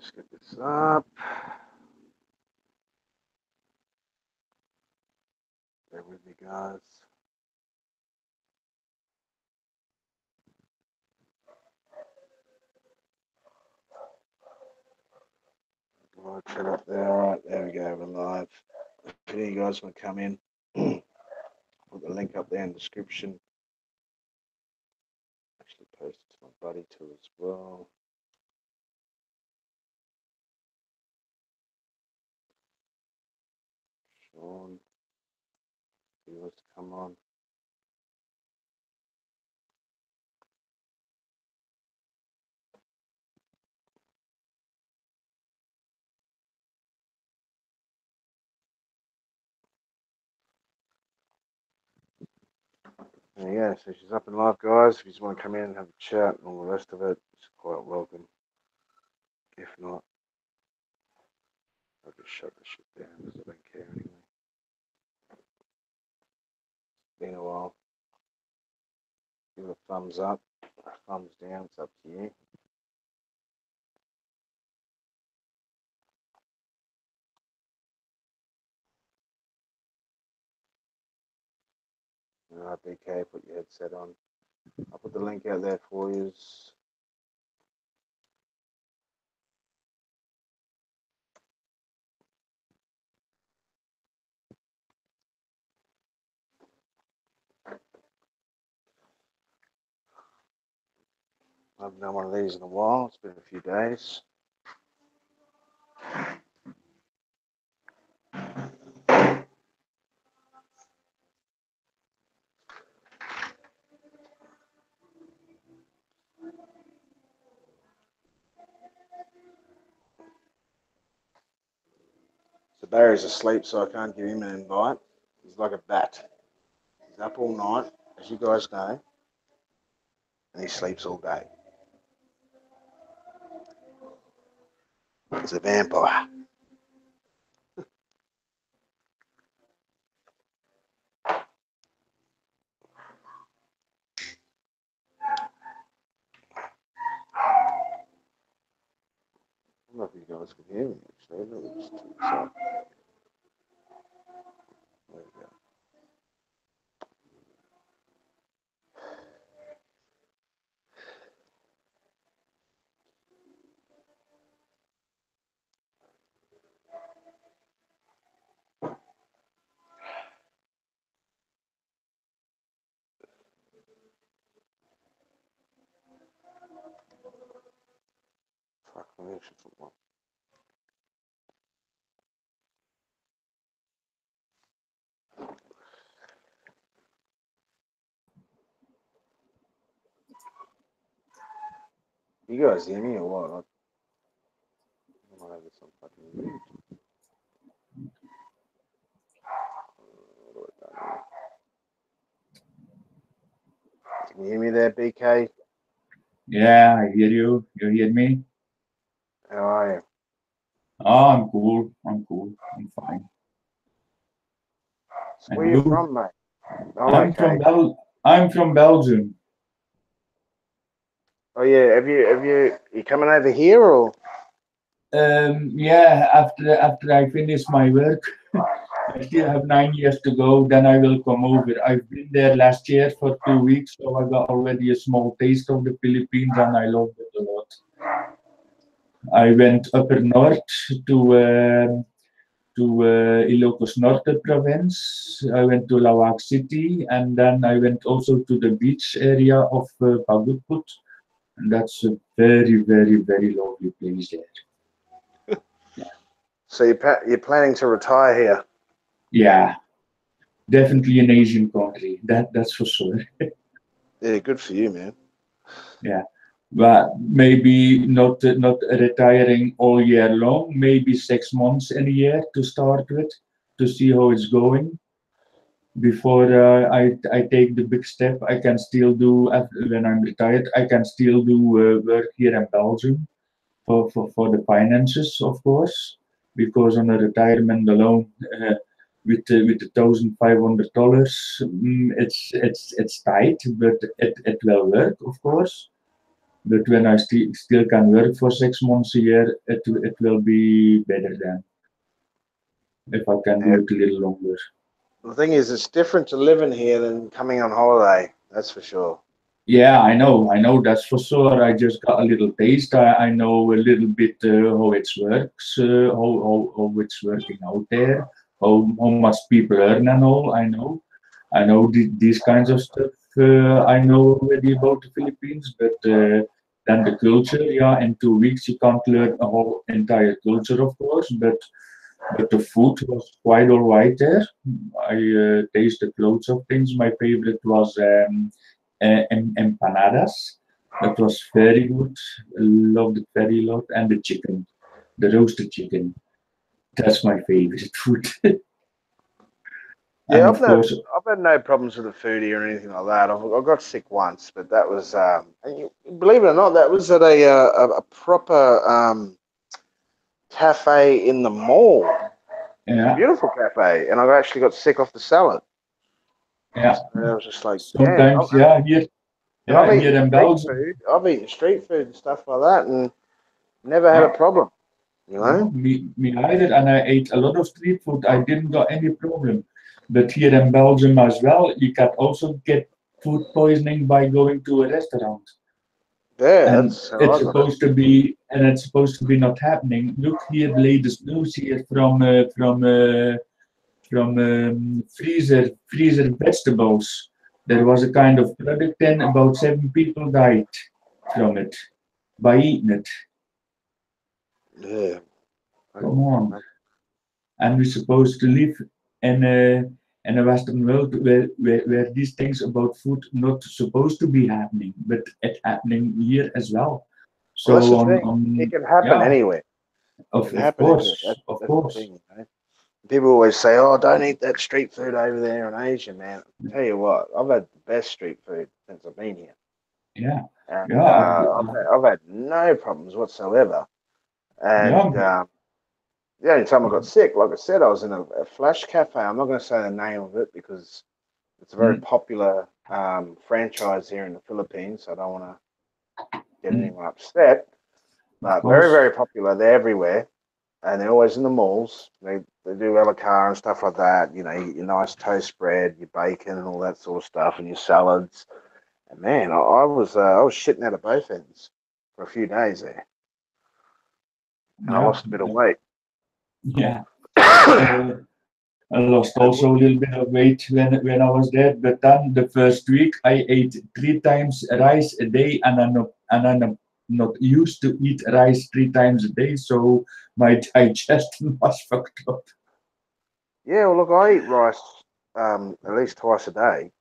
Let's get this up. Bear with me, guys. Live chat up there. All right, there we go. We're live. If any of you guys want to come in, put the link up there in the description. Actually, post it to my buddy too as well. Sean, if he wants to come on. There you go. So she's up and live, guys. If you just want to come in and have a chat and all the rest of it, it's quite welcome. If not, I'll just shut the shit down because I don't care anyway. It's been a while. Give it a thumbs up, a thumbs down. It's up to you. All right, BK, put your headset on. I'll put the link out there for you. I haven't done one of these in a while. It's been a few days. So Barry's asleep, so I can't give him an invite. He's like a bat. He's up all night, as you guys know, and he sleeps all day. He's a vampire. I don't know if you guys can hear me, actually. Let me just turn this up. There we go. Fuck, let me actually put one. You guys hear me or what? I might have this on fucking mute. What do I do here? Can you hear me there, BK? Yeah, I hear you. You hear me? How are you? Oh, I'm cool. I'm cool. I'm fine. So where are you from, mate? I'm okay. I'm from Belgium. Oh yeah, have you coming over here or? Yeah, after I finish my work, I still have 9 years to go. Then I will come over. I've been there last year for 2 weeks, so I got already a small taste of the Philippines, and I loved it a lot. I went upper north to Ilocos Norte province. I went to Lawak City, and then I went also to the beach area of Pagutput, and that's a very, very, very lovely place there. Yeah. So you're planning to retire here? Yeah, definitely an Asian country. That's for sure. Yeah, good for you, man. Yeah, but maybe not retiring all year long. Maybe 6 months in a year to start with, to see how it's going. Before I take the big step, I can still do, when I'm retired, I can still do work here in Belgium for the finances, of course, because on a retirement alone, with $1,500, it's tight, but it will work, of course. But when I still can work for 6 months a year, it will be better than if I can do Yeah. it a little longer. The thing is, it's different to living here than coming on holiday. That's for sure. Yeah, I know that's for sure. I just got a little taste. I know a little bit how it works, how it's working out there, how much people earn and all. I know these kinds of stuff. I know already about the Philippines, but then the culture, yeah, in 2 weeks you can't learn a whole entire culture, of course, but the food was quite all right there. I tasted loads of things. My favorite was empanadas. That was very good. Loved it very lot. And the chicken, the roasted chicken. That's my favorite food. And Yeah, of course, I've had no problems with the foodie or anything like that. I got sick once, but that was, and believe it or not, that was at a proper cafe in the mall. It was a yeah, beautiful cafe, and I actually got sick off the salad. yeah. And I was just like, damn. Sometimes, yeah, And I've eaten here in street Belgium. food. I've eaten street food and stuff like that, and never had a Yeah, problem. You no, know? me either. And I ate a lot of street food. I didn't got any problem. But here in Belgium as well, you can also get food poisoning by going to a restaurant. Yeah, And that's how it's I got it. supposed to be not happening. Look here, latest news here from freezer vegetables. There was a kind of product, and about 7 people died from it by eating it. Yeah. Come on. And we're supposed to live in a Western world where these things about food not supposed to be happening, but it's happening here as well. Well, that's So the thing. It can happen yeah, anywhere. It can of happen anywhere. course, of That's the course. thing. You know? People always say, "Oh, don't eat that street food over there in Asia, man." Tell you what, I've had the best street food since I've been here, Yeah, and yeah, I've had no problems whatsoever. yeah. And the only time I got sick, like I said, I was in a flash cafe. I'm not going to say the name of it because it's a very Mm, popular franchise here in the Philippines. So I don't want to get mm, anyone upset, of but very, course. very popular. They're everywhere, and they're always in the malls. They do a la carte and stuff like that. You know, you get your nice toast bread, your bacon, and all that sort of stuff, and your salads. And man, I was shitting out of both ends for a few days there, and I Yeah, lost a bit of weight. yeah. I lost also a little bit of weight when I was there, but then the first week I ate 3 times rice a day, and I'm not used to eat rice 3 times a day, so my digestion was fucked up. Yeah, well, look, I eat rice at least twice a day.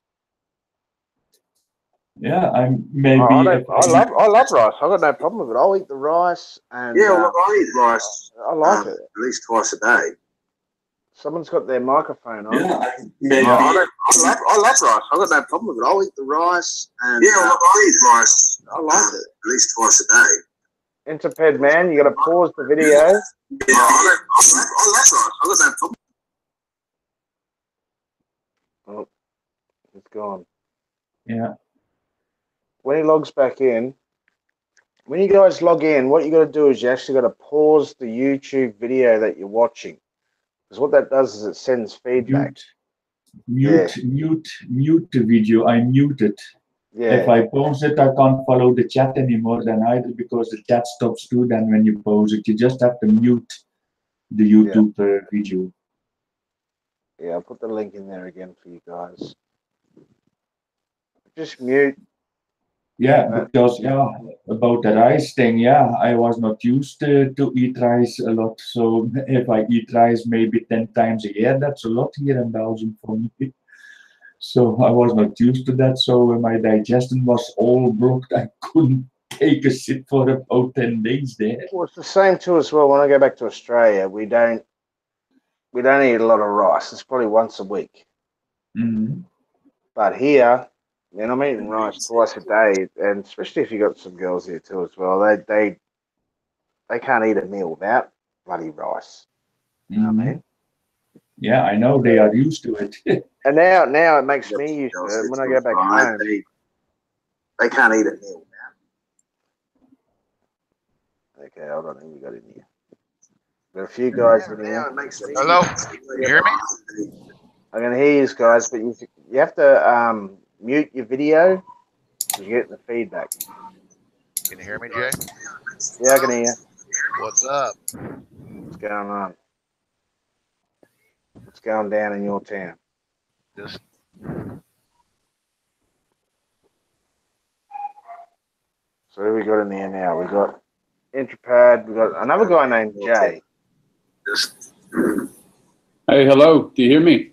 Yeah, I'm I maybe don't. if I eat. I love rice. I got no problem with it. I'll eat the rice, and Yeah, well, look, I eat rice I like it. at least twice a day. Someone's got their microphone on. Yeah, Maybe. I don't. I love rice. I got no problem with it. I'll eat the rice, and Yeah, well, look, I eat rice I like it. at least twice a day. Interped man, you got to pause the video. Yeah, I love rice. I got no problem. Oh, it's gone. yeah, When he logs back in, when you guys log in, what you got to do is you actually got to pause the YouTube video that you're watching, because what that does is it sends feedback. mute the video. I mute it. If Yeah, I pause it, I can't follow the chat anymore then either because the chat stops too. Then when you pause it, you just have to mute the yeah, YouTube video. yeah. I'll put the link in there again for you guys. Just mute. Yeah, because about the rice thing, I was not used to eat rice a lot. So if I eat rice maybe 10 times a year, that's a lot here in Belgium for me. So I was not used to that. So my digestion was all blocked. I couldn't take a sip for about 10 days there. Well, it's the same too as well. When I go back to Australia, we don't eat a lot of rice. It's probably once a week. Mm-hmm. But here, man, I'm eating rice twice a day, and especially if you got some girls here too as well. They can't eat a meal without bloody rice. You know what I Mm-hmm. mean? Yeah, I know they are used to it. And now it makes me used to it. When I go back home, They can't eat a meal. Okay, hold on. Who we got in here? Got a few guys in here. Hello? You hear me? I can hear you guys, but you have to mute your video because you're getting the feedback. Can you hear me, Jay? Yeah, I can hear you. What's up? What's going on? What's going down in your town? Just So who we got in there now? We got Intrapad. We got another guy named Jay. Hey, hello. Do you hear me?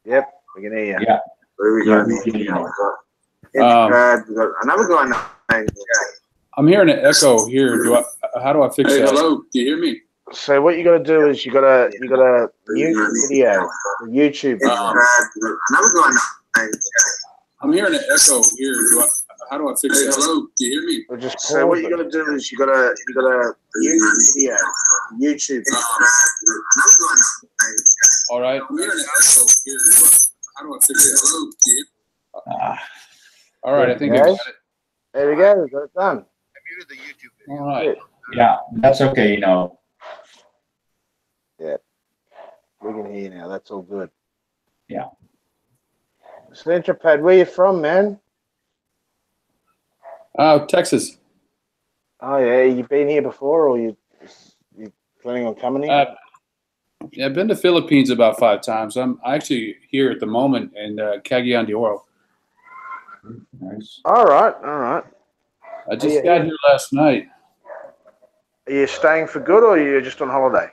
Yep, we can hear you. Yeah. Who we got in there now? We got Intrapad. We got another guy named Jay. I'm hearing an echo here. How do I fix that? Hello. Do you hear me? So what you got to do is you got to mute the video, the YouTube. Another guy named Jay. I'm hearing an echo here. How do I fix that? Hello. Do you hear me? Or just So what you got to do is you got to mute the video, YouTube. All right. I'm hearing an echo here. How do I fix that? Hello. Do you All right. I think I got it. There we go. We got it done. I muted the YouTube video. All right. Yeah, that's okay, you know. Yeah, we can hear you now. That's all good. Yeah. So Intrapad, where you from, man? Texas. Oh yeah, you been here before, or you planning on coming here? Yeah, I've been to Philippines about 5 times. I'm actually here at the moment in Cagayan de Oro. Nice. All right. I just got here last night. Are you staying for good, or are you just on holiday?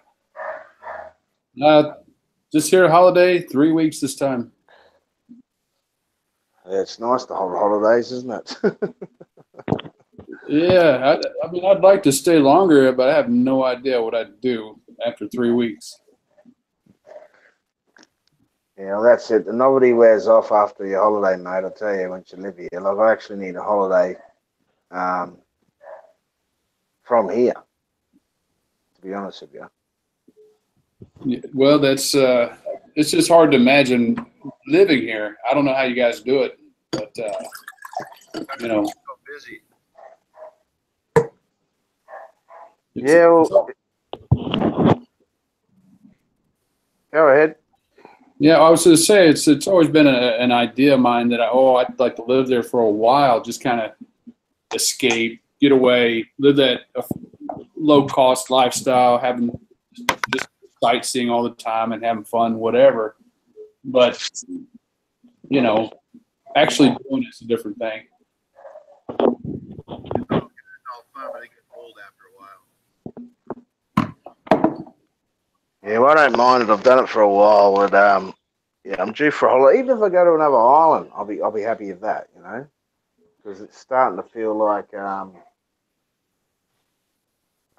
Just here holiday, 3 weeks this time. Yeah, it's nice to hold holidays, isn't it? Yeah, I mean, I'd like to stay longer, but I have no idea what I'd do after 3 weeks. Yeah, well, that's it. The novelty wears off after your holiday, mate. I tell you, once you live here, like I actually need a holiday from here. To be honest with you. Yeah, well, that's it's just hard to imagine living here. I don't know how you guys do it, but you know. So busy. Yeah. Well, go ahead. Yeah, I was going to say it's always been an idea of mine that I'd like to live there for a while, just kind of escape, get away, live that low cost lifestyle, having just sightseeing all the time and having fun, whatever. But you know, actually doing it's a different thing. It's all fun, but it gets old after a while. Yeah, well, I don't mind it. I've done it for a while, but yeah, I'm due for a holiday. Even if I go to another island, I'll be happy with that, you know, because it's starting to feel like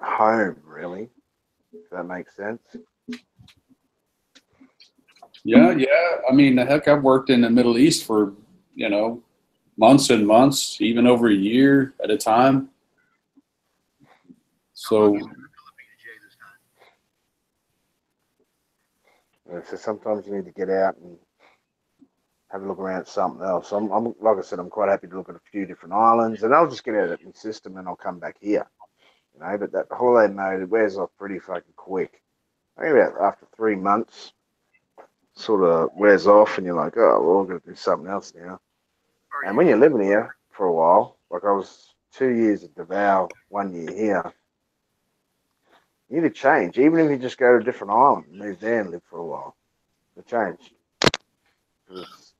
home, really. If that makes sense. Yeah. I mean, heck, I've worked in the Middle East for, months and months, even over a year at a time. So So sometimes you need to get out and have a look around at something else. I'm like I said, I'm quite happy to look at a few different islands, and I'll just get out of my system and I'll come back here, you know. But that holiday mode, it wears off pretty fucking quick. I think about after 3 months, sort of wears off, and you're like, oh, well, we're gonna do something else now. And when you're living here for a while, like I was 2 years at Davao, 1 year here, you need to change. Even if you just go to a different island, move there and live for a while, to change. It's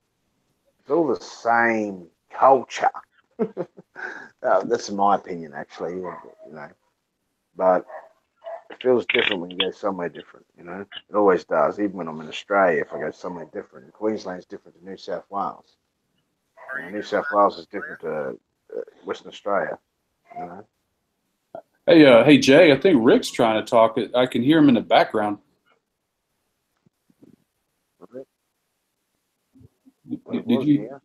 all the same culture. That's my opinion, actually. You know, but it feels different when you go somewhere different. You know, it always does. Even when I'm in Australia, if I go somewhere different, Queensland's different to New South Wales. New South Wales is different to Western Australia. You know. hey, Jay, I think Rick's trying to talk. I can hear him in the background. Did you?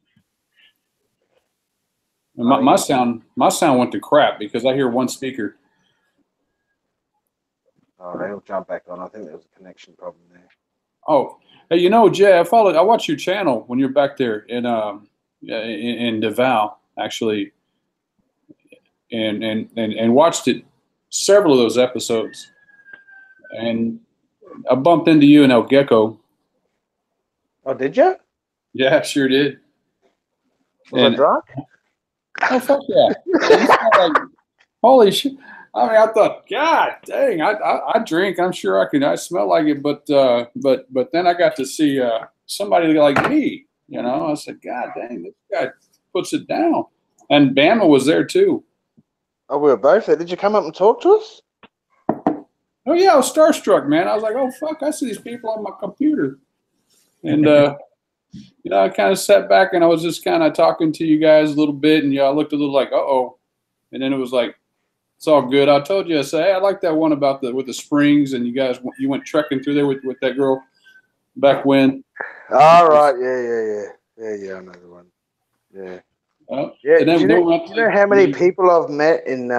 My sound went to crap because I hear one speaker. Oh, they'll jump back on. I think there was a connection problem there. Oh, hey, Jay, I watch your channel when you're back there in Davao, actually, and watched it several of those episodes, and I bumped into you and El Gecko. Oh, did you? Yeah, I sure did. Was I drunk? Oh, fuck yeah. You sound like, holy shit. I mean, I thought, God dang, I drink. I'm sure I smell like it, but then I got to see somebody like me, you know. I said, God dang, this guy puts it down. And Bama was there too. Oh, we were both there. Did you come up and talk to us? Oh yeah, I was starstruck, man. I was like, oh fuck, I see these people on my computer. And you know, I kind of sat back and I was just kind of talking to you guys a little bit, and I looked a little like, uh-oh. And then it was like, it's all good. I told you, I said, hey, I like that one about with the springs, and you went trekking through there with that girl back when. Oh, right. Yeah. I know the one. Yeah. Yeah. And then Do you know how many people I've met in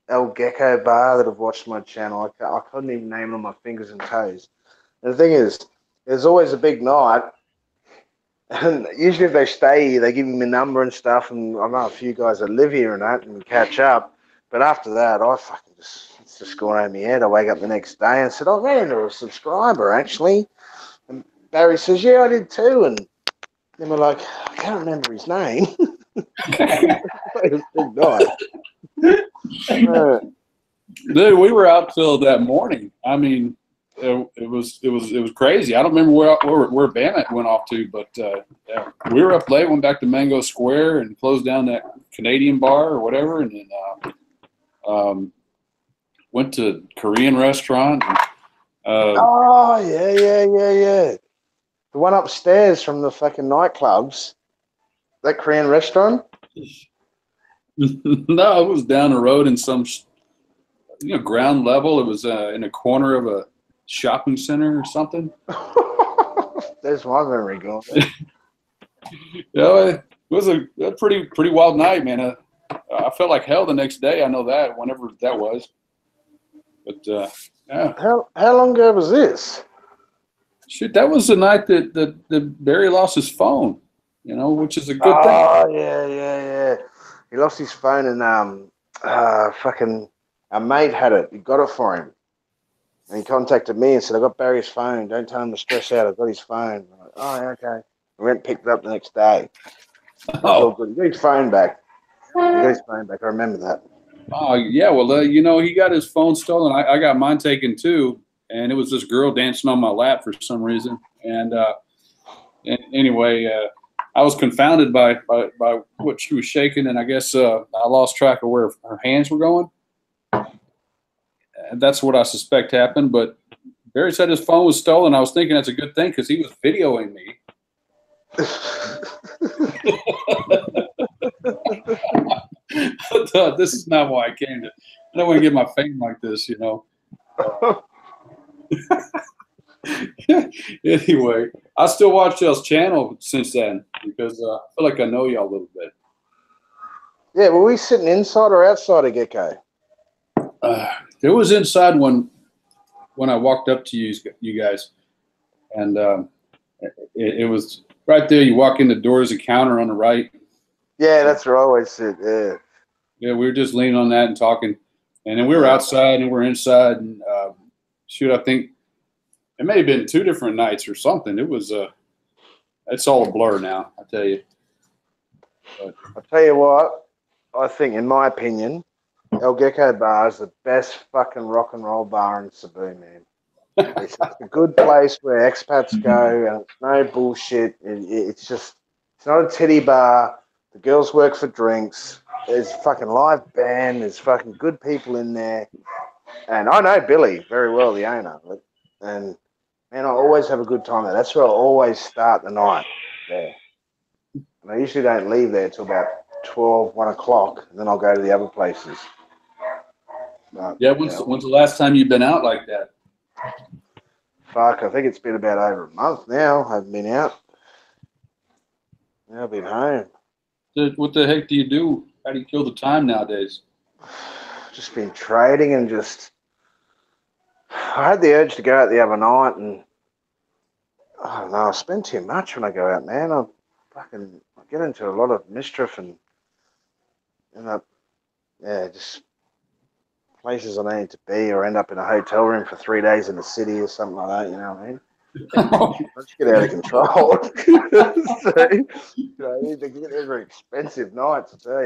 El Gecko Bar that have watched my channel? I couldn't even name them on my fingers and toes. And the thing is, there's always a big night. And usually if they stay here, they give me my number and stuff. And I know a few guys that live here and that, and we catch up. But after that, it's just gone over my head. I wake up the next day and said, oh, man, they're a subscriber, actually. And Barry says, yeah, I did too. And then we're like, I can't remember his name. It was a big night. Dude, we were out till that morning. I mean, it was crazy. I don't remember where Bama went off to, but yeah, we were up late. Went back to Mango Square and closed down that Canadian bar or whatever, and then went to Korean restaurant. And, oh yeah. The one upstairs from the fucking nightclubs. That Korean restaurant. No, it was down the road in some, ground level. It was in a corner of a shopping center or something. There's my memory gone. It was a pretty wild night, man. I felt like hell the next day. I know that, whenever that was. But yeah. How long ago was this? Shoot, that was the night that Barry lost his phone. Which is a good thing. Oh yeah. He lost his phone and fucking our mate had it. He got it for him. And he contacted me and said, I got Barry's phone. Don't tell him to stress out. I've got his phone. I'm like, oh, okay. We went and picked it up the next day. It was all good. He got his phone back. I remember that. Oh, yeah. Well, he got his phone stolen. I got mine taken too. And it was this girl dancing on my lap for some reason. And anyway, I was confounded by what she was shaking. And I guess I lost track of where her hands were going. And that's what I suspect happened. But Barry said his phone was stolen. I was thinking that's a good thing because he was videoing me. I thought, this is not why I came to. I don't want to get my fame like this, Anyway, I still watch y'all's channel since then because I feel like I know y'all a little bit. Yeah, were we sitting inside or outside of Gecko? It was inside when I walked up to you guys, and it was right there. You walk in the door, there's a counter on the right. Yeah, that's where I always sit. Yeah. Yeah, we were just leaning on that and talking, and then we were outside and we're inside. And shoot, I think it may have been 2 different nights or something. It was it's all a blur now. I tell you. But I'll tell you what. I think, in my opinion, El Gecko Bar is the best fucking rock and roll bar in Cebu, man. It's a good place where expats go, and it's no bullshit. It's not a titty bar. The girls work for drinks. There's fucking live band. There's fucking good people in there. And I know Billy very well, the owner. And, man, I always have a good time there. That's where I always start the night there. And I usually don't leave there till about 12, 1 o'clock, and then I'll go to the other places. But, yeah, when's the last time you've been out like that? Fuck, I think it's been about over a month now. I haven't been out. I've been home. What the heck do you do? How do you kill the time nowadays? Just been trading and I had the urge to go out the other night, and I don't know, I spend too much when I go out, man. I get into a lot of mischief and end up, just places I need to be, or end up in a hotel room for 3 days in the city or something like that. You know what I mean? I just get out of control. So, you know, they get very expensive nights, I tell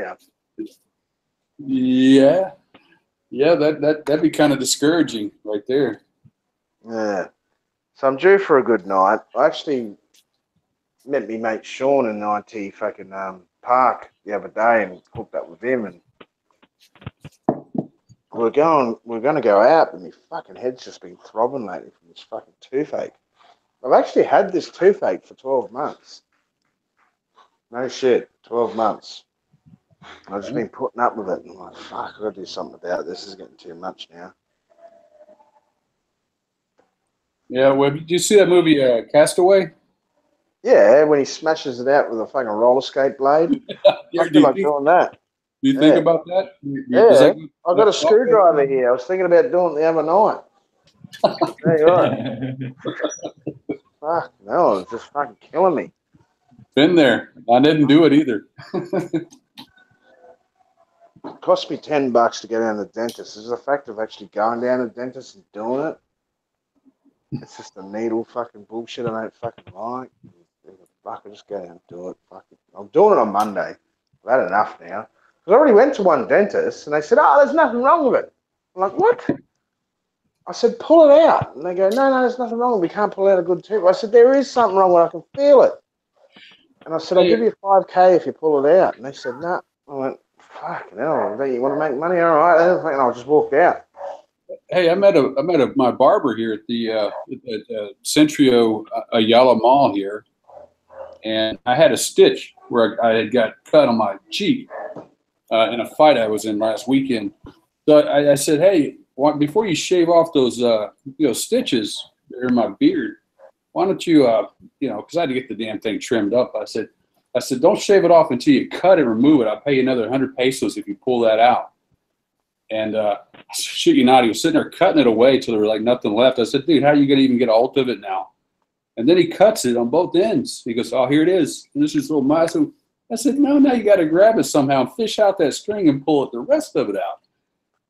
you. Yeah. Yeah, that'd be kind of discouraging right there. Yeah. So I'm due for a good night. I actually met me mate Sean in IT fucking Park the other day and hooked up with him, and we're going to go out, and my fucking head's just been throbbing lately from this fucking toothache. I've actually had this toothache for 12 months. No shit, 12 months. I've just been putting up with it, and I'm like, fuck, I've got to do something about it. This is getting too much now. Yeah, well, did you see that movie Castaway? Yeah, when he smashes it out with a fucking roller skate blade. I feel like doing that. Do you think about that? Yeah, I've got a screwdriver here. I was thinking about doing it the other night. There you are. Fuck, no, it's just fucking killing me. Been there. I didn't do it either. It cost me $10 to get down to the dentist. Is the fact of actually going down to the dentist and doing it. It's just a needle fucking bullshit I don't fucking like. Fuck, I just go down and do it. Fuck it. I'm doing it on Monday. I've had enough now. Because I already went to one dentist and they said, oh, there's nothing wrong with it. I'm like, what? I said, pull it out. And they go, no, there's nothing wrong. We can't pull out a good tooth. I said, there is something wrong with it. I can feel it. And I said, I'll give you $5,000 if you pull it out. And they said, no. I went, fucking hell, you want to make money? All right. And I just walked out. Hey, I met my barber here at the Centrio Ayala Mall here, and I had a stitch where I had got cut on my cheek in a fight I was in last weekend. So I said, hey, before you shave off those stitches that are in my beard, why don't you because I had to get the damn thing trimmed up. I said, don't shave it off until you cut and remove it. I'll pay you another 100 pesos if you pull that out. And shit you not, he was sitting there cutting it away till there was like nothing left. I said, dude, how are you going to even get a hold of it now? And then he cuts it on both ends. He goes, oh, here it is. And this is a little massive. I said, no, now you got to grab it somehow and fish out that string and pull the rest of it out.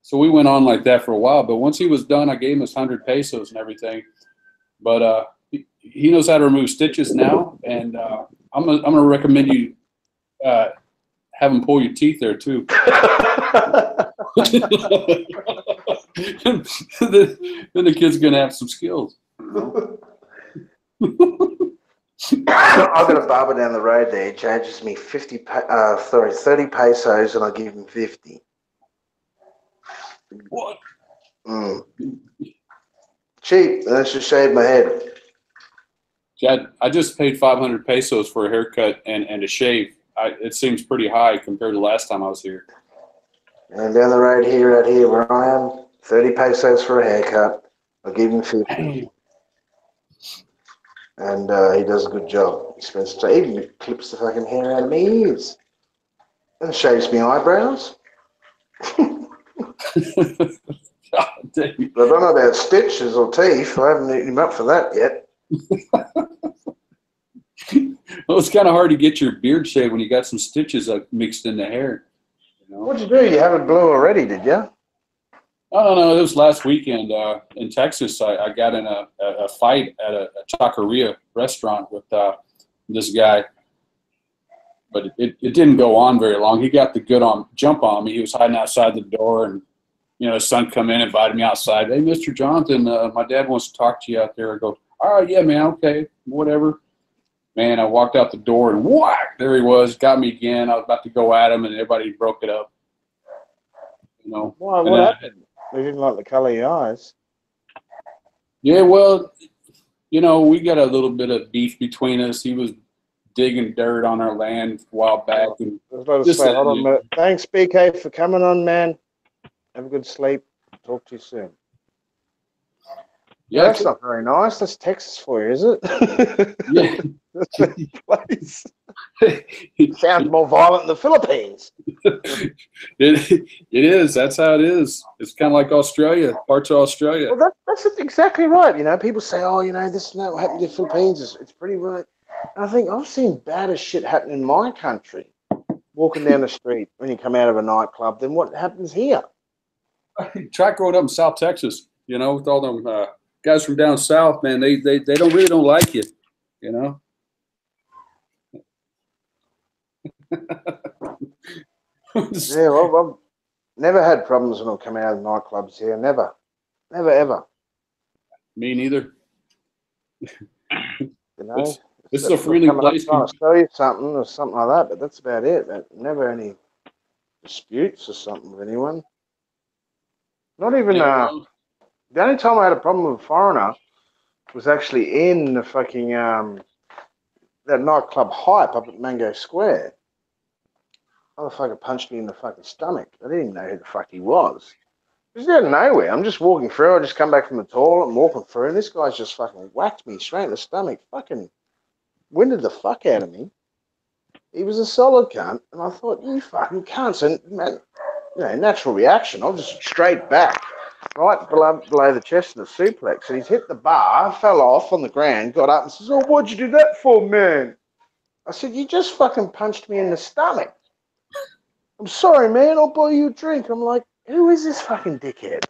So we went on like that for a while. But once he was done, I gave him his 100 pesos and everything. But he knows how to remove stitches now. And I'm gonna recommend you have him pull your teeth there too. then the kid's gonna have some skills. I've got a barber down the road there. He charges me 30 pesos, and I give him 50. What? Cheap. Let's just shave my head. I just paid 500 pesos for a haircut and a shave. It seems pretty high compared to last time I was here. And down the road here, right here where I am, 30 pesos for a haircut. I'll give him 50. And he does a good job. He even clips the fucking hair out of my ears. And shaves my eyebrows. God, I don't know about stitches or teeth. I haven't eaten him up for that yet. Well, it's kind of hard to get your beard shaved when you got some stitches mixed in the hair. You know? What'd you do? You have it blue already, did you? No. It was last weekend in Texas. I got in a fight at a taqueria restaurant with this guy. But it didn't go on very long. He got the jump on me. He was hiding outside the door, and his son come in, invited me outside. Hey, Mr. Jonathan, my dad wants to talk to you out there. I go, all right, yeah, man, okay, whatever. Man, I walked out the door, and whack, there he was, got me again. I was about to go at him, and everybody broke it up. Why? What happened? They didn't like the color of your eyes. Yeah, well, we got a little bit of beef between us. He was digging dirt on our land a while back. And hold on a minute. Thanks, BK, for coming on, man. Have a good sleep. Talk to you soon. Yeah, that's not very nice. That's Texas for you, is it? Yeah. That's a place. It sounds more violent than the Philippines. It is. That's how it is. It's kind of like Australia, parts of Australia. Well, that's exactly right. People say, oh, this and that what happened to the Philippines. It's pretty right. And I think I've seen badder shit happen in my country, walking down the street when you come out of a nightclub, than what happens here. Try growing up in South Texas, you know, with all them guys from down south, man. They don't like you, you know. Yeah, well, I've never had problems when I come out of nightclubs here. Never, never, ever. Me neither. You know, This is a except for friendly coming up place. trying to sell you something or something like that. But that's about it. Never any disputes or something with anyone. Not even Yeah, well, the only time I had a problem with a foreigner was actually in the fucking that nightclub Hype up at Mango Square. Motherfucker punched me in the fucking stomach. I didn't even know who the fuck he was. Just out of nowhere. I'm just walking through. I just come back from the toilet. I'm walking through, and this guy's just fucking whacked me straight in the stomach. Fucking winded the fuck out of me. He was a solid cunt, and I thought, you fucking cunts. And, man, you know, natural reaction. I was just straight back, right below the chest of the suplex. And he's hit the bar, fell off on the ground, got up and says, oh, what'd you do that for, man? I said, you just fucking punched me in the stomach. I'm sorry, man. I'll buy you a drink. I'm like, who is this fucking dickhead?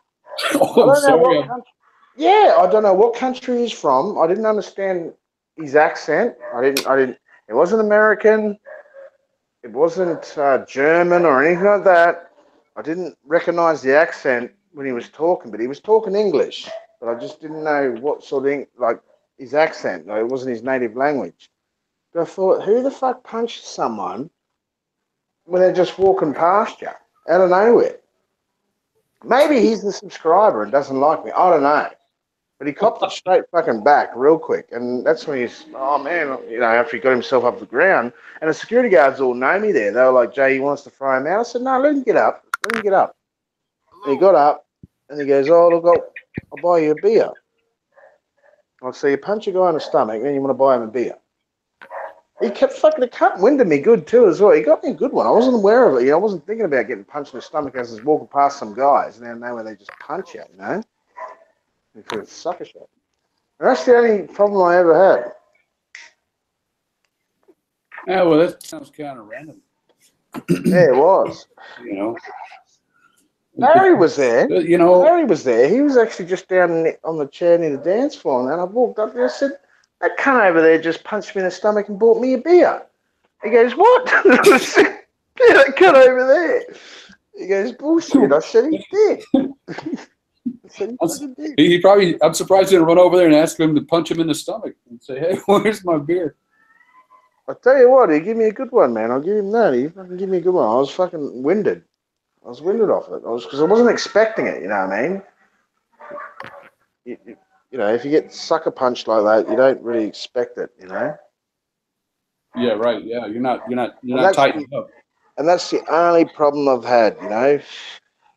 oh, I I'm don't know sorry. what country. Yeah, I don't know what country he's from. I didn't understand his accent. I didn't. It wasn't American. It wasn't German or anything like that. I didn't recognize the accent when he was talking, but he was talking English. But I just didn't know what sort of like his accent. Like, it wasn't his native language. But I thought, who the fuck punches someone when they're just walking past you out of nowhere? Maybe he's the subscriber and doesn't like me. I don't know. But he copped it straight fucking back real quick. And that's when he's, oh man, you know, after he got himself up the ground. And the security guards all know me there. They were like, Jay, he wants to fry him out. I said, no, let him get up. Let him get up. And he got up and he goes, oh, look, I'll buy you a beer. I said, you punch a guy in the stomach, then you want to buy him a beer. He kept fucking the cunt winded me good too as well. He got me a good one. I wasn't aware of it. You know, I wasn't thinking about getting punched in the stomach as I was walking past some guys. And then I know where they just punch you, you know? You feel a sucker shot. And that's the only problem I ever had. Yeah, well, that sounds kind of random. Yeah, it was. You know, Barry was there. you know, Barry was there. He was actually just down on the chair near the dance floor. And I walked up there and I said, that cunt over there just punched me in the stomach and bought me a beer. He goes, what? I said, yeah, that cunt over there. He goes, bullshit. I said, he did. I said, he fucking did. he probably. I'm surprised he didn't run over there and ask him to punch him in the stomach and say, "Hey, where's my beer?" I tell you what, he gave me a good one, man. I'll give him that. He fucking gave me a good one. I was fucking winded. I was winded off it. Because I wasn't expecting it. You know what I mean? You know, if you get sucker punched like that, you don't really expect it. You know. Yeah, right. Yeah, you're not that's tightening up. And that's the only problem I've had. You know,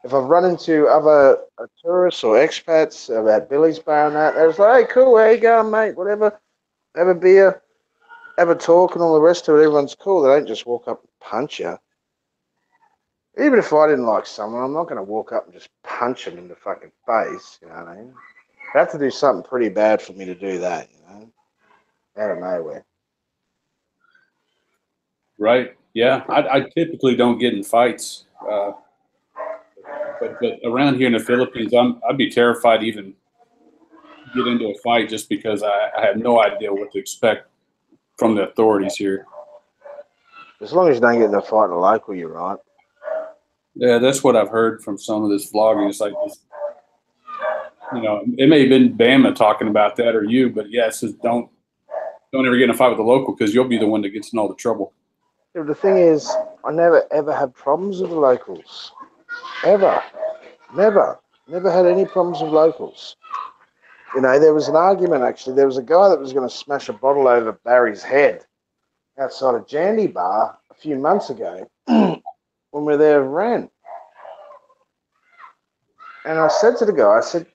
if I've run into other tourists or expats about Billy's Bar and that, they're just like, "Hey, cool, how you going, mate? Whatever. Have a beer." Have a talk and all the rest of it, everyone's cool. They don't just walk up and punch you. Even if I didn't like someone, I'm not going to walk up and just punch them in the fucking face, you know what I mean? They have to do something pretty bad for me to do that, you know? Out of nowhere. Right. Yeah. I typically don't get in fights, but around here in the Philippines, I'd be terrified to even get into a fight just because I have no idea what to expect from the authorities here. As long as you don't get in a fight in a local, you're right. Yeah, that's what I've heard from some of this vlogging. It's like, you know, it may have been Bama talking about that or you, but yeah, it says don't ever get in a fight with a local because you'll be the one that gets in all the trouble. Yeah, the thing is, I never ever had problems with the locals. Ever. Never. Never had any problems with locals. You know, there was an argument actually. There was a guy that was going to smash a bottle over Barry's head outside a Jandy bar a few months ago when we were there at Ren. And I said to the guy, I said,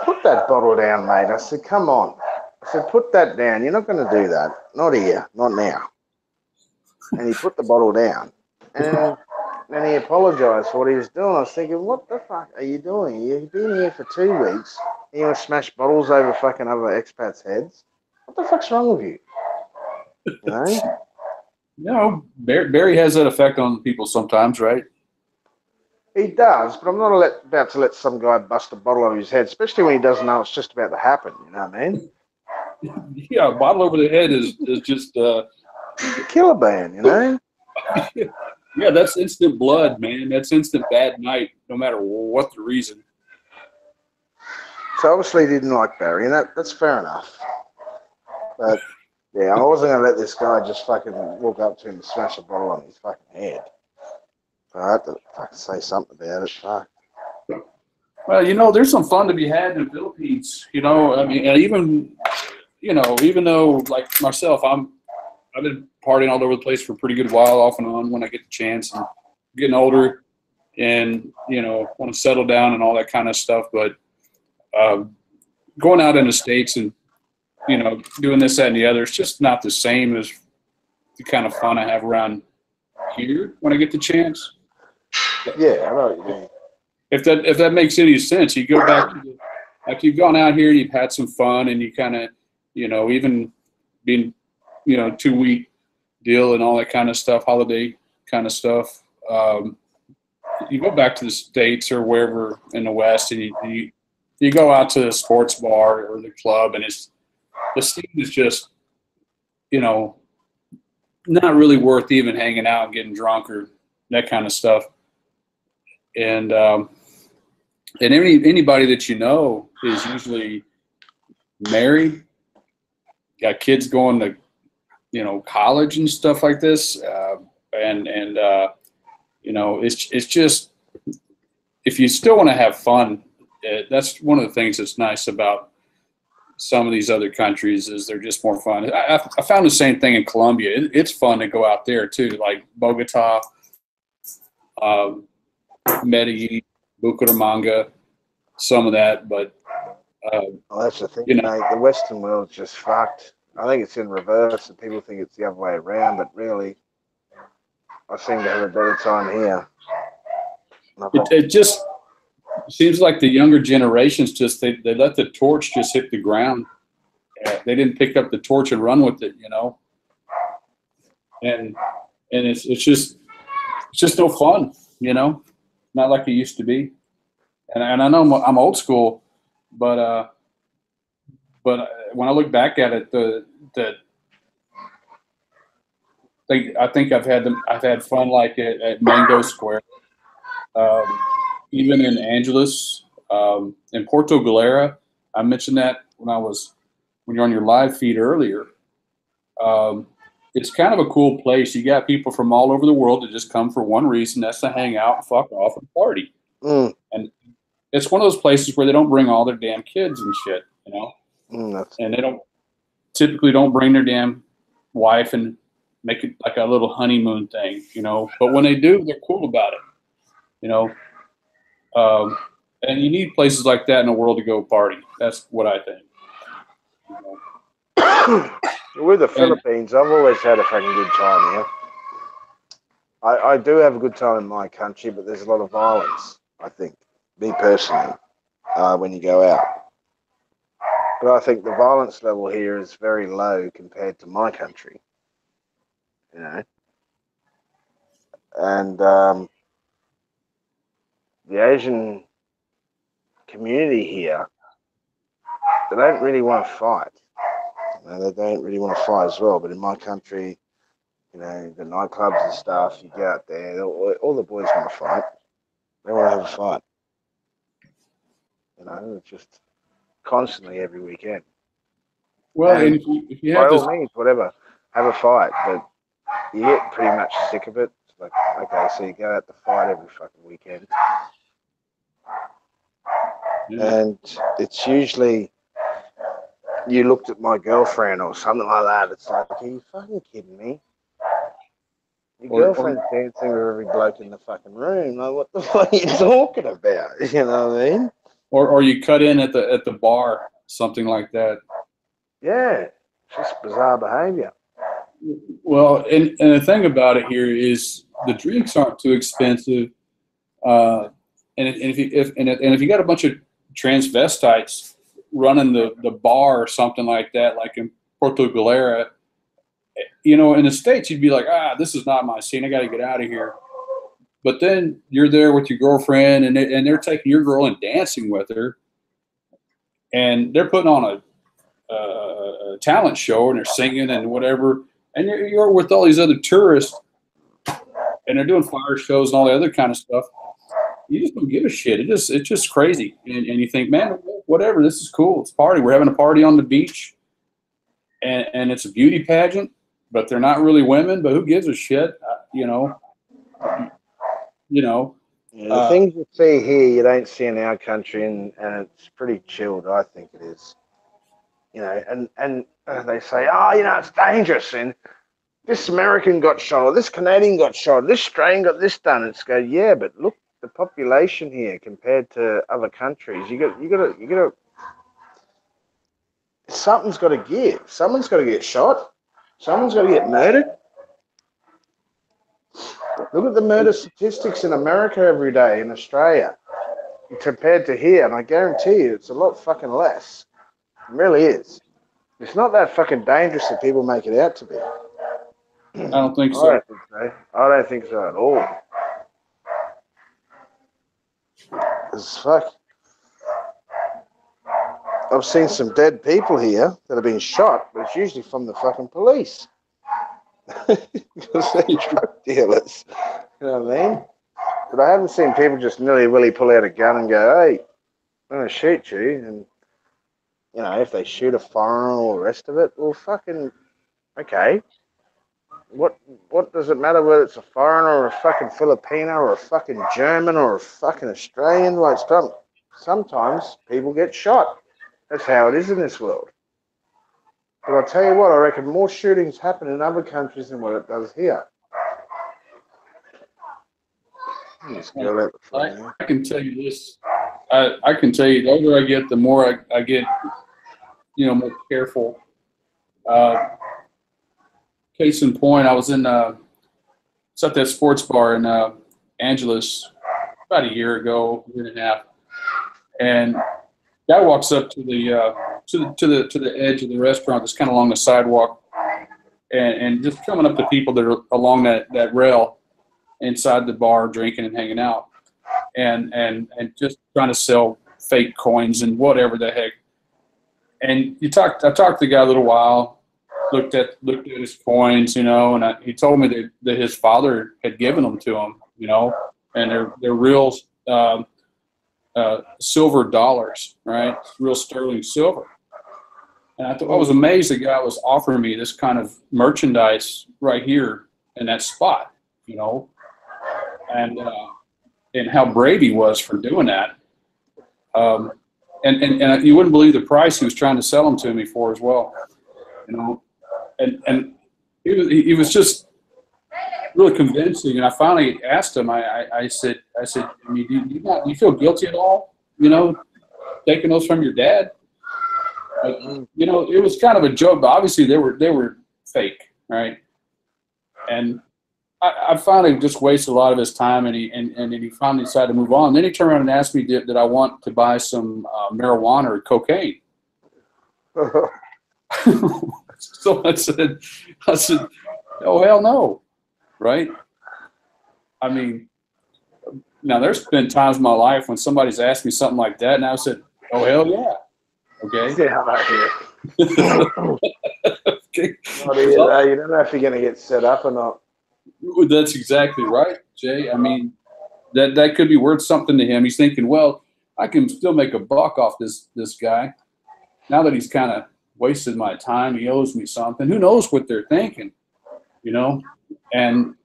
put that bottle down, mate. I said, come on. I said, put that down. You're not going to do that. Not here. Not now. And he put the bottle down. And then he apologized for what he was doing. I was thinking, what the fuck are you doing? You've been here for 2 weeks. And you want to smash bottles over fucking other expats' heads? What the fuck's wrong with you? You know? No, Barry has that effect on people sometimes, right? He does, but I'm not about to let some guy bust a bottle over his head, especially when he doesn't know it's just about to happen. You know what I mean? Yeah, a bottle over the head is just Killer band, you know? yeah, that's instant blood, man. That's instant bad night, no matter what the reason. So obviously he didn't like Barry, and that's fair enough. But yeah, I wasn't gonna let this guy just fucking walk up to him and smash a bottle on his fucking head. I had to fucking say something about it. Fuck. Well, you know, there's some fun to be had in the Philippines. You know, I mean, and even, you know, even though like myself, I've been partying all over the place for a pretty good while, off and on, when I get the chance, and getting older, and you know, want to settle down and all that kind of stuff. But going out in the States and, you know, doing this, that, and the other, it's just not the same as the kind of fun I have around here when I get the chance. Yeah, I know what you mean. If that makes any sense, you go back to like you've gone out here, you've had some fun, and you kind of, you know, even being, you know, 2 week deal and all that kind of stuff, holiday kind of stuff. You go back to the States or wherever in the West, and you go out to the sports bar or the club, and the scene is just, you know, not really worth even hanging out and getting drunk or that kind of stuff. And anybody that you know is usually married, got kids going to, you know, college and stuff like this, and you know, it's just, if you still want to have fun, that's one of the things that's nice about some of these other countries, is they're just more fun. I found the same thing in Colombia. It's fun to go out there too, like Bogota, Medellin, Bucaramanga, some of that. But Well, that's the thing, you know, mate. The Western world's just fucked. I think it's in reverse, and people think it's the other way around, but really, I seem to have a better time here. it just seems like the younger generations just they let the torch just hit the ground. They didn't pick up the torch and run with it, you know. And it's just no fun, you know. Not like it used to be. And I know I'm old school, but when I look back at it, I think I've had fun like at Mango Square, even in Angeles, in Porto Galera. I mentioned that when you're on your live feed earlier. It's kind of a cool place. You got people from all over the world that just come for one reason, that's to hang out and fuck off and party. Mm. And it's one of those places where they don't bring all their damn kids and shit, you know. And they typically don't bring their damn wife and make it like a little honeymoon thing, you know. But when they do, they're cool about it, you know. And you need places like that in the world to go party. That's what I think. You know? With the Philippines, I've always had a fucking good time here. I do have a good time in my country, but there's a lot of violence, I think, me personally, when you go out. But I think the violence level here is very low compared to my country, you know. And the Asian community here, they don't really want to fight. You know, they don't really want to fight as well. But in my country, you know, the nightclubs and stuff, you go out there, all the boys want to fight. They want to have a fight. You know, it's just constantly every weekend. Well, And if you by have all this, means, whatever, have a fight. But you get pretty much sick of it. It's like, okay, so you go out to fight every fucking weekend. And it's usually, you looked at my girlfriend or something like that. It's like, are you fucking kidding me? Your girlfriend's dancing with every bloke in the fucking room. Like, what the fuck are you talking about? You know what I mean? or you cut in at the bar, something like that. Yeah, it's just bizarre behaviour. Well, and the thing about it here is the drinks aren't too expensive, and if you got a bunch of transvestites running the bar or something like that, like in Porto Galera, you know, in the States you'd be like, this is not my scene. I got to get out of here. But then you're there with your girlfriend, and they're taking your girl and dancing with her, and they're putting on a talent show, and they're singing and whatever, and you're with all these other tourists, and they're doing fire shows and all the other kind of stuff. You just don't give a shit. It's just crazy, and you think, man, whatever. This is cool. It's a party. We're having a party on the beach, and it's a beauty pageant, but they're not really women. But who gives a shit? You know. Yeah, the things you see here, you don't see in our country, and it's pretty chilled. I think it is. You know, and they say, oh, you know, it's dangerous, and this American got shot, or this Canadian got shot, this Australian got this done. It's go, yeah, but look, the population here compared to other countries, you got something's got to give. Someone's got to get shot. Someone's got to get murdered. Look at the murder statistics in America every day, in Australia, compared to here, and I guarantee you it's a lot fucking less. It really is. It's not that fucking dangerous that people make it out to be. I don't think so. I don't think so at all. It's fuck. I've seen some dead people here that have been shot, but it's usually from the fucking police. Because they're drug dealers. You know what I mean? But I haven't seen people just nilly-willy pull out a gun and go, hey, I'm going to shoot you. And, you know, if they shoot a foreigner or the rest of it, well, fucking, okay. What does it matter whether it's a foreigner or a fucking Filipino or a fucking German or a fucking Australian? Like, sometimes people get shot. That's how it is in this world. But I'll tell you what, I reckon more shootings happen in other countries than what it does here. I can tell you this. I can tell you, the older I get, the more I get, you know, more careful. Case in point, I was at that sports bar in Angeles about a year ago, year and a half, and guy walks up to the edge of the restaurant that's kind of along the sidewalk, and just coming up to people that are along that rail inside the bar, drinking and hanging out, and just trying to sell fake coins and whatever the heck. And I talked to the guy a little while, looked at his coins, you know, and he told me that his father had given them to him, you know, and they're real silver dollars, right? Real sterling silver. And I was amazed the guy was offering me this kind of merchandise right here in that spot, you know, and how brave he was for doing that. And you wouldn't believe the price he was trying to sell them to me for as well, you know, and he was just really convincing. And I finally asked him, I said, I mean, do you feel guilty at all, you know, taking those from your dad? But, you know, it was kind of a joke, but obviously they were fake, right? And I finally just wasted a lot of his time, and he finally decided to move on. Then he turned around and asked me, did I want to buy some marijuana or cocaine? So I said, oh, hell no, right? I mean, now there's been times in my life when somebody's asked me something like that, and I said, oh, hell yeah. Okay. Yeah, I hear. Okay. You don't know if you're going to get set up or not. That's exactly right, Jay. I mean, that could be worth something to him. He's thinking, well, I can still make a buck off this guy. Now that he's kind of wasted my time, he owes me something. Who knows what they're thinking, you know? And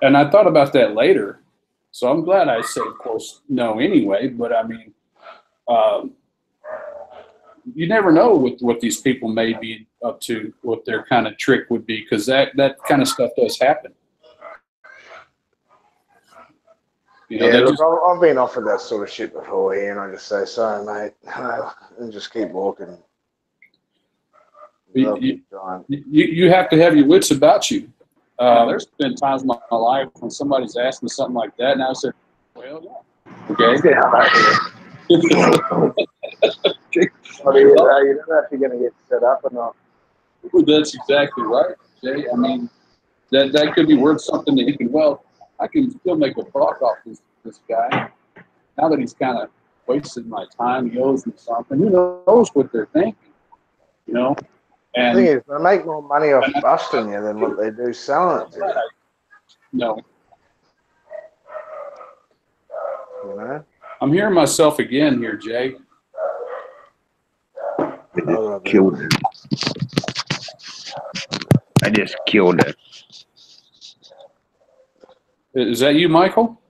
I thought about that later. So I'm glad I said, of course, no anyway. But I mean, you never know what these people may be up to, what their kind of trick would be, because that kind of stuff does happen. You know, yeah, look, I've been offered that sort of shit before here, and I just say, sorry, mate, and just keep walking. You have to have your wits about you. There's been times in my life when somebody's asked me something like that, and I said, well, yeah. Okay. You don't know if you're going to get set up or not. That's exactly right, Jay. I mean, that could be worth something to him. Well, I can still make a buck off this guy. Now that he's kind of wasted my time, he owes me something. Who knows what they're thinking, you know? The And thing is, they make more money off busting you than what they do selling it to you. no, You know? I'm hearing myself again here, Jay. Killed it. I just killed it. Is that you, Michael?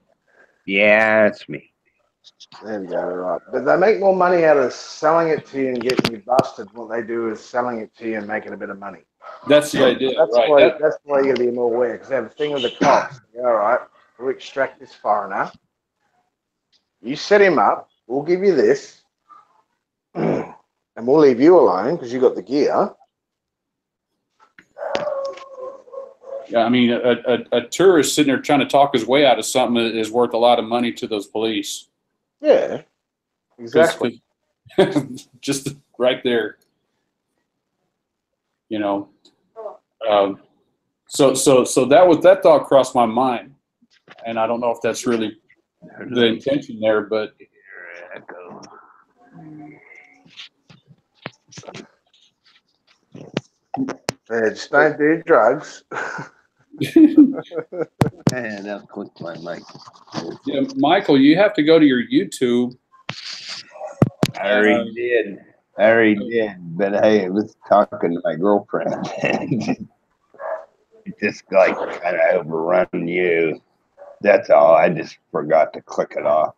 Yeah, it's me. There we go, right. But they make more money out of selling it to you and getting you busted. What they do is selling it to you and making a bit of money. That's the idea, That's right? why. That's why you got to be more aware. Because they have a thing with the cops. They go, all right, we'll extract this foreigner. You set him up. We'll give you this, and we'll leave you alone because you got the gear. Yeah, I mean, a tourist sitting there trying to talk his way out of something is worth a lot of money to those police. Yeah, exactly. Just right there, you know. So that thought crossed my mind, and I don't know if that's really the intention there, but Here I go. Yeah, just don't do drugs. And I'll click my mic. yeah, Michael, you have to go to your YouTube. I already did. But hey, I was talking to my girlfriend, and it just like kind of overrun you. That's all. I just forgot to click it off.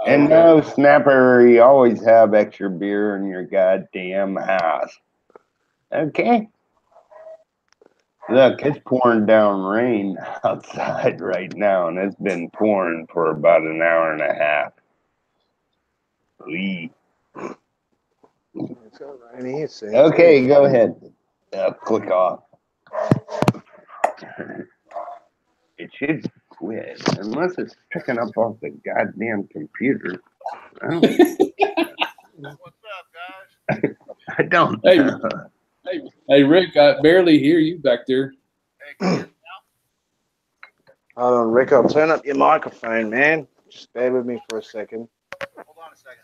And no, Snapper, you always have extra beer in your goddamn house. Okay. Look, it's pouring down rain outside right now, and it's been pouring for about an hour and a half. Wee. It's all right here, see. Okay, go ahead. Click off. It should quit, unless it's picking up off the goddamn computer. I don't, What's up, guys? I don't Hey, know. Hey, Rick, I barely hear you back there. Hey, can you hear me now? Hold on, Rick. I'll turn up your microphone, man. Just bear with me for a second. Hold on a second.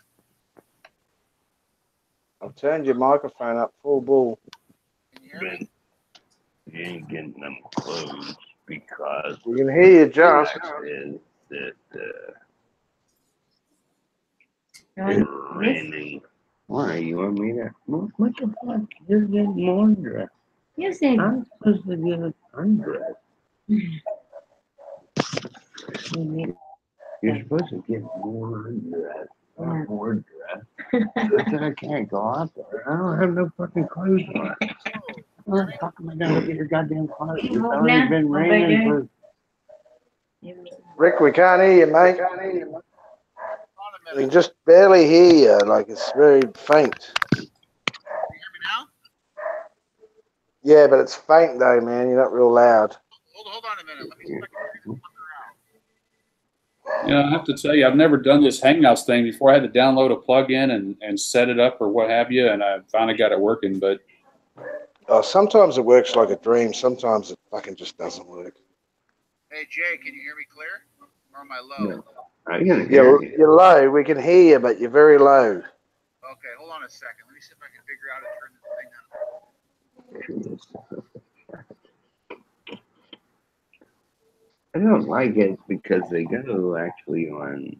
I've turned your microphone up full bull. Can you hear me? You ain't getting them closed because We can hear you, Josh. is that Right. it's raining. Why you want me to? What the fuck? You're getting more undressed. You said I'm supposed to get undressed. You're supposed to get more undressed, not more dressed. I said I can't go out there. I don't have no fucking clothes on. How the fuck am I gonna get your goddamn clothes? It's already been raining for. Rick, we can't hear you, mate. Hold on a We minute. can just barely hear you. Like it's very faint. Can you hear me now? Yeah, but it's faint though, man. You're not real loud. Hold on a minute. Let me see if I can figure this fucker out. Yeah, I have to tell you, I've never done this Hangouts thing before. I had to download a plugin and set it up or what have you, and I finally got it working. But Oh, sometimes it works like a dream. Sometimes it fucking just doesn't work. Hey, Jay, can you hear me clear? Or am I low? No. I'm gonna hear you. You're low. We can hear you, but you're very low. Okay, hold on a second. Let me see if I can figure out how to turn this thing on. I don't like it because they go actually on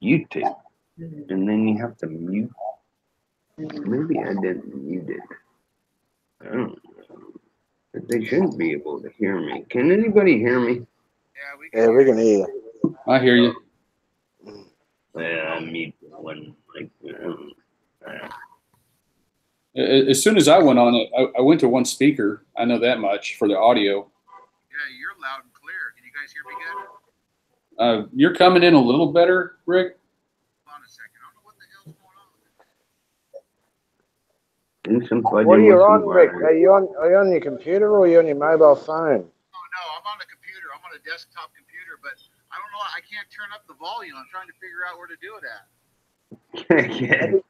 YouTube, and then you have to mute. Maybe I didn't mute it. I don't know. But they shouldn't be able to hear me. Can anybody hear me? Yeah, we can. Yeah, we can hear you. I hear you. Yeah, I mute one like. As soon as I went on it, I went to one speaker. I know that much for the audio. Yeah, you're loud and clear. Can you guys hear me good? You're coming in a little better, Rick. Hold on a second. I don't know what the hell's going on. What are you on, Rick? Are you on your computer or are you on your mobile phone? Oh, no, I'm on the computer. I'm on a desktop computer, but I don't know. I can't turn up the volume. I'm trying to figure out where to do it at.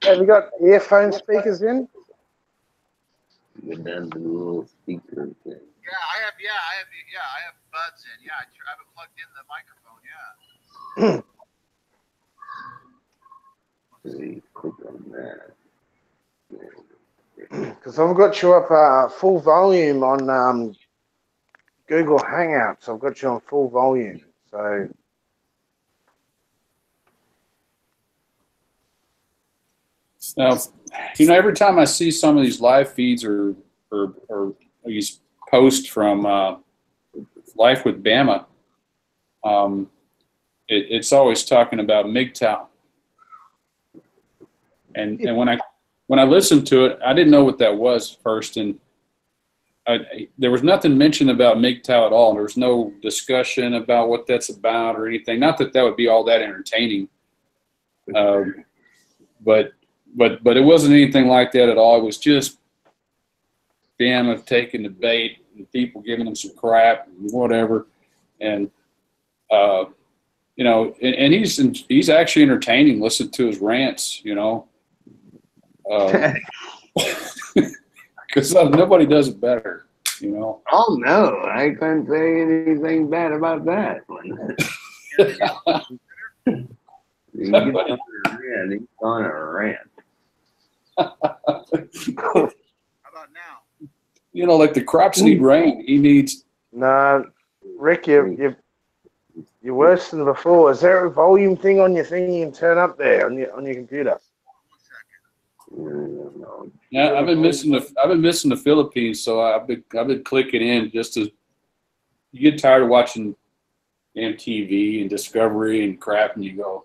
Have you got earphone speakers in? Go down to the little speaker thing. I have buds in. Yeah, I haven't plugged in the microphone. Yeah. Click on that. Because I've got you up full volume on Google Hangouts. I've got you on full volume. So Now, every time I see some of these live feeds or these posts from Life with Bama, it's always talking about MGTOW. And when I listened to it, I didn't know what that was first, and there was nothing mentioned about MGTOW at all. There was no discussion about what that's about or anything. Not that would be all that entertaining, but it wasn't anything like that at all. It was just Bama taking the bait and people giving them some crap and whatever, and and he's actually entertaining. Listen to his rants, because nobody does it better, Oh no, I couldn't say anything bad about that one. He's on a rant. How about now? Like the crops need rain. He needs. no, Rick, you're worse than before. Is there a volume thing on your thing you can turn up there on your computer? 1 second. Yeah, I've been missing the Philippines, so I've been clicking in just to. You get tired of watching MTV and Discovery and crap, and you go,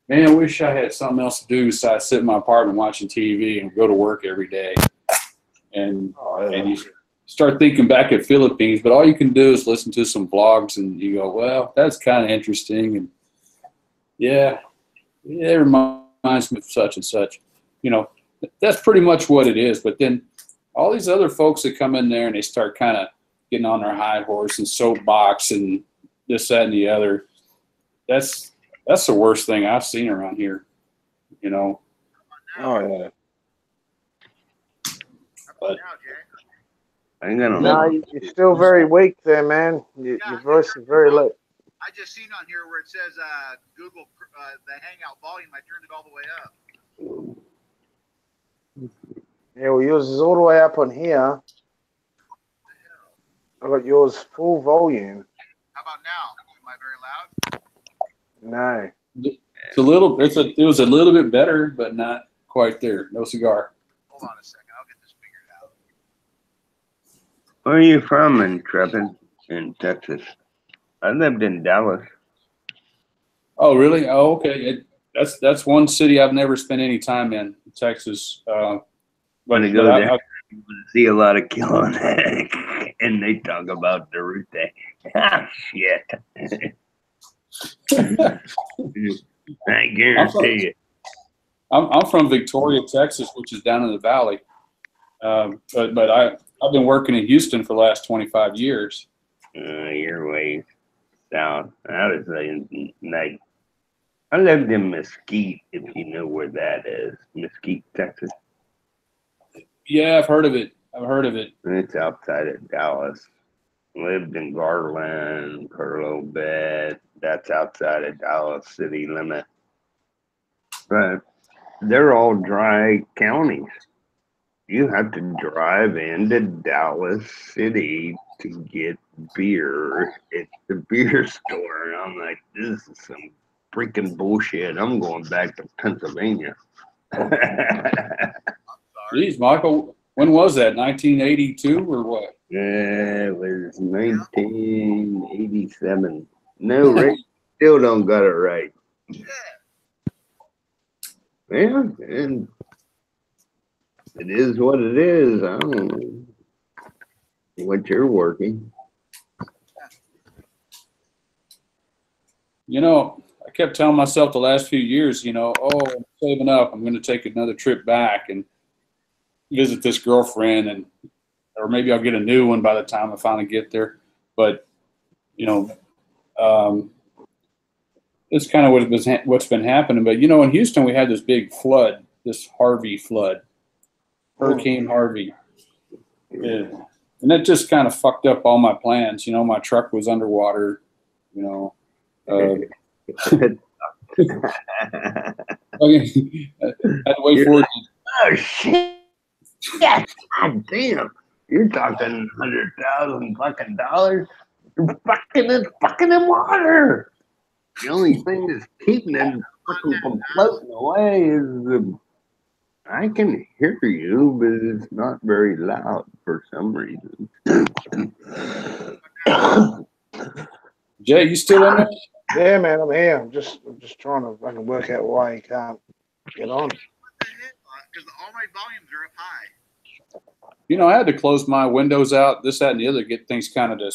man, I wish I had something else to do besides sit in my apartment watching TV and go to work every day. And you start thinking back at Philippines, but all you can do is listen to some vlogs, and you go, well, that's kind of interesting, and yeah, it reminds me of such and such. That's pretty much what it is. But then all these other folks that come in there and they start kind of getting on their high horse and soapbox and this, that, and the other. That's the worst thing I've seen around here. Oh yeah. But I'm gonna. No, you're still very weak there, man. Your voice is very low. I just seen on here where it says Google the Hangout volume. I turned it all the way up. Yeah, well, yours is all the way up on here. I got yours full volume. How about now? Am I very loud? No. it's a little. It was a little bit better, but not quite there. No cigar. Hold on a second. I'll get this figured out. Where are you from, Intrepid, in Texas? I lived in Dallas. Oh, really? Oh, okay. That's one city I've never spent any time in, Texas. When you go there, you see a lot of killing, and they talk about the route day. Ah, shit. I guarantee it. I'm from Victoria, Texas, which is down in the valley. But I've been working in Houston for the last 25 years. You're way south. I was like, I lived in Mesquite, if you know where that is. Mesquite, Texas. Yeah, I've heard of it. It's outside of Dallas. Lived in Garland for a little bit. That's outside of Dallas city limit. But they're all dry counties. You have to drive into Dallas City to get beer at the beer store. And I'm like, this is some freaking bullshit. I'm going back to Pennsylvania. Geez, Michael, when was that? 1982 or what? It was 1987. No, Rick still don't got it right. Yeah, and it is what it is. I don't know what you're working. I kept telling myself the last few years, I'm saving up. I'm going to take another trip back and visit this girlfriend, or maybe I'll get a new one by the time I finally get there. But, it's kind of what's been happening. But, in Houston, we had this big flood, this Harvey flood, Hurricane Harvey. And that just kind of fucked up all my plans. You know, my truck was underwater. You know, I had to wait for it. Oh shit! Yes, god damn! You're talking $100,000 fucking dollars. You're fucking in water. The only thing that's keeping it fucking from floating away is the. I can hear you, but it's not very loud for some reason. Jay, you still in there? Yeah, man, I'm here. I'm just trying to fucking work out why you can't get on. What the heck? Because all my volumes are up high. You know, I had to close my windows out, this, that, and the other, get things kind of to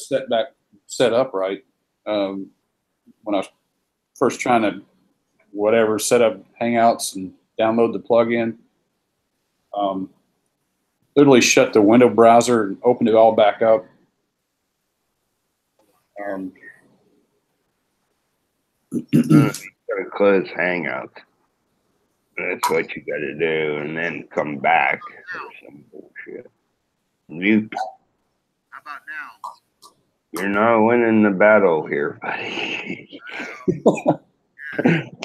set up right. When I was first trying to set up Hangouts and download the plugin, literally shut the window browser and opened it all back up. Gotta close Hangouts. That's what you gotta do, and then come back or some bullshit. Mute. How about now? You're not winning the battle here, buddy.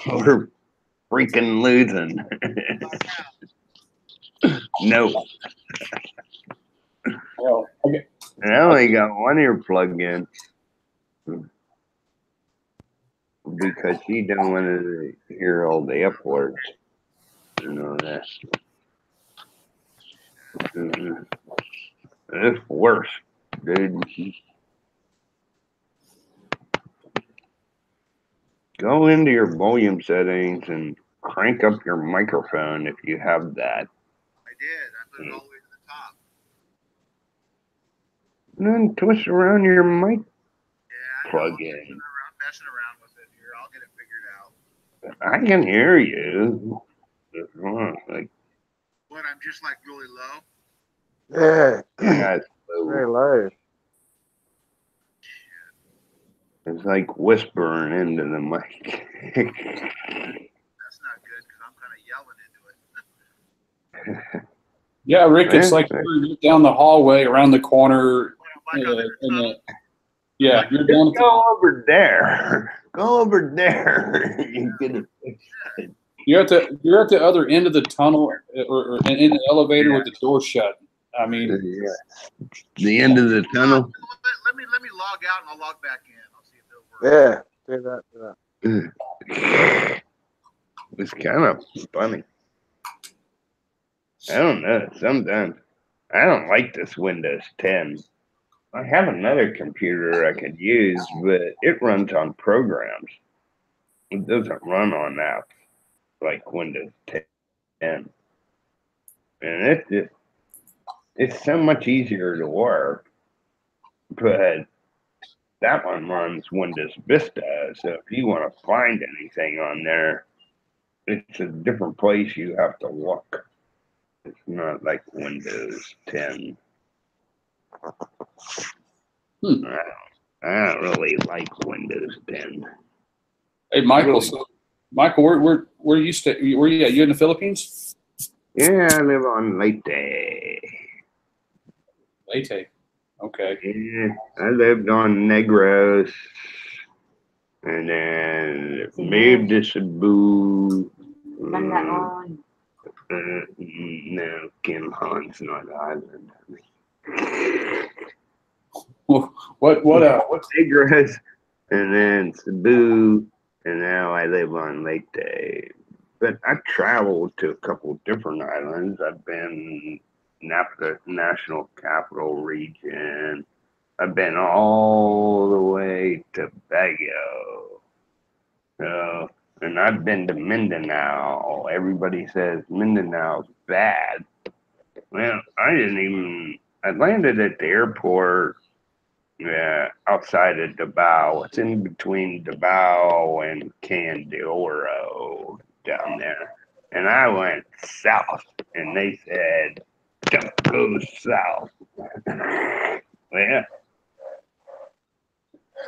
We're freaking losing. No. Well, okay. I only got one earplug in because she don't want to hear all the F words and all that. It's worse, dude. Go into your volume settings and crank up your microphone if you have that. I did. I put it all the way to the top. And then twist around your mic Yeah, plug I'm in. messing around with it here. I'll get it figured out. I can hear you. Like, What, I'm just like really low? Yeah, that's very low. It's like whispering into the mic. That's not good because I'm kind of yelling into it. Yeah, Rick, it's like you're down the hallway, around the corner. Yeah, you're down. Go over there. Go over there. You're at the other end of the tunnel, or in the elevator with the door shut. I mean, the end of the tunnel. Let me log out and I'll log back in. I'll see if it'll work. Yeah, do that. It's kind of funny. I don't know. Sometimes I don't like this Windows 10. I have another computer I could use, but it runs on programs. It doesn't run on apps like Windows 10. And it's so much easier to work. But that one runs Windows Vista, so if you want to find anything on there, it's a different place you have to look. It's not like Windows 10. I don't really like Windows 10. Hey, Michael. So, Michael, where you stay? Where you at? You in the Philippines? Yeah, I live on Leyte. Leyte. Okay. Yeah, I lived on Negros, and then moved to Cebu. No, Kim Han's not island. What Negros, and then Cebu, and now I live on Leyte. But I traveled to a couple different islands. I've been Napa National Capital Region. I've been all the way to Baguio. So, and I've been to Mindanao. Everybody says Mindanao's bad. Well, I landed at the airport outside of Davao. It's in between Davao and Candoro down there. And I went south, and they said, don't go south. Well,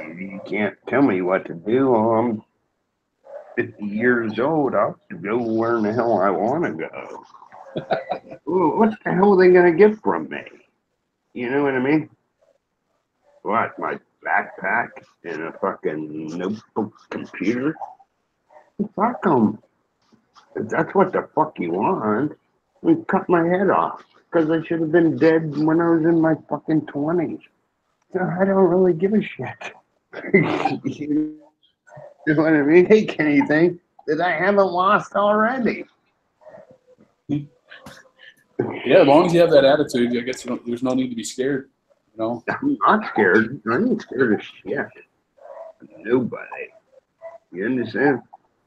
you can't tell me what to do. I'm 50 years old. I'll have to go where in the hell I want to go. What the hell are they going to get from me? You know what I mean? What, my backpack and a fucking notebook computer? Fuck them. If that's what the fuck you want, then cut my head off. Because I should have been dead when I was in my fucking 20s. So I don't really give a shit. You know what I mean? Take anything that I haven't lost already. Yeah, as long as you have that attitude, I guess there's no need to be scared. You know. I'm not scared. I ain't scared of shit. Nobody. You understand?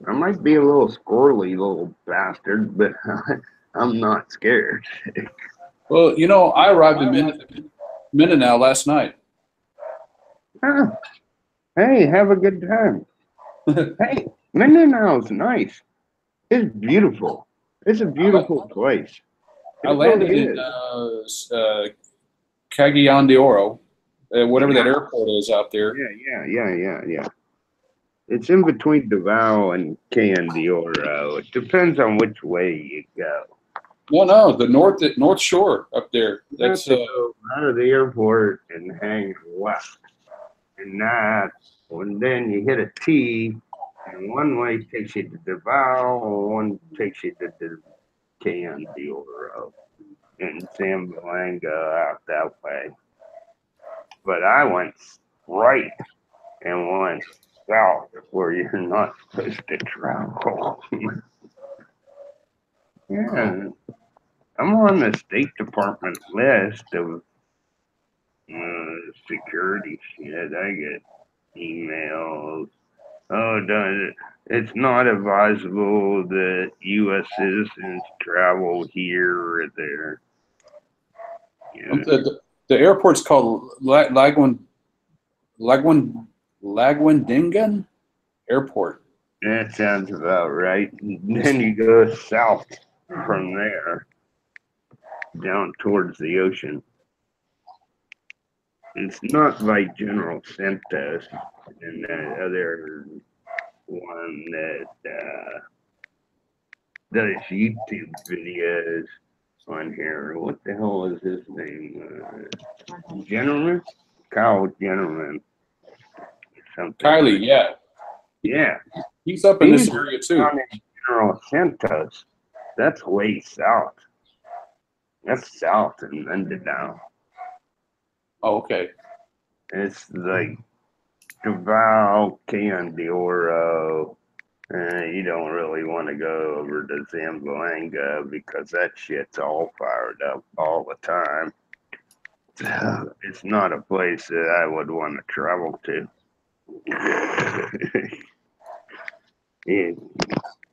I might be a little squirrely little bastard, but I'm not scared. Well, you know, I arrived in Mindanao last night. Ah, hey, have a good time. Hey, Mindanao's nice. It's beautiful. It's a beautiful place. I It landed really in is. Cagayan de Oro, whatever that airport is out there. Yeah. It's in between Davao and Candioro. It depends on which way you go. No, the North Shore up there. That's You have to go out of the airport and hang left. And then you hit a T, and one way takes you to Davao, and one takes you to Candioro and Zamboanga out that way. But I went right and went south where you're not supposed to travel. Yeah, I'm on the State Department list of security shit. I get emails. Oh, it's not advisable that U.S. citizens travel here or there. Yeah. the airport's called Lagwandingan Airport. That sounds about right. Then you go south from there, down towards the ocean. It's not like General Santos and that other one that does YouTube videos on here. What the hell is his name? Gentleman? Kyle Gentleman. Something. Kylie, yeah. Yeah. He's up in this area too. Down in General Santos. That's way south. That's south in Mindanao. Oh, okay. It's like Davao, Candioro. You don't really want to go over to Zamboanga because that shit's all fired up all the time. It's not a place that I would want to travel to. It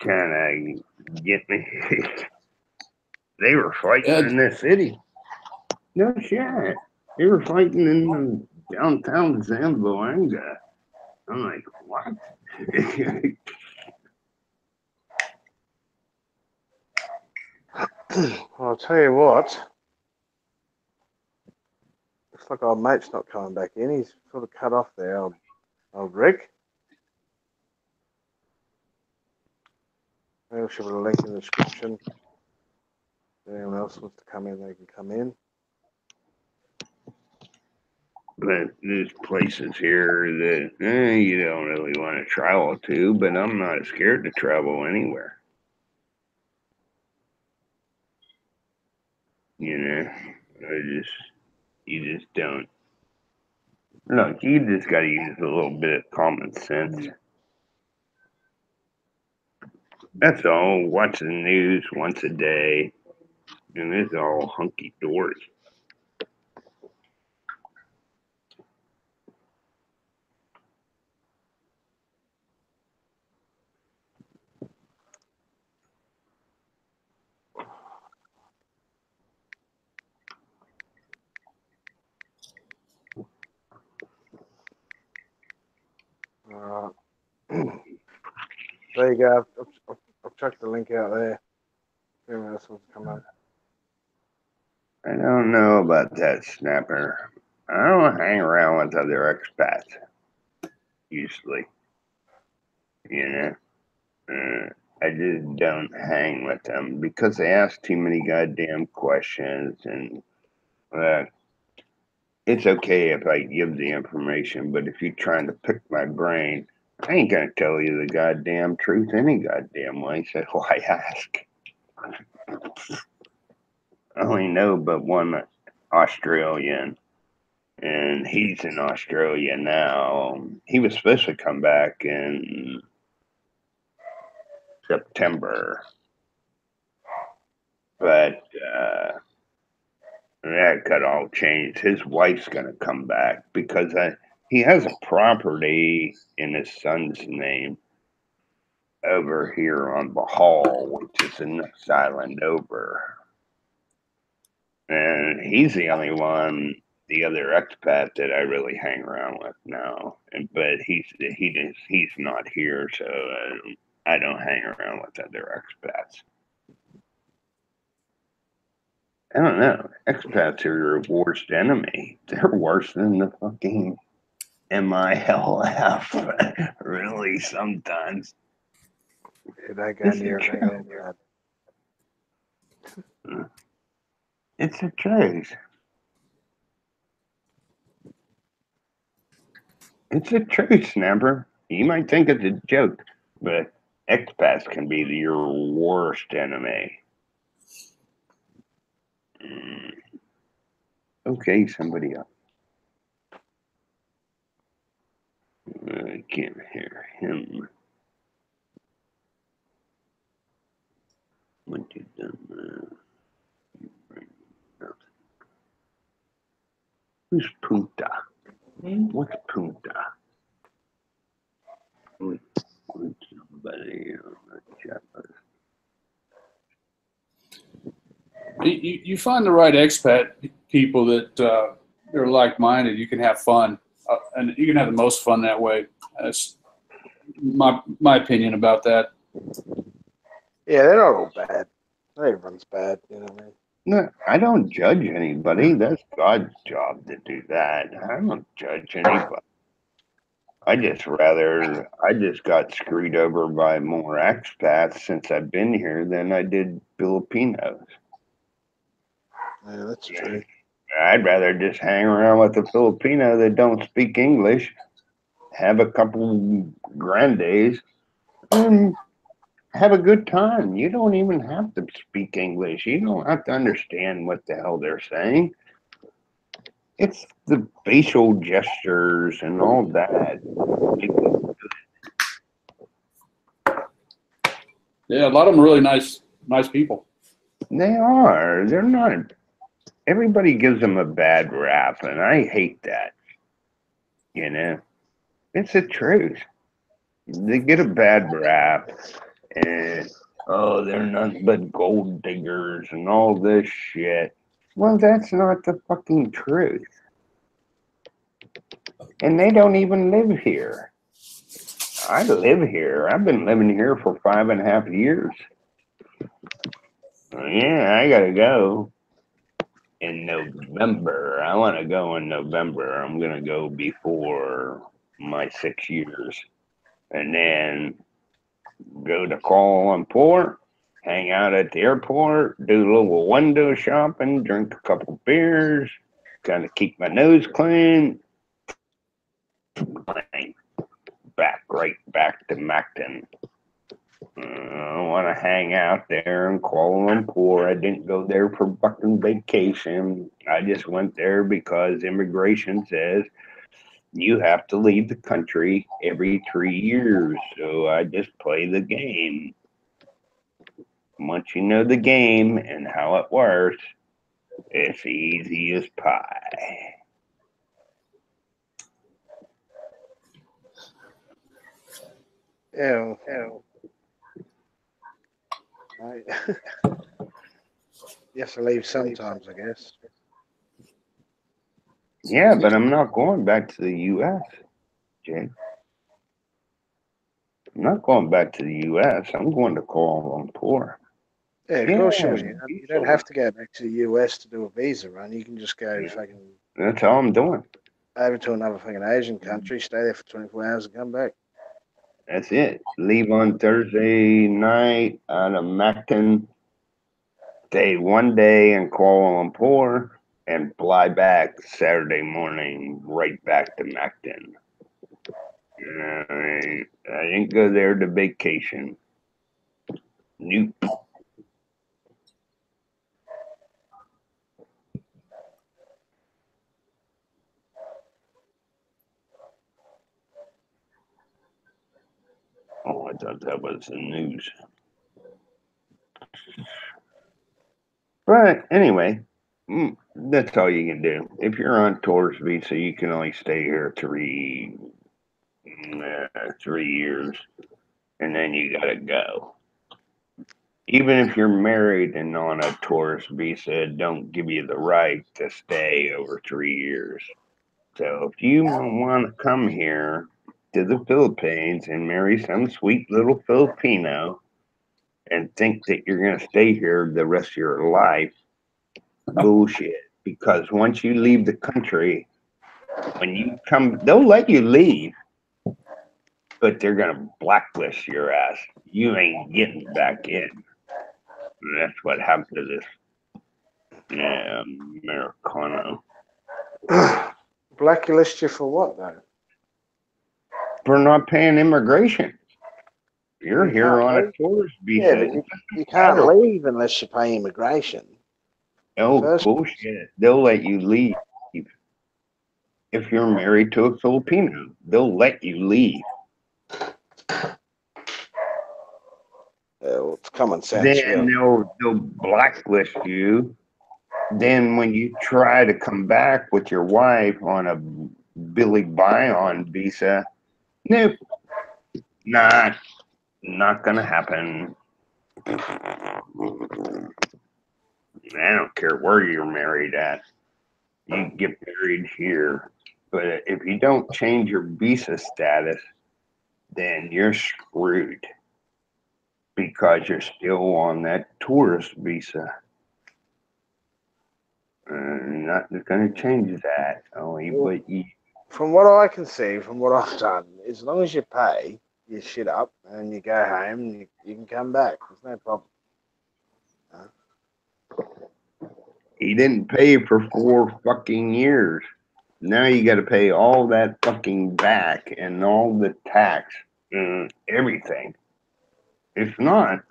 kind of get me. They were fighting in this city. No shit. They were fighting in downtown Zamboanga. I'm like, what? I'll tell you what. Looks like our mate's not coming back in. He's sort of cut off there, old Rick. Maybe we should put a link in the description. If anyone else wants to come in, they can come in. But there's places here that you don't really want to travel to, but I'm not scared to travel anywhere. You know, you just don't. Look, you just got to use a little bit of common sense. That's all. Watch the news once a day, and it's all hunky dory. There you go. I've chucked the link out there. If anyone else wants to come up. I don't know about that, Snapper. I don't hang around with other expats, usually. You know? I just don't hang with them because they ask too many goddamn questions and it's okay if I give the information, but if you're trying to pick my brain, I ain't gonna tell you the goddamn truth any goddamn way. So why ask? I only know but one Australian, and he's in Australia now. He was supposed to come back in September, but that got all changed. His wife's gonna come back because he has a property in his son's name over here on Bahal, which is the next island over. And he's the only one, the other expat that I really hang around with now. But he's not here, so I don't hang around with other expats. I don't know. Expats are your worst enemy. They're worse than the fucking MILF. Really, sometimes. They go near it. It's a truth. It's a truth, Snapper. You might think it's a joke, but expats can be your worst enemy. Okay, somebody else. I can't hear him. What you done? Who's Punta? What's Punta? Somebody on the chat list. You find the right expat people that are like-minded, you can have fun, and you can have the most fun that way. That's my opinion about that. Yeah, they're not all bad. Not everyone's bad, you know what I mean? No, I don't judge anybody. That's God's job to do that. I don't judge anybody. I just got screwed over by more expats since I've been here than I did Filipinos. Yeah, that's true. I'd rather just hang around with a Filipino that don't speak English, have a couple grandes, and have a good time. You don't even have to speak English. You don't have to understand what the hell they're saying. It's the facial gestures and all that. Yeah, a lot of them are really nice people. They are. They're not. Everybody gives them a bad rap, and I hate that. You know, it's the truth. They get a bad rap, and oh, they're nothing but gold diggers and all this shit. Well, that's not the fucking truth. And they don't even live here. I live here. I've been living here for 5.5 years. Yeah, I gotta go in November. I want to go in November. I'm gonna go before my 6 years, and then go to Kuala Lumpur, hang out at the airport, do a little window shopping, drink a couple beers, kind of keep my nose clean. Right back to Macton. I want to hang out there in Kuala Lumpur. I didn't go there for fucking vacation. I just went there because immigration says you have to leave the country every 3 years. So I just play the game. Once you know the game and how it works, it's easy as pie. Yeah. You have to leave sometimes, I guess. Yeah, but I'm not going back to the U.S., Jay. I'm not going back to the U.S. I'm going to Kuala Lumpur. Yeah, of course you will. You don't have to go back to the US to do a visa run. You can just go fucking That's all I'm doing. over to another fucking Asian country, stay there for 24 hours and come back. That's it. Leave on Thursday night out of Macton. Stay 1 day in Kuala Lumpur. and fly back Saturday morning right back to Macton. I didn't go there to vacation. Nope. Oh, I thought that was the news. But anyway, that's all you can do. If you're on tourist visa, you can only stay here 3 years, and then you gotta go. Even if you're married and on a tourist visa, it don't give you the right to stay over 3 years. So if you want to come here to the Philippines and marry some sweet little Filipino and think that you're going to stay here the rest of your life, bullshit. Because once you leave the country, when you come, they'll let you leave, but they're going to blacklist your ass. You ain't getting back in. And that's what happened to this Americano. Blacklist you for what, though? For not paying immigration. You're here on a tourist visa. Yeah, but you can't leave unless you pay immigration. Oh, bullshit. They'll let you leave. If you're married to a Filipino, they'll let you leave. Well, it's common sense. Then Really. they'll blacklist you. Then when you try to come back with your wife on a Billy Bion visa, nope, not gonna happen. I don't care where you're married at. You can get married here. But if you don't change your visa status, then you're screwed because you're still on that tourist visa. Not going to change that. From what I can see, from what I've done, as long as you pay your shit up and you go home, you can come back. There's no problem. He didn't pay for 4 fucking years. Now you got to pay all that fucking back and all the tax and everything. If not,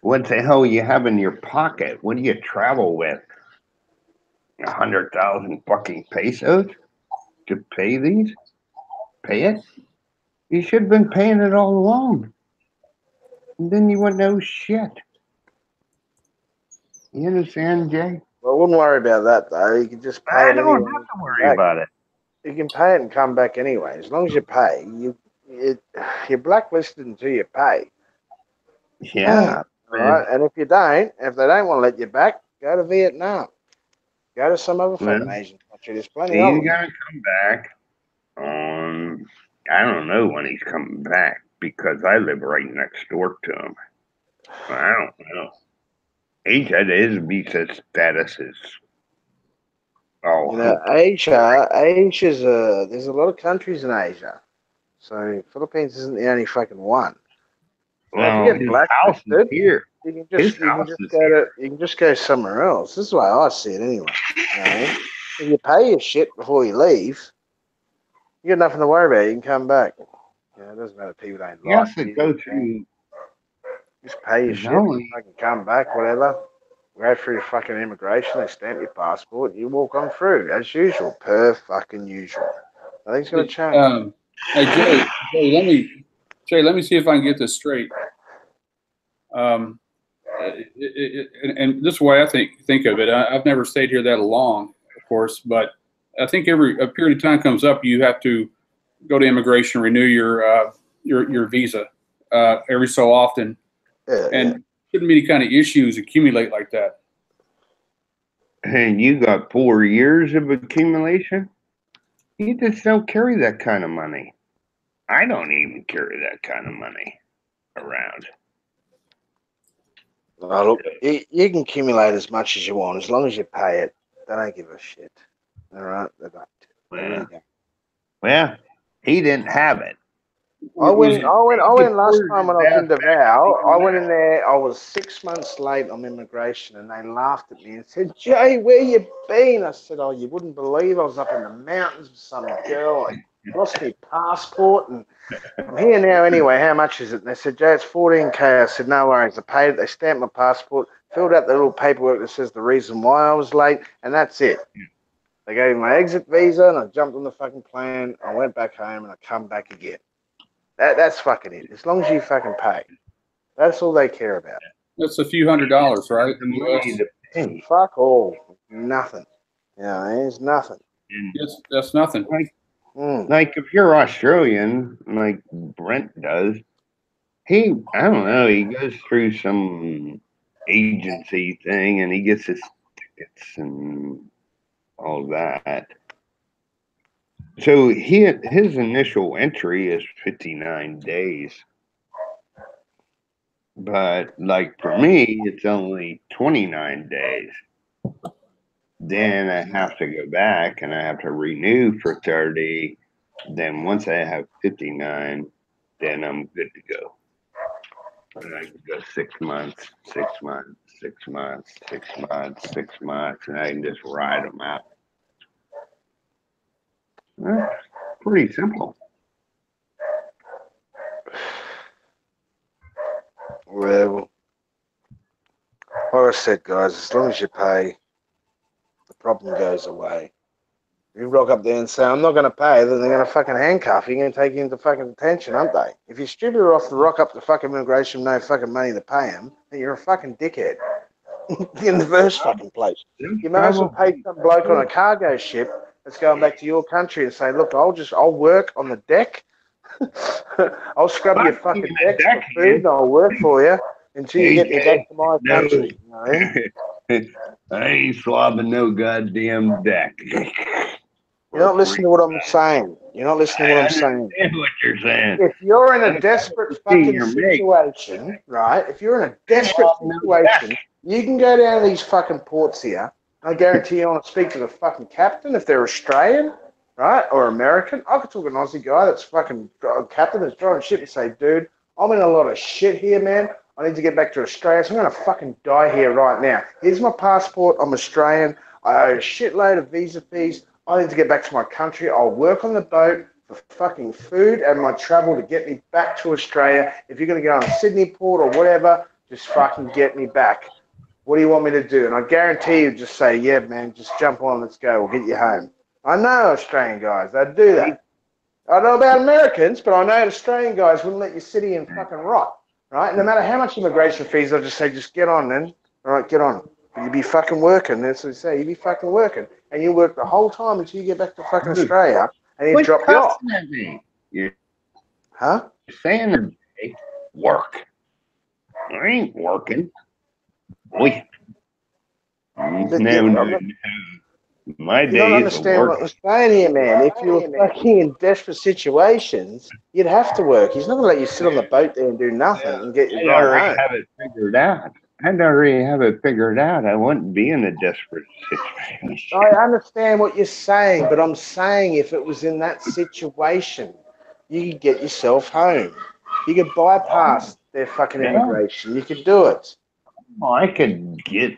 what the hell you have in your pocket? What do you travel with? 100,000 fucking pesos to pay these? Pay it? You should have been paying it all along. And then you wouldn't know shit. You understand, Jay? Well, I wouldn't worry about that, though. You can just pay I it don't anyway. have to worry about it. You can pay it and come back anyway. As long as you pay, you're blacklisted until you pay. Yeah. All right. And if they don't want to let you back, go to Vietnam. Go to some other fucking Asian country. There's plenty of them. He's gonna come back. I don't know when he's coming back because I live right next door to him. I don't know. He said his visa status is Asia's there's a lot of countries in Asia. So Philippines isn't the only fucking one. Well, if you get blacklisted, here. You can just go somewhere else. This is the way I see it anyway. You know, if you pay your shit before you leave, you got nothing to worry about. You can come back. It doesn't matter if people don't You like have to you. go through. Just pay your shit. Fucking come back, whatever. Go through your fucking immigration. They stamp your passport. You walk on through as usual, per fucking usual. Nothing's gonna change. Hey Jay, let me see if I can get this straight. And this is the way I think of it. I've never stayed here that long, of course, but I think a period of time comes up, you have to go to immigration, renew your visa every so often, and shouldn't be any kind of issues accumulate like that. And you got 4 years of accumulation. You just don't carry that kind of money. I don't even carry that kind of money around. Well, look, you can accumulate as much as you want as long as you pay it. They don't give a shit. All right, they don't. They really don't. Well, he didn't have it. I went last deported time when I his was ass in back Davao. to I the went in US. there. I was 6 months late on immigration, and they laughed at me and said, "Jay, where you been?" I said, "Oh, you wouldn't believe I was up in the mountains with some girl. I lost my passport, and I'm here now anyway. How much is it?" And they said, "Jay, it's 14K." I said, "No worries." I paid it. They stamped my passport, filled out the little paperwork that says the reason why I was late, and that's it. They gave me my exit visa, and I jumped on the fucking plane. I went back home, and I come back again. That's fucking it. As long as you fucking pay. That's all they care about. That's a few $100s, right? The money US. to pay. Fuck all. Nothing. You know, it's nothing. And That's nothing. like if you're Australian, like Brent does, I don't know, he goes through some agency thing and he gets his tickets and all that. So his initial entry is 59 days. But like for me, it's only 29 days. Then I have to go back and I have to renew for 30. Then once I have 59, then I'm good to go. And I can go 6 months, 6 months, 6 months, 6 months, 6 months, and I can just ride them out. That's pretty simple. Well, like I said, guys, as long as you pay, the problem goes away. If you rock up there and say, "I'm not going to pay," then they're going to fucking handcuff you and take you into fucking detention, aren't they? If you're stupid enough to rock up to fucking immigration with no fucking money to pay them, then you're a fucking dickhead in the first fucking place. You may as well pay some bloke on a cargo ship that's going back to your country and say, "Look, I'll work on the deck. I'll scrub your fucking decks for food and I'll work for you until you get me back to my country." You know? I ain't swabbing no goddamn deck. You're not listening to what I'm saying. You're not listening to what I'm saying. I understand what you're saying. If you're in a desperate fucking your mate. situation, right? If you're in a desperate situation, you can go down to these fucking ports here. I guarantee you, I want to speak to the fucking captain if they're Australian, right, or American. I could talk to an Aussie guy that's fucking captain that's driving ship and say, "Dude, I'm in a lot of shit here, man. I need to get back to Australia, so I'm going to fucking die here right now. Here's my passport. I'm Australian. I owe a shitload of visa fees. I need to get back to my country. I'll work on the boat for fucking food and my travel to get me back to Australia. If you're going to go on Sydney Port or whatever, just fucking get me back. What do you want me to do?" And I guarantee you just say, "Yeah, man, just jump on, let's go. We'll get you home." I know Australian guys, they'd do that. I don't know about Americans, but I know Australian guys wouldn't let you sit here and fucking rot, right? No matter how much immigration fees, they'll just say, "Just get on then. All right, get on." But you be fucking working. That's what they say. You be fucking working. And you work the whole time until you get back to fucking Australia and you drop you off. You're Huh? saying that work. I ain't working. Boy. My You don't days of understand what work. I'm saying here, man. If you were fucking in desperate situations, you'd have to work. He's not going to let you sit on the boat there and do nothing and get you I right already home. have it figured out. I'd already have it figured out. I wouldn't be in a desperate situation. I understand what you're saying, but I'm saying if it was in that situation, you could get yourself home. You could bypass their fucking immigration. You could do it. Oh, I could get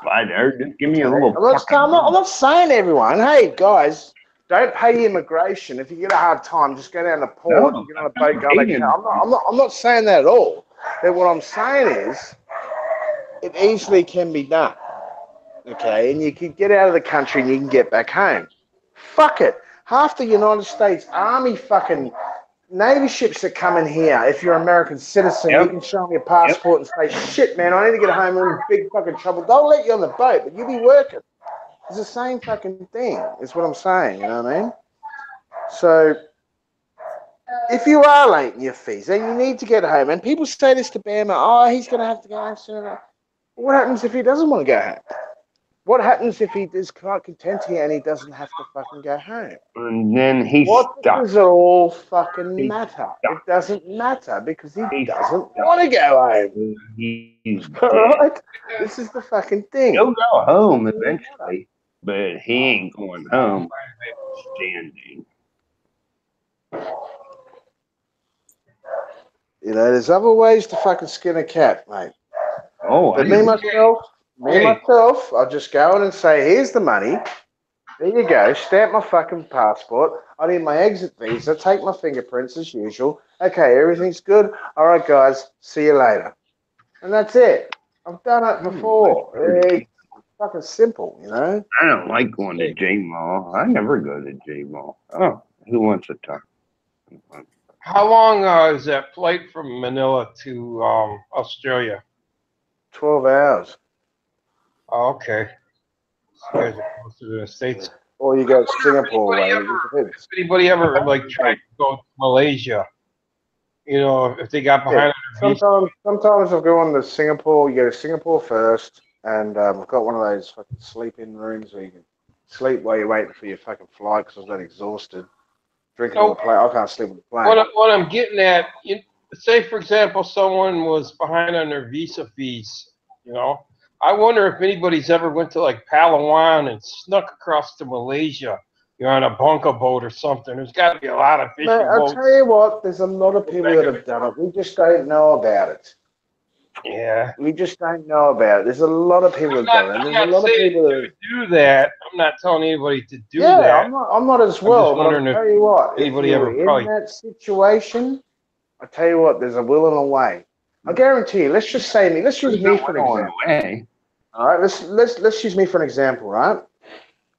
by there. Just give me a little. I'm not saying everyone. Hey, guys, don't pay immigration. If you get a hard time, just go down the port, No, get on a boat, go back. I'm not saying that at all. But what I'm saying is, it easily can be done. Okay, and you can get out of the country and you can get back home. Fuck it. Half the United States Army fucking Navy ships that come in here, if you're an American citizen, you can show them your passport and say, "Shit, man, I need to get home. I'm in big fucking trouble." They'll let you on the boat, but you'll be working. It's the same fucking thing, is what I'm saying, you know what I mean? So, if you are late in your fees, then you need to get home. And people say this to Bama, "Oh, he's going to have to go home sooner." What happens if he doesn't want to go home? What happens if he is quite content here and he doesn't have to fucking go home? And then he's What stuck. does it all fucking matter? stuck. It doesn't matter because he He's doesn't stuck. want to go home. He's All dead. right? This is the fucking thing. He'll go home eventually, but he ain't going home standing. You know, there's other ways to fucking skin a cat, mate. Oh, But I me, know. myself, I'll just go in and say, here's the money. There you go. Stamp my fucking passport. I need my exit visa. Take my fingerprints as usual. Okay, everything's good. All right, guys. See you later. And that's it. I've done it before. It's fucking simple, you know? I don't like going to J Mall. I never go to J Mall. Oh, who wants to talk? How long is that flight from Manila to Australia? 12 hours. Oh, okay. So you guys are closer to the States. Or you go to Singapore way. It depends. If anybody ever like tried to go to Malaysia, you know, if they got behind on their visa. Sometimes I'll go on to Singapore. You go to Singapore first, and I've got one of those fucking sleep-in rooms where you can sleep while you're waiting for your fucking flight because I was that exhausted. Drinking on the plane. I can't sleep on the plane. What I'm getting at, say for example, someone was behind on their visa fees. You know, I wonder if anybody's ever went to like Palawan and snuck across to Malaysia. You're on a bunker boat or something. There's got to be a lot of fishing Mate, I'll boats. tell you what. There's a lot of people that have done it. We just don't know about it. Yeah. We just don't know about it. There's a lot of people that have done it. There's a lot of people that do that. I'm not telling anybody to do yeah, that. I'm not as well. just But I'll wondering tell you what. If anybody you're ever in probably. that situation, I tell you what. There's a will and a way. I guarantee you. Let's just say me. Let's use me for an example. All right. Let's use me for an example. Right.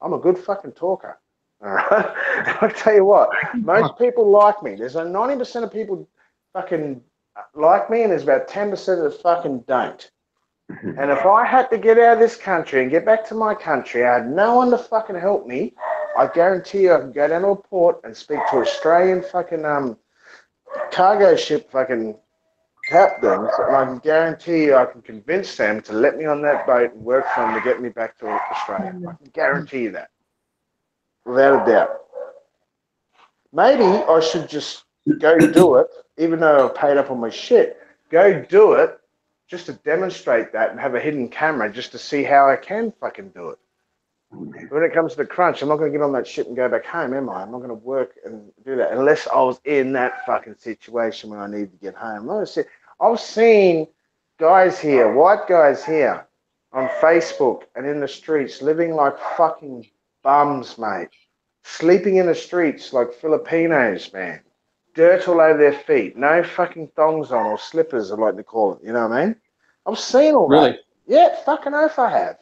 I'm a good fucking talker. All right. I tell you what. Most people like me. There's a 90% of people fucking like me, and there's about 10% that fucking don't. And if I had to get out of this country and get back to my country, I had no one to fucking help me. I guarantee you I can go down to a port and speak to Australian fucking cargo ship fucking captains, and I can guarantee you I can convince them to let me on that boat and work for them to get me back to Australia. I can guarantee you that. Without a doubt. Maybe I should just go do it, even though I've paid up on my shit. Go do it just to demonstrate that and have a hidden camera just to see how I can fucking do it. But when it comes to the crunch, I'm not going to get on that shit and go back home, am I? I'm not going to work and do that unless I was in that fucking situation when I needed to get home. I've seen guys here, white guys here, on Facebook and in the streets living like fucking bums, mate. Sleeping in the streets like Filipinos, man. Dirt all over their feet. No fucking thongs on or slippers, I like to call it. You know what I mean? I've seen all that. Really? Yeah, fucking oath I have.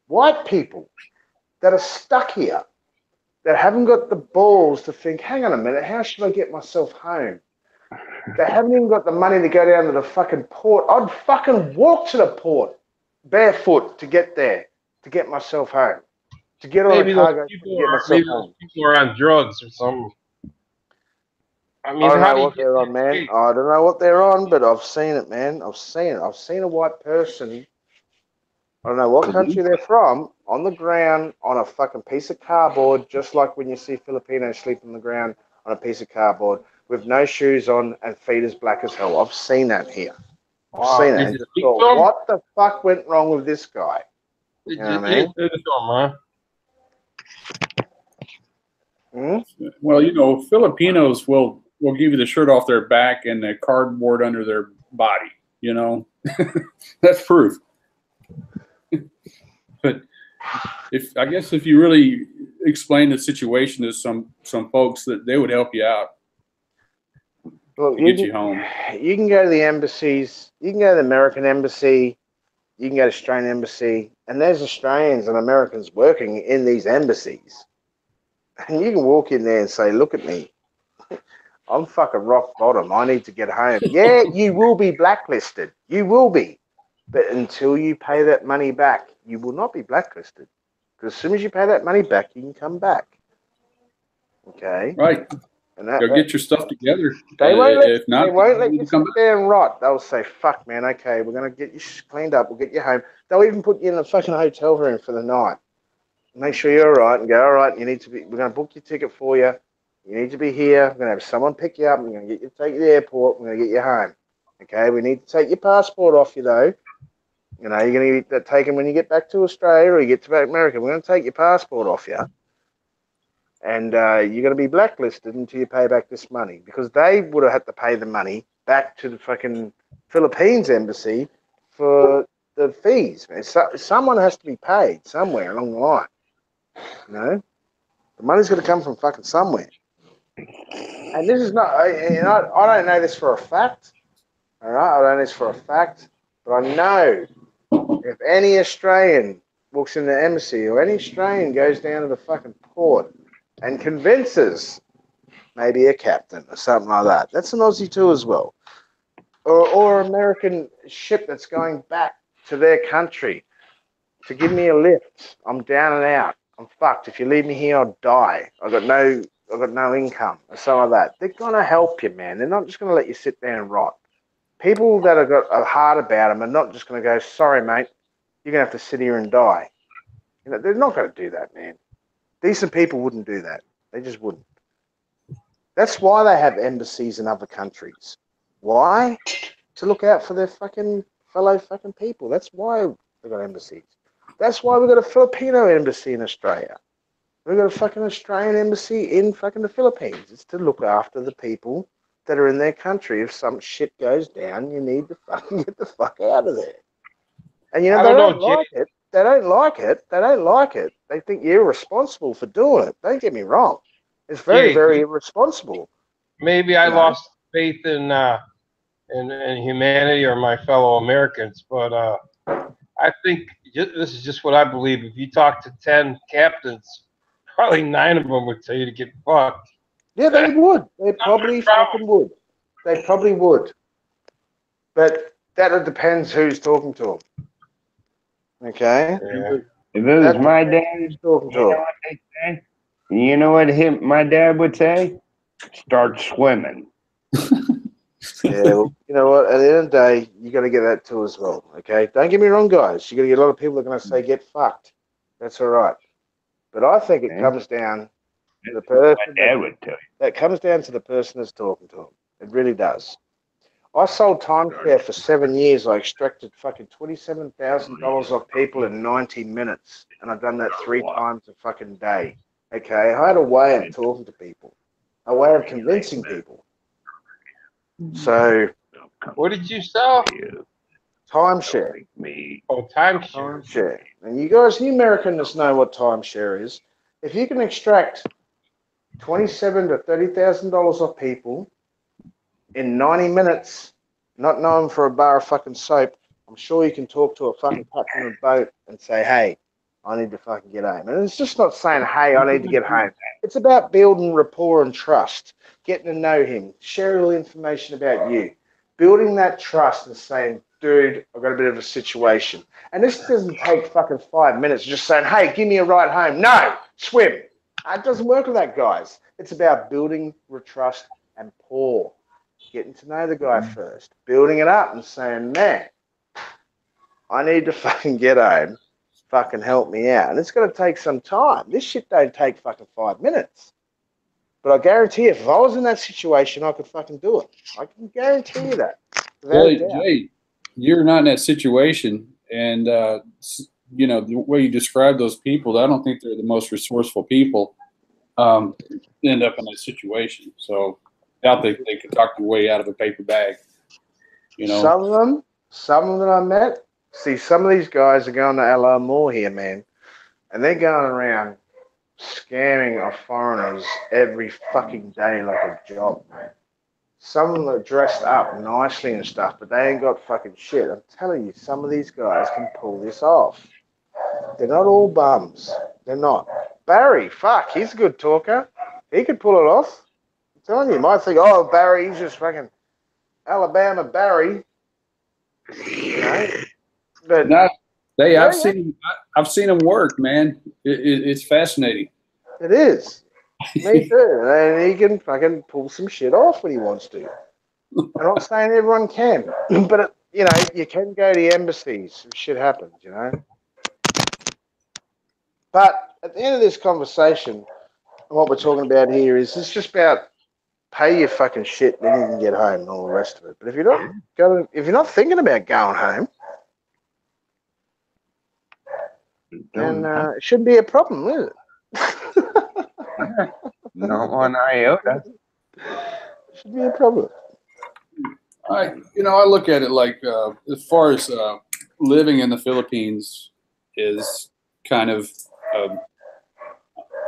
White people that are stuck here, that haven't got the balls to think, hang on a minute, how should I get myself home? They haven't even got the money to go down to the fucking port. I'd fucking walk to the port barefoot to get there, to get myself home. To get on Maybe a those cargo people to get are myself home. on drugs or something. I mean, I don't how know do you what they're on, man. escape? I don't know what they're on, but I've seen it, man. I've seen it. I've seen a white person. I don't know what country they're from, on the ground on a fucking piece of cardboard, just like when you see Filipinos sleep on the ground on a piece of cardboard with no shoes on and feet as black as hell. I've seen that here. I've seen it Did and you just speak thought, to 'em? what the fuck went wrong with this guy? Did You know you what I mean? speak to 'em, huh? Hmm? Well, you know, Filipinos will give you the shirt off their back and the cardboard under their body. You know, that's proof. But I guess if you really explain the situation to some folks, that they would help you out Well, to get you home. You can go to the embassies. You can go to the American embassy. You can go to Australian embassy, and there's Australians and Americans working in these embassies. And you can walk in there and say, look at me. I'm fucking rock bottom. I need to get home. Yeah, you will be blacklisted. You will be. But until you pay that money back, you will not be blacklisted. Because as soon as you pay that money back, you can come back. Okay? Right. And Go get your stuff together. They won't let, if not, they won't let you come sit there and rot. They'll say, fuck, man, okay, we're going to get you cleaned up. We'll get you home. They'll even put you in a fucking hotel room for the night. Make sure you're all right and go, all right, you need to be, we're going to book your ticket for you. You need to be here. We're going to have someone pick you up. We're going to take you to the airport. We're going to get you home. Okay, we need to take your passport off you, though. You know, you're going to get that taken when you get back to Australia or you get to back America. We're going to take your passport off you. And you're going to be blacklisted until you pay back this money because they would have had to pay the money back to the fucking Philippines embassy for the fees, man. So, someone has to be paid somewhere along the line. You know, the money's got to come from fucking somewhere. And this is not. I don't know this for a fact. All right, I don't know this for a fact, but I know if any Australian walks in the embassy or any Australian goes down to the fucking port and convinces maybe a captain or something like that, that's an Aussie too as well. Or American ship that's going back to their country to give me a lift. I'm down and out. I'm fucked. If you leave me here, I'll die. I've got no income or something like that. They're gonna help you, man. They're not just gonna let you sit there and rot. People that have got a heart about them are not just gonna go, sorry, mate, you're gonna have to sit here and die. You know, they're not gonna do that, man. Decent people wouldn't do that. They just wouldn't. That's why they have embassies in other countries. Why? To look out for their fucking fellow fucking people. That's why they've got embassies. That's why we've got a Filipino embassy in Australia. We've got a fucking Australian embassy in fucking the Philippines. It's to look after the people that are in their country. If some shit goes down, you need to fucking get the fuck out of there. And you know, they don't like it. They don't like it. They don't like it. They think you're irresponsible for doing it. Don't get me wrong. It's very, very irresponsible. Maybe I lost faith in humanity or my fellow Americans, but I think this is just what I believe. If you talk to 10 captains, probably 9 of them would tell you to get fucked. Yeah, they would. They probably fucking would. They probably would. But that depends who's talking to them. Okay? Yeah. If it was my dad, talking to what they say? You know what my dad would say? Start swimming. Yeah, well, you know what? At the end of the day, you got to get that too as well. Okay, don't get me wrong, guys. You got to get a lot of people that are going to say get fucked. That's all right. But I think it comes down to the person. My dad would tell you. That comes down to the person that's talking to them. It really does. I sold timeshare for 7 years. I extracted fucking $27,000 off people in 90 minutes, and I've done that 3 times a fucking day. Okay, I had a way of talking to people, a way of convincing people. So, what did you sell? Timeshare. Oh, timeshare. Timeshare. And you guys, the Americans know what timeshare is. If you can extract $27,000 to $30,000 off people in 90 minutes, not knowing for a bar of fucking soap, I'm sure you can talk to a fucking captain of a boat and say, hey, I need to fucking get home. And it's just not saying, hey, I need to get home. It's about building rapport and trust, getting to know him, sharing all the information about you, building that trust and saying, dude, I've got a bit of a situation. And this doesn't take fucking 5 minutes, just saying, hey, give me a ride home. No, swim. It doesn't work with that, guys. It's about building trust and rapport, getting to know the guy first, building it up and saying, man, I need to fucking get home. Fucking help me out. And it's going to take some time. This shit don't take fucking 5 minutes. But I guarantee you, if I was in that situation, I could fucking do it. I can guarantee you that. Jay, you're not in that situation. And, you know, the way you describe those people, I don't think they're the most resourceful people end up in that situation. So I doubt they could talk their way out of a paper bag. You know, some of them that I met, see, some of these guys are going to LR Mall here, man, and they're going around scamming of foreigners every fucking day like a job, man. Some of them are dressed up nicely and stuff, but they ain't got fucking shit. I'm telling you, some of these guys can pull this off. They're not all bums. They're not. Barry, fuck, he's a good talker. He could pull it off. I'm telling you, you might think, oh, Barry, he's just fucking Alabama Barry. You know? But no, I've seen him work, man. It's fascinating. It is. Me too. And he can fucking pull some shit off when he wants to. I'm not saying everyone can, but you know, you can go to the embassies if shit happens, you know. But at the end of this conversation, what we're talking about here is it's just about pay your fucking shit, then you can get home and all the rest of it. But if you're not thinking about going home, then it shouldn't be a problem, is it? Not one iota. It should be a problem. I look at it like as far as living in the Philippines is kind of,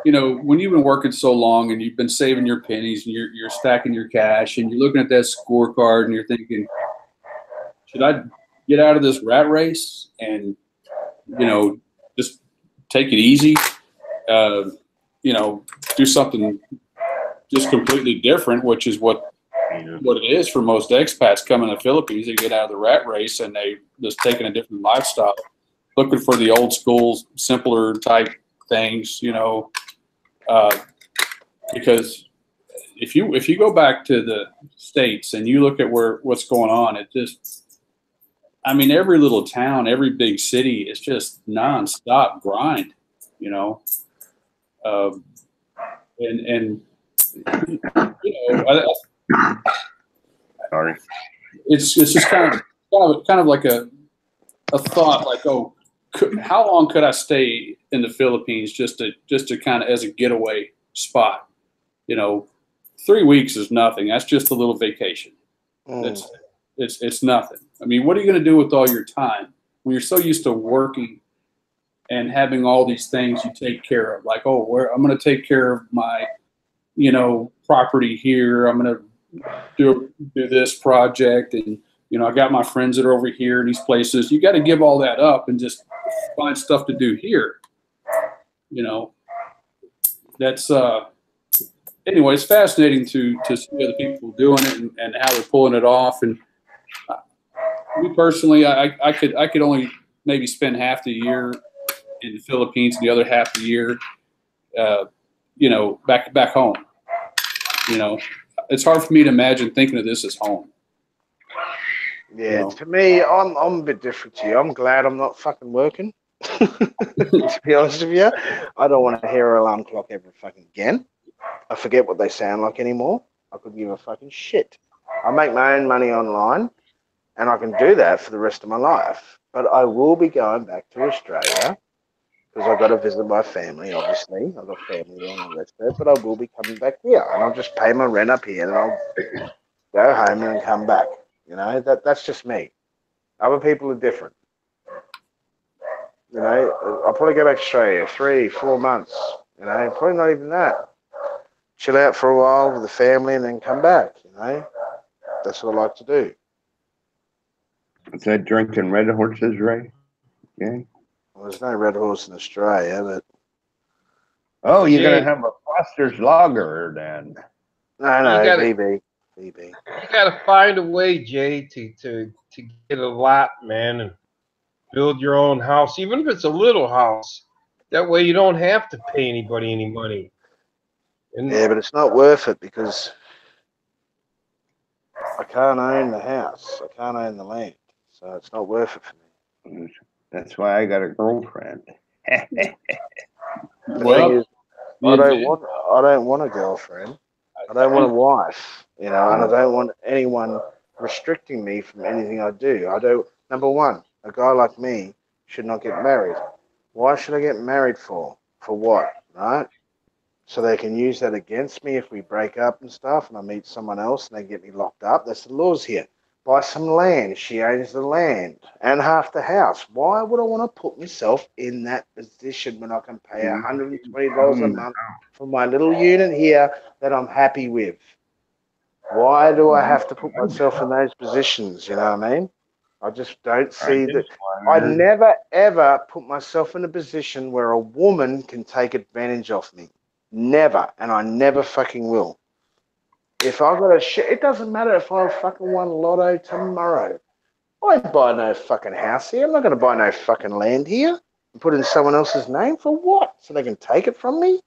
when you've been working so long and you've been saving your pennies and you're stacking your cash and you're looking at that scorecard and you're thinking, should I get out of this rat race and, just take it easy, do something just completely different, which is what it is for most expats coming to the Philippines. They get out of the rat race and they just taking a different lifestyle, looking for the old school, simpler type things, because if you go back to the States and you look at what's going on, every little town, every big city is just nonstop grind, Sorry. It's just kind of like a thought, like, oh, how long could I stay in the Philippines just to kind of as a getaway spot? 3 weeks is nothing. That's just a little vacation. It's nothing. What are you going to do with all your time when you're so used to working and having all these things you take care of? Like, I'm going to take care of my, property here. I'm going to do this project, and I got my friends that are over here in these places. You got to give all that up and just find stuff to do here. That's anyway. It's fascinating to see other people doing it and how they're pulling it off. And me personally, I could only maybe spend half the year in the Philippines and the other half the year, back home. It's hard for me to imagine thinking of this as home. Yeah, to me, I'm a bit different to you. I'm glad I'm not fucking working. To be honest with you, I don't want to hear an alarm clock ever fucking again. I forget what they sound like anymore. I couldn't give a fucking shit. I make my own money online, and I can do that for the rest of my life. But I will be going back to Australia because I've got to visit my family, obviously. I've got family there and all that stuff, but I will be coming back here, and I'll just pay my rent up here, and I'll go home and come back. That's just me. Other people are different. I'll probably go back to Australia 3-4 months. Probably not even that. Chill out for a while with the family and then come back. That's what I like to do. Is that drinking Red Horses, Ray? Yeah. Well, there's no Red Horse in Australia, but oh, you're gonna have a Foster's Lager then? No, VB. You gotta find a way, Jay, to get a lot, man, and build your own house, even if it's a little house. That way you don't have to pay anybody any money. Yeah, but it's not worth it because I can't own the house. I can't own the land. So it's not worth it for me. That's why I got a girlfriend. The thing is, I don't want a girlfriend. I don't want a wife, and I don't want anyone restricting me from anything I do. Number one, a guy like me should not get married. Why should I get married for? For what, right? So they can use that against me if we break up and stuff and I meet someone else and they get me locked up. That's the laws here. Buy some land. She owns the land and half the house. Why would I want to put myself in that position when I can pay $120 a month for my little unit here that I'm happy with? Why do I have to put myself in those positions? You know what I mean? I just don't see that. I never, ever put myself in a position where a woman can take advantage of me. Never. And I never fucking will. If I've got it doesn't matter if I fucking won lotto tomorrow. I ain't buy no fucking house here. I'm not going to buy no fucking land here and put in someone else's name for what? So they can take it from me?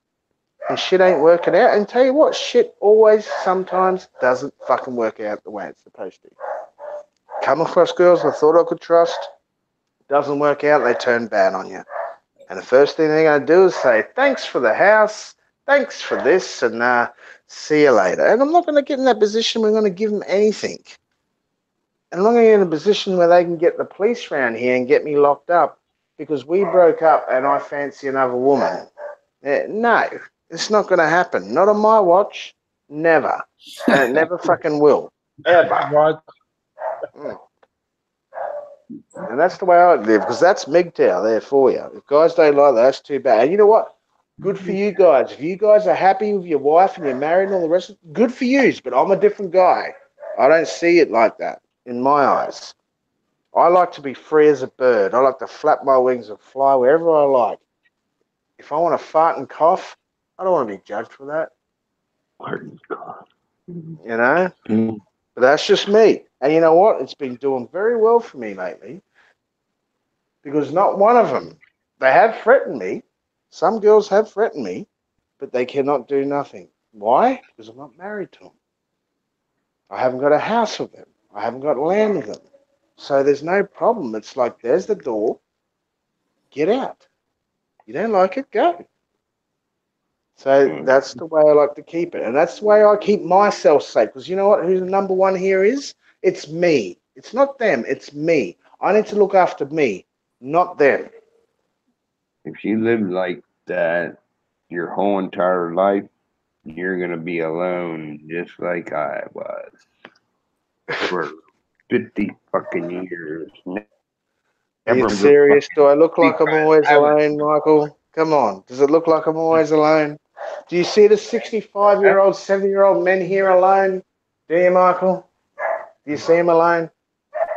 And shit ain't working out. And tell you what, shit always sometimes doesn't fucking work out the way it's supposed to. Come across girls I thought I could trust. Doesn't work out, they turn bad on you. And the first thing they're going to do is say, thanks for the house, thanks for this, and see you later. And I'm not going to get in that position where I'm going to give them anything. And I'm not going to get in a position where they can get the police around here and get me locked up because we broke up and I fancy another woman. No, it's not going to happen. Not on my watch. Never. And it never fucking will. Ever. Mm. And that's the way I live, because that's MGTOW there for you. If guys don't like that, that's too bad. And you know what? Good for you guys. If you guys are happy with your wife and you're married and all the rest of it, good for you. But I'm a different guy. I don't see it like that in my eyes. I like to be free as a bird. I like to flap my wings and fly wherever I like. If I want to fart and cough, I don't want to be judged for that. Pardon God. You know? Mm. But that's just me. And you know what? It's been doing very well for me lately. Because not one of them, they have threatened me. Some girls have threatened me, but they cannot do nothing. Why? Because I'm not married to them. I haven't got a house with them. I haven't got land with them. So there's no problem. It's like, there's the door. Get out. You don't like it? Go. So that's the way I like to keep it. And that's the way I keep myself safe. Because you know what? Who's the number one here is? It's me. It's not them. It's me. I need to look after me, not them. If you live like that your whole entire life, you're gonna be alone, just like I was for 50 fucking years. Are you Never serious? Do I look like I'm because always I was alone, Michael? Come on. Does it look like I'm always alone? Do you see the 65-year-old, 70-year-old men here alone? Do you, Michael? Do you see them alone?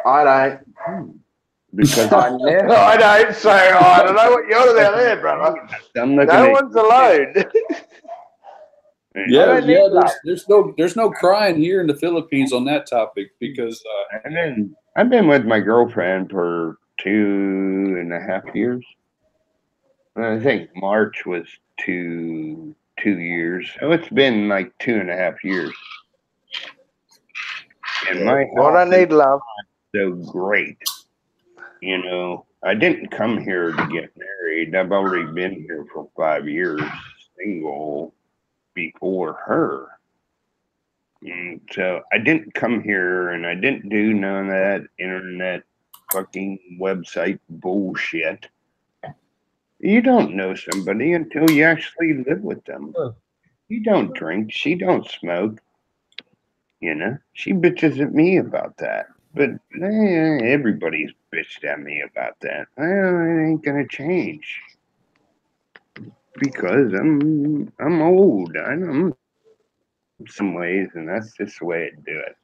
I don't. because I don't, so I don't know what you're about there, brother. I'm looking No at one's alone. Yeah, don't need love. there's no crying here in the Philippines on that topic because I've been with my girlfriend for 2.5 years. I think March was two years. So it's been like 2.5 years. And my Well, I health don't is need love. so great. You know, I didn't come here to get married. I've already been here for 5 years, single before her. And so I didn't come here and I didn't do none of that internet fucking website bullshit. You don't know somebody until you actually live with them. You don't drink. She don't smoke. You know, she bitches at me about that. But everybody's bitched at me about that. Well, it ain't gonna change because I'm old. I'm some ways, and that's just the way I do it.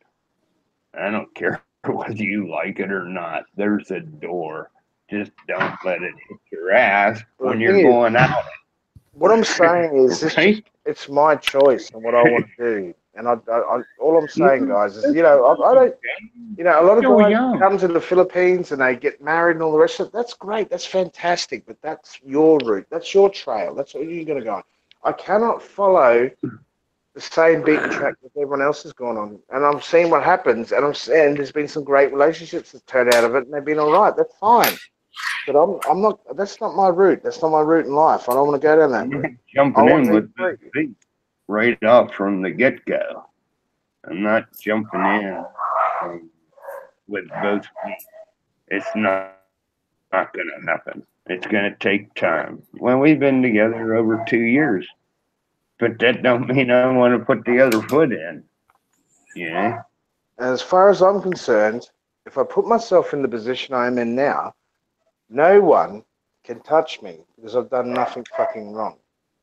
I don't care whether you like it or not. There's a door. Just don't let it hit your ass when The you're thing is, going out. what I'm saying is, Right? it's my choice and what I want to do. And all I'm saying, Yeah, guys, is, I don't, a lot of Still guys young. come to the Philippines and they get married and all the rest of it. That's great. That's fantastic. But that's your route. That's your trail. That's what you're going to go on. I cannot follow the same beaten track that everyone else has gone on. And I'm seeing what happens. And and there's been some great relationships that turned out of it. And they've been all right. That's fine. But I'm not, that's not my route. That's not my route in life. I don't want to go down that I'm route. not I jumping want in to be with free. the feet right off from the get go. I'm not jumping in with both feet. It's not going to happen. It's going to take time. Well, we've been together over 2 years, but that don't mean I want to put the other foot in. Yeah. As far as I'm concerned, if I put myself in the position I'm in now, no one can touch me because I've done nothing fucking wrong.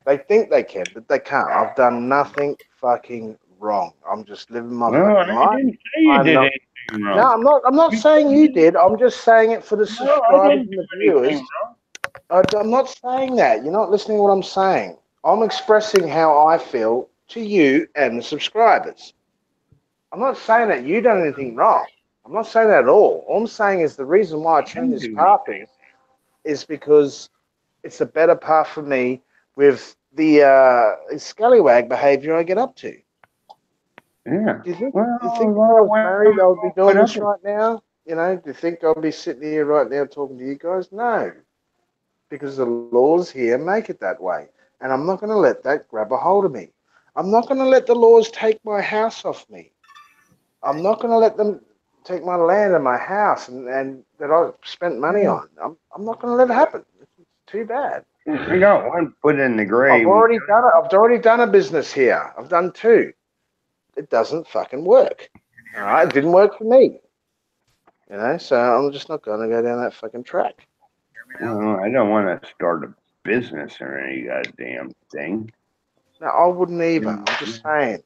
They think they can, but they can't. I've done nothing fucking wrong. I'm just living my Well, fucking I life. didn't say you I'm did not. anything wrong. No, I'm not. I'm not saying you did. I'm just saying it for the No, I subscribers didn't and do the viewers. anything wrong. I'm not saying that. You're not listening to what I'm saying. I'm expressing how I feel to you and the subscribers. I'm not saying that you done anything wrong. I'm not saying that at all. All I'm saying is the reason why I changed this path is because it's a better path for me with the scallywag behavior I get up to. Yeah. Do you think Well, if I was married, I would be put doing up this right now? Do you think I'll be sitting here right now talking to you guys? No, because the laws here make it that way. And I'm not going to let that grab a hold of me. I'm not going to let the laws take my house off me. I'm not going to let them take my land and my house and that I spent money on. I'm not going to let it happen. It's too bad. I got one foot in the I've grave. already done it. I've already done a business here. I've done two. It doesn't fucking work. All right, it didn't work for me. You know, so I'm just not going to go down that fucking track. Well, I don't want to start a business or any goddamn thing. No, I wouldn't either. I'm just saying.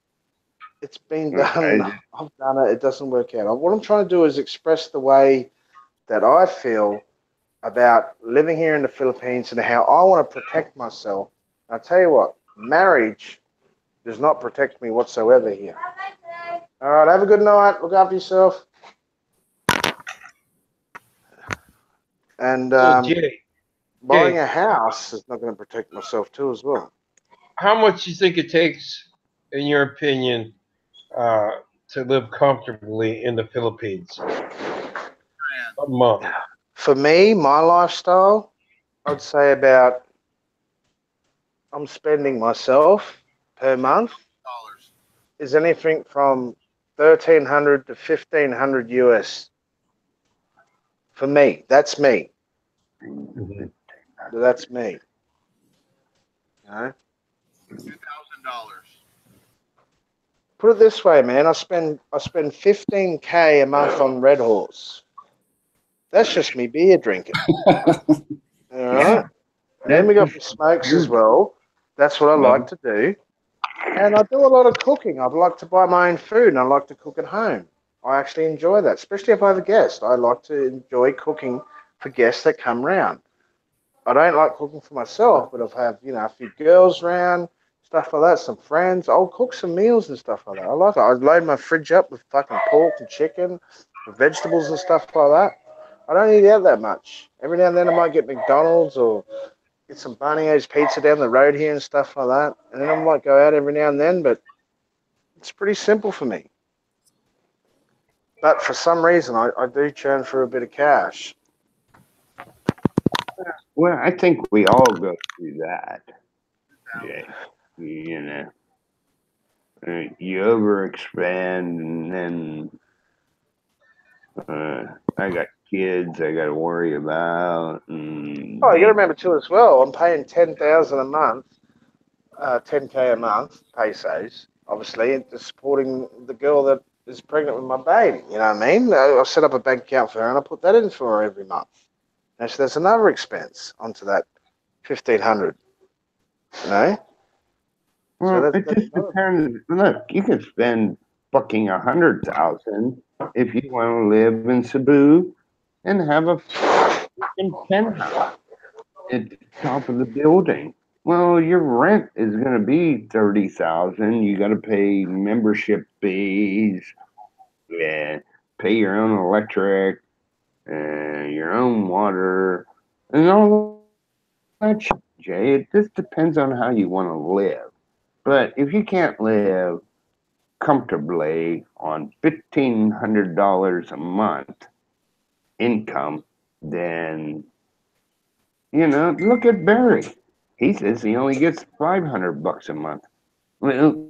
It's been done. I, I've done it. It doesn't work out. What I'm trying to do is express the way that I feel about living here in the Philippines and how I want to protect myself. I'll tell you what, marriage does not protect me whatsoever here. All right, have a good night. Look after yourself. And So Jay, buying a house is not going to protect myself too as well. how much do you think it takes, in your opinion, to live comfortably in the Philippines? A month. For me, my lifestyle, I'd say about I'm spending myself per month is anything from 1,300 to 1,500 US. For me, that's me. That's me. You know? $2,000. Put it this way, man. I spend 15K a month on Red Horse. That's just me beer drinking. All right. And then we got the smokes as well. That's what I like to do. And I do a lot of cooking. I'd like to buy my own food and I like to cook at home. I actually enjoy that, especially if I have a guest. I like to enjoy cooking for guests that come round. I don't like cooking for myself, but if I have, a few girls around, stuff like that, some friends, I'll cook some meals and stuff like that. I like it. I load my fridge up with fucking pork and chicken, with vegetables and stuff like that. I don't eat out that much. Every now and then I might get McDonald's or get some Barnio's pizza down the road here and stuff like that. And then I might go out every now and then, but it's pretty simple for me. But for some reason, I do churn for a bit of cash. well, I think we all go through that, Jay. You know, you overexpand, and then I got kids I got to worry about. And Oh, you got to remember too as well. I'm paying 10,000 a month, 10K a month pesos, obviously, and supporting the girl that is pregnant with my baby. You know what I mean? I set up a bank account for her and I put that in for her every month. And so there's another expense onto that 1,500. You know? Well, So it just depends. Look, you could spend fucking 100,000 if you want to live in Cebu and have a fucking penthouse at the top of the building. Well, your rent is going to be 30,000. You got to pay membership fees, yeah, pay your own electric, your own water, and all that shit, Jay. It just depends on how you want to live. But if you can't live comfortably on $1,500 a month income, then look at Barry. He says he only gets $500 a month. Well,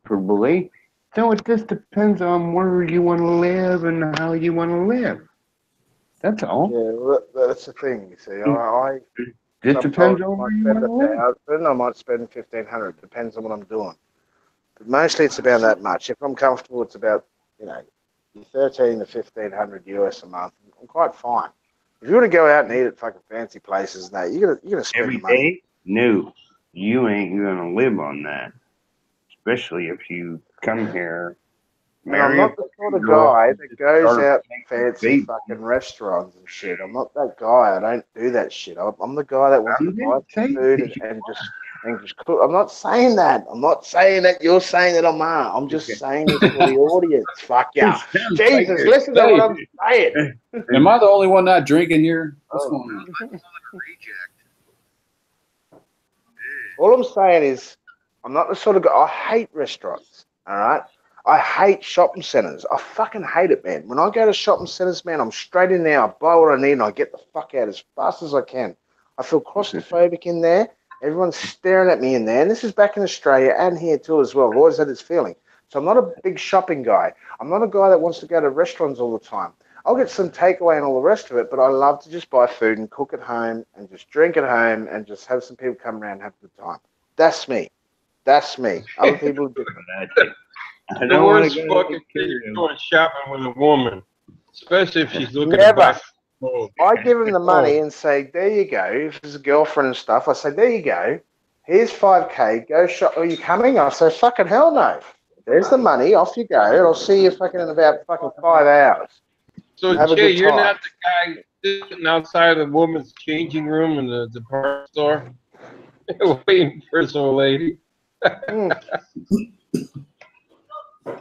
probably. So it just depends on where you want to live and how you want to live. That's all. Yeah, well, that's the thing. You see, I Just depends on I where might you spend want to live. 1,000. I might spend 1,500. Depends on what I'm doing. But mostly it's about that much. If I'm comfortable, it's about 13 to 1,500 US a month. I'm quite fine. If you want to go out and eat at fucking fancy places, you're gonna spend Every the money. day? No, you ain't gonna live on that. Especially if you come here, And I'm marry not a the sort of girl, guy that goes start out to making fancy babies. fucking restaurants and shit. I'm not that guy. I don't do that shit. I'm the guy that wants to buy food and just cook. I'm not saying that. I'm not saying that you're saying that I'm not. I'm just saying this for the audience. Fuck yeah. Jesus, listen to what I'm saying. Am I the only one not drinking here? What's going on? All I'm saying is, I'm not the sort of guy. I hate restaurants. All right. I hate shopping centers. I fucking hate it, man. When I go to shopping centers, man, I'm straight in there. I buy what I need and I get the fuck out as fast as I can. I feel claustrophobic in there. Everyone's staring at me in there. And this is back in Australia and here too as well. I've always had this feeling. So I'm not a big shopping guy. I'm not a guy that wants to go to restaurants all the time. I'll get some takeaway and all the rest of it, but I love to just buy food and cook at home and just drink at home and just have some people come around and have a good time. That's me. That's me. Other people are different. I The don't want worst to fucking thing is going shopping with a woman. especially if she's looking to Never. buy. Oh, I give him the money and say, there you go. If there's a girlfriend and stuff, I say, there you go. Here's 5K. Go shop. Are you coming? I say, fucking hell no. There's the money. Off you go. I'll see you fucking in about fucking 5 hours. so Have a Jay, good you're time. not the guy sitting outside of the woman's changing room in the department store, waiting for some lady. I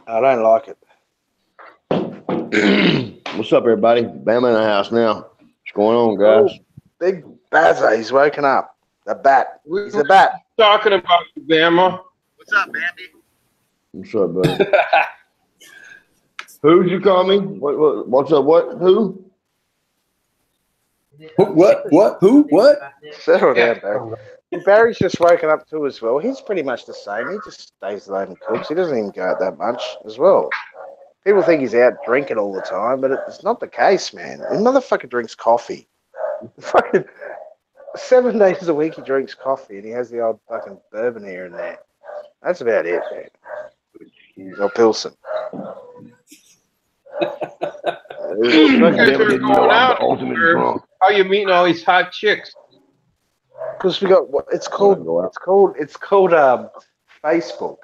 don't like it. What's up, everybody? Bam in the house now. What's going on, guys? Oh, big Bazza, he's woken up. The bat. We He's a bat. talking about Bama. What's up, Bandy? What's up, buddy? Who'd you call me? What's up? What? Who? What? Who? What? Settle down, Barry. Barry's just woken up too as well. He's pretty much the same. He just stays at home and cooks. He doesn't even go out that much as well. People think he's out drinking all the time, but it's not the case, man. The motherfucker drinks coffee. Fucking 7 days a week he drinks coffee, and he has the old fucking bourbon here and there. That's about it, man. Or Pilsen. You guys are going out. How you meeting all these hot chicks? Because we got it's called Facebook.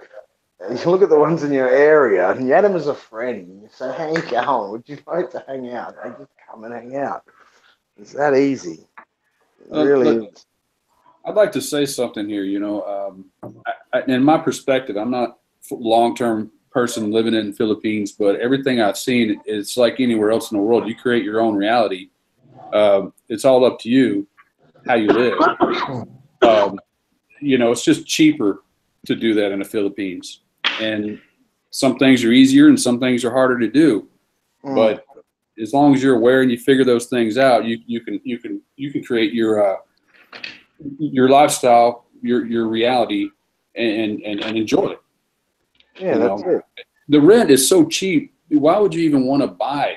And you look at the ones in your area, and you add them as a friend. And you say, "How you going? Would you like to hang out?" They just come and hang out. It's that easy. It really is. I'd like to say something here. You know, in my perspective, I'm not a long-term person living in the Philippines, but everything I've seen, it's like anywhere else in the world. You create your own reality. It's all up to you how you live. You know, it's just cheaper to do that in the Philippines, and some things are easier and some things are harder to do. But as long as you're aware and you figure those things out, you can create your lifestyle, your reality, and enjoy it. Yeah, that's it. The rent is so cheap. Why would you even want to buy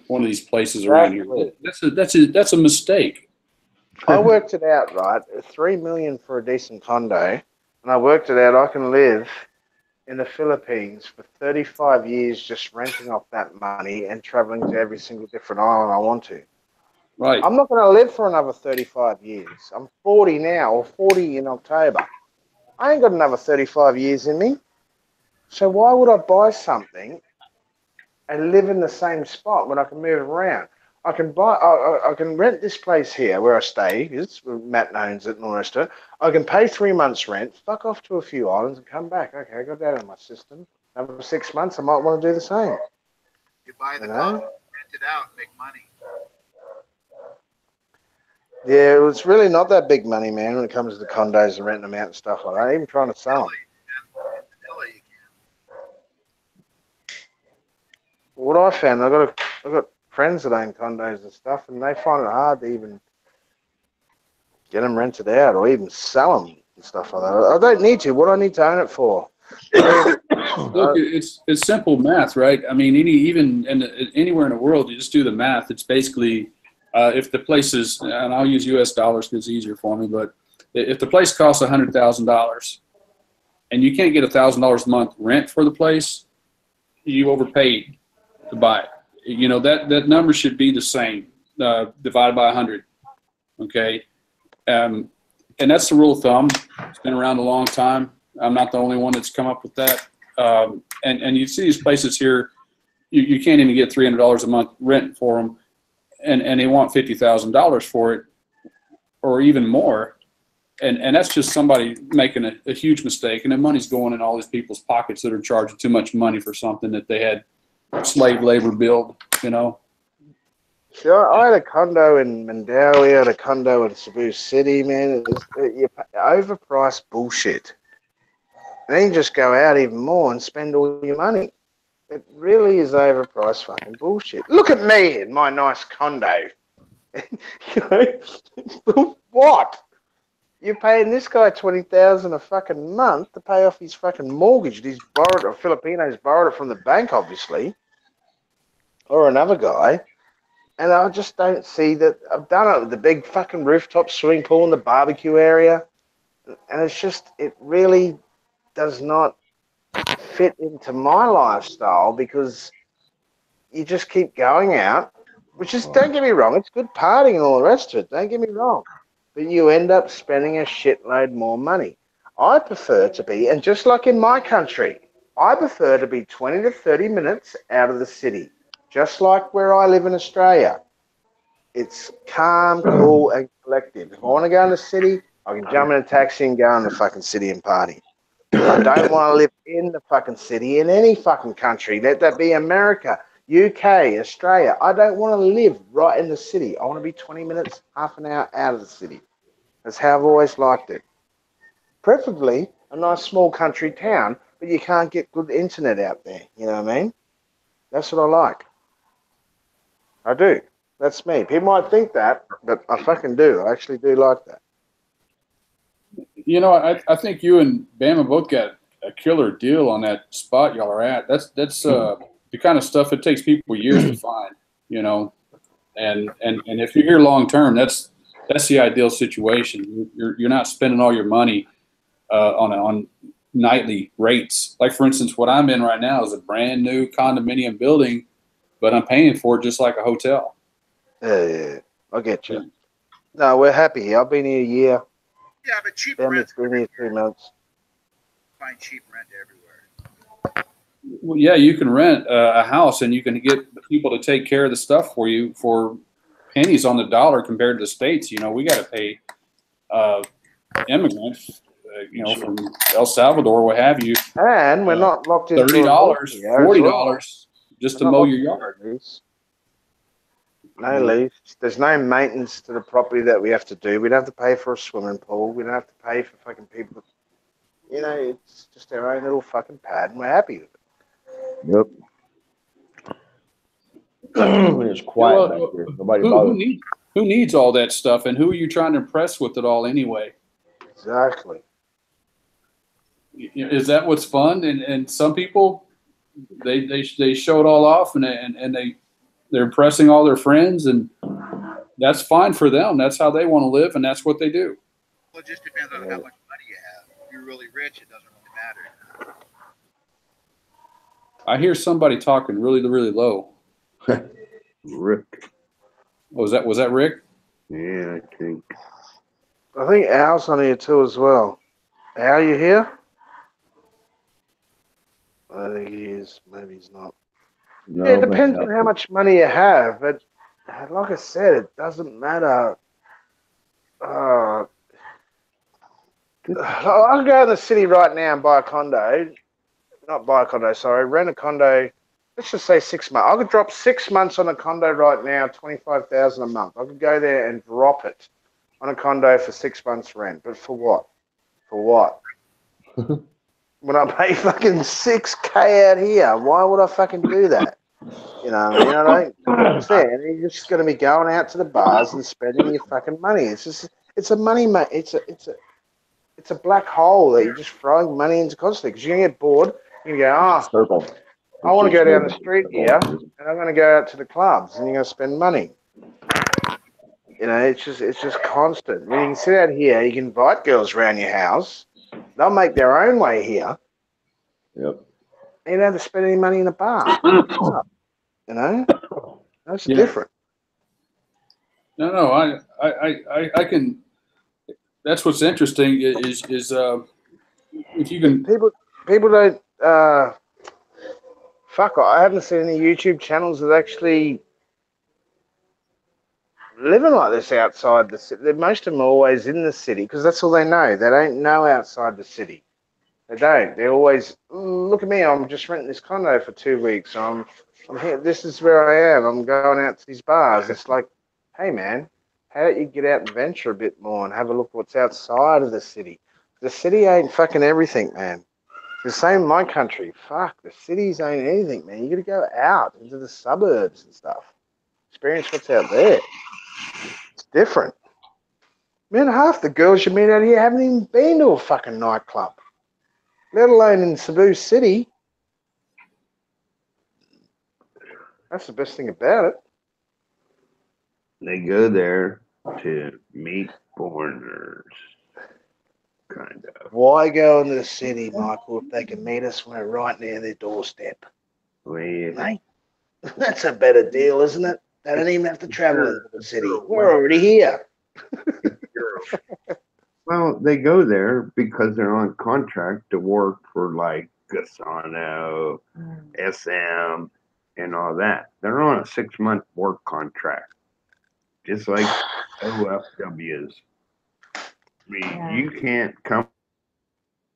one of these places around here? That's a mistake. I worked it out, right? $3 million for a decent condo, and I worked it out. I can live in the Philippines for 35 years just renting off that money and traveling to every single different island I want to. Right. I'm not going to live for another 35 years. I'm 40 now, or 40 in October. I ain't got another 35 years in me. So why would I buy something and live in the same spot when I can move around? I can rent this place here where I stay. It's Matt owns it and all the rest of it. I can pay 3 months rent, fuck off to a few islands and come back. Okay, I got that in my system. Another 6 months, I might want to do the same. You buy the condo, rent it out, make money. Yeah, it's really not that big money, man, when it comes to the condos and renting them out and stuff like that. Even trying to sell them. What I found, I've got friends that own condos and stuff, and they find it hard to even get them rented out or even sell them and stuff like that. I don't need to. What do I need to own it for? Look, it's simple math, right? I mean, anywhere in the world, you just do the math. It's basically if the place is, and I'll use U.S. dollars because it's easier for me, but if the place costs $100,000 and you can't get $1,000 a month rent for the place, you overpaid to buy it. You know, that number should be the same, divided by 100. Okay. And that's the rule of thumb. It's been around a long time. I'm not the only one that's come up with that. And you see these places here, you can't even get $300 a month rent for them, and they want $50,000 for it, or even more. And that's just somebody making a huge mistake, and the money's going in all these people's pockets that are charging too much money for something that they had slave labor build, you know. Sure, I had a condo in Mandawi, I had a condo in Cebu City, man. You pay overpriced bullshit. And then you just go out even more and spend all your money. It really is overpriced fucking bullshit. Look at me in my nice condo. You know, what? You're paying this guy $20,000 a fucking month to pay off his fucking mortgage. He's borrowed, or Filipinos borrowed it from the bank, obviously, or another guy. And I just don't see that. I've done it with the big fucking rooftop swimming pool in the barbecue area, and it's just, it really does not fit into my lifestyle because, you just keep going out, which is, don't get me wrong, it's good partying and all the rest of it. Don't get me wrong. But you end up spending a shitload more money. I prefer to be, and just like in my country, I prefer to be 20 to 30 minutes out of the city, just like where I live in Australia. It's calm, cool, and collective. If I want to go in the city, I can jump in a taxi and go in the fucking city and party. I don't want to live in the fucking city in any fucking country. Let that be America, UK, Australia. I don't want to live right in the city. I want to be 20 minutes, half an hour out of the city. That's how I've always liked it. Preferably a nice small country town, but you can't get good internet out there. You know what I mean? That's what I like. I do. That's me. People might think that, but I fucking do. I actually do like that. You know, I think you and Bama both got a killer deal on that spot y'all are at. That's the kind of stuff it takes people years to find. You know, and if you're here long term, that's the ideal situation. You're not spending all your money on nightly rates. Like, for instance, what I'm in right now is a brand new condominium building, but I'm paying for it just like a hotel. Yeah, I get you. No, we're happy here. I've been here a year. Yeah, but cheap Bama's rent. been here 3 months. Find cheap rent everywhere. Well, yeah, you can rent a house and you can get people to take care of the stuff for you for pennies on the dollar compared to the States. You know, we got to pay immigrants, from El Salvador, what have you. And we're not locked into $30, $40 just to mow your yard. No lease. There's no maintenance to the property that we have to do. We don't have to pay for a swimming pool. We don't have to pay for fucking people. You know, it's just our own little fucking pad, and we're happy with it. Yep. It's quiet back here. Nobody bothers. Who needs all that stuff, and who are you trying to impress with it all anyway? Exactly. Is that what's fun? And some people, they show it all off, and they're impressing all their friends, and that's fine for them. That's how they want to live, and that's what they do. Well, it just depends on how much money you have. If you're really rich, it doesn't really matter. I hear somebody talking really, really low. Rick. Was that Rick? Yeah, I think. I think Al's on here too as well. Al, you here? I think he is. Maybe he's not. No, Yeah, it depends on how much money you have, but like I said, it doesn't matter. I'll go in the city right now and buy a condo. Not buy a condo, sorry. Rent a condo. Let's just say 6 months. I could drop 6 months on a condo right now, $25,000 a month. I could go there and drop it on a condo for 6 months rent. But for what? For what? When I pay fucking $6,000 out here, why would I fucking do that? You know what I mean? I don't understand. You're just going to be going out to the bars and spending your fucking money. It's a money, mate. It's a black hole that you're just throwing money into constantly because you're going to get bored. You're going to go, I want to go down the street here and I'm going to go out to the clubs and you're going to spend money. You know, it's just constant. When you can sit out here, you can invite girls around your house. They'll make their own way here. Yep. You don't have to spend any money in a bar. You know, that's different. No, I can. That's what's interesting is if you can. People don't. Fuck, I haven't seen any YouTube channels that actually living like this outside the city. Most of them are always in the city because that's all they know. They don't know outside the city. They don't. They're always, look at me, I'm just renting this condo for 2 weeks. I'm here. This is where I am. I'm going out to these bars. It's like, hey, man, how about you get out and venture a bit more and have a look what's outside of the city? The city ain't fucking everything, man. It's the same in my country. Fuck, the cities ain't anything, man. You got to go out into the suburbs and stuff. Experience what's out there. It's different. Man, half the girls you meet out here haven't even been to a fucking nightclub, let alone in Cebu City. That's the best thing about it. They go there to meet foreigners, kind of. Why go into the city, Michael, if they can meet us when we're right near their doorstep? Well, Mate, That's a better deal, isn't it? They don't even have to travel into the city. We're already here. Well, they go there because they're on contract to work for like Gasano, SM, and all that. They're on a 6-month work contract, just like OFWs. I mean, you can't come.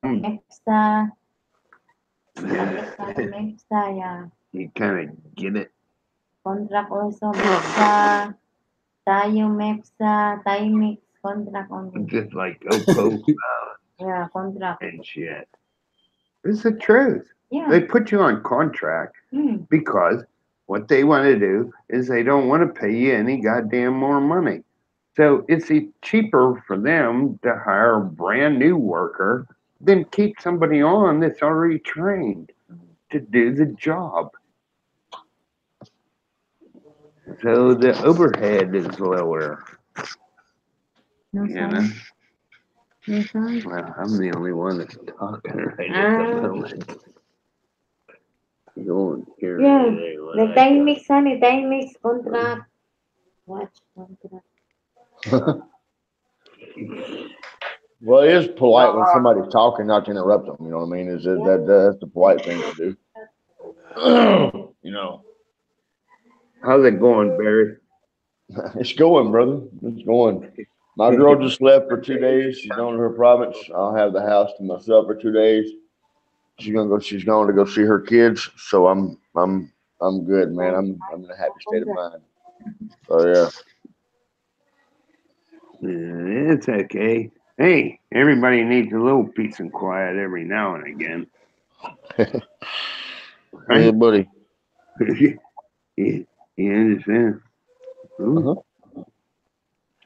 Mepsa. Mepsa, yeah. You kind of get it. Contract also, Mepsa. Tayo Mepsa. Tayo mix contract only. Just like Opo Yeah, contract. and shit. It's the truth. Yeah. They put you on contract because what they want to do is they don't want to pay you any goddamn more money. So it's cheaper for them to hire a brand new worker than keep somebody on that's already trained to do the job. So the overhead is lower. No You know? sign. No sign. Well, I'm the only one that's talking right at the moment. Go on here. Yeah, Today, the time mix, honey, time mix contract. Watch contract. Well, it is polite when somebody's talking not to interrupt them. You know what I mean? That's the polite thing to do. You know. How's it going, Barry? It's going, brother. It's going. My girl just left for 2 days. She's going to her province. I'll have the house to myself for 2 days. She's going to go see her kids. So I'm good, man. I'm in a happy state of mind. So yeah. It's okay. Hey, everybody needs a little peace and quiet every now and again. Hey, buddy. You understand? Uh-huh.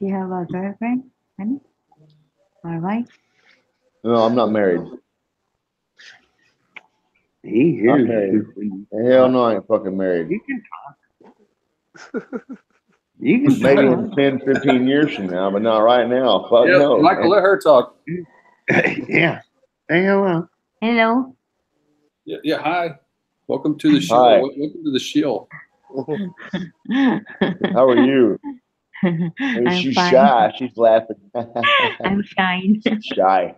You have a girlfriend, honey? Or wife? No, I'm not married. He Not hears married. you. Hell no, I ain't fucking married. You can talk. You can Maybe talk. in 10, 15 years from now, but not right now. Fuck Yeah, no. Michael, man. let her talk. Yeah. Say hello. Hello. Yeah, hi. Welcome to the show. Hi. Welcome to the Shill. How are you? I'm She's fine. shy. She's laughing. I'm fine. She's shy.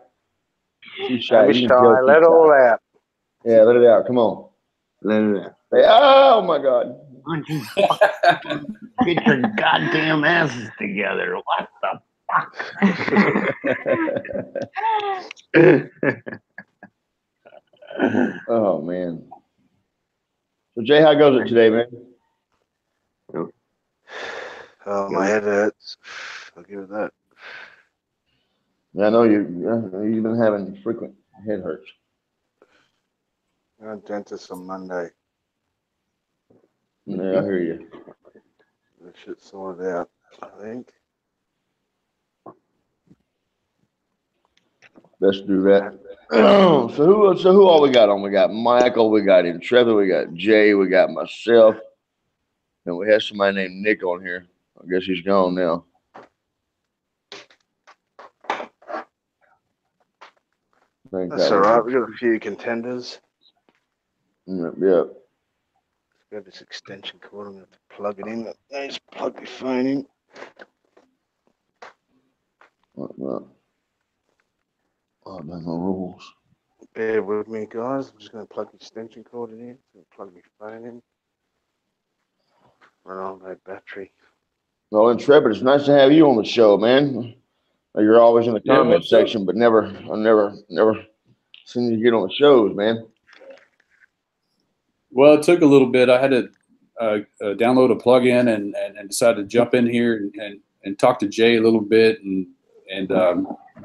She's shy. Don't be You can shy. tell she's Let all shy. that. Yeah, let it out. Come on. Let it out. Say, oh my God. Why don't you get your goddamn asses together? What the fuck? Oh man. So Jay, how goes it today, man? Oh, my head hurts. I'll give it that. Yeah, I know you've been having frequent head hurts. I'm at dentist on Monday. Yeah, I hear you. That shit sorted out, I think. Let's do that. So who all we got on? We got Michael, we got Trevor, we got Jay, we got myself, and we have somebody named Nick on here. I guess he's gone now. That's all right. We got a few contenders. Yeah. Got this extension cord. I'm gonna have to plug it in. Let's plug the phone in. Oh, man, no rules. Bear with me, guys. I'm just gonna plug the extension cord in. Plug my phone in. Run on my battery. Well, and Trevor, it's nice to have you on the show, man. You're always in the comment section, but I've never seen you get on the shows, man. Well, it took a little bit. I had to download a plugin and decided to jump in here and talk to Jay a little bit and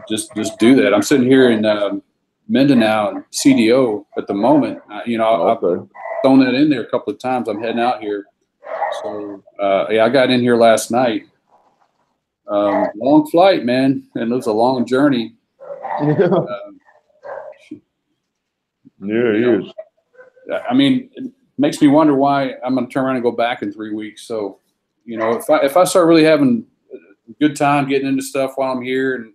just do that. I'm sitting here in Mindanao and CDO at the moment. I've thrown that in there a couple of times. I'm heading out here. So, I got in here last night. Long flight, man, and it was a long journey. Yeah, it is. I mean, it makes me wonder why I'm going to turn around and go back in 3 weeks. So, if I start really having a good time getting into stuff while I'm here, and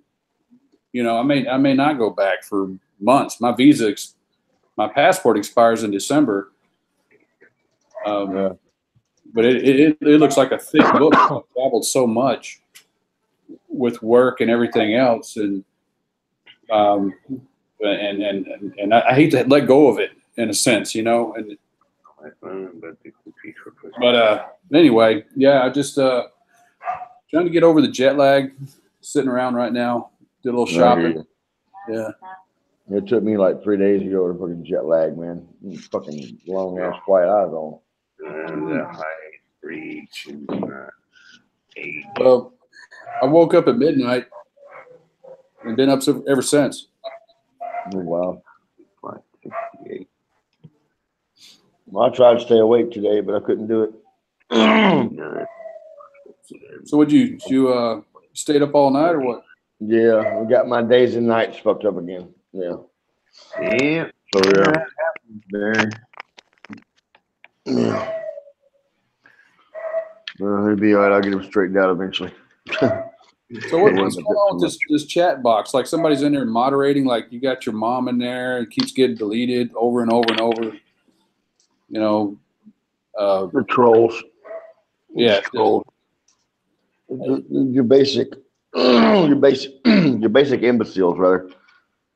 I may not go back for months. My my passport expires in December. but it looks like a thick book. I've traveled so much with work and everything else, and I hate to let go of it in a sense, you know. And but anyway, yeah, I just trying to get over the jet lag. Sitting around right now, did a little shopping. Yeah. It took me like 3 days to go to fucking jet lag, man. Fucking long ass flight I was on. The high reach and 8. Well, I woke up at midnight and been up ever since. Oh, wow. 568. Well, I tried to stay awake today, but I couldn't do it. So would you stayed up all night or what? Yeah, we got my days and nights fucked up again. Yeah. Yeah. So yeah. There. Yeah. Well, it'll be all right. I'll get them straightened out eventually. So what's going on with this chat box? Like somebody's in there moderating, like you got your mom in there, it keeps getting deleted over and over and over. You know, The trolls. yeah, Trolls. Your basic imbeciles, rather,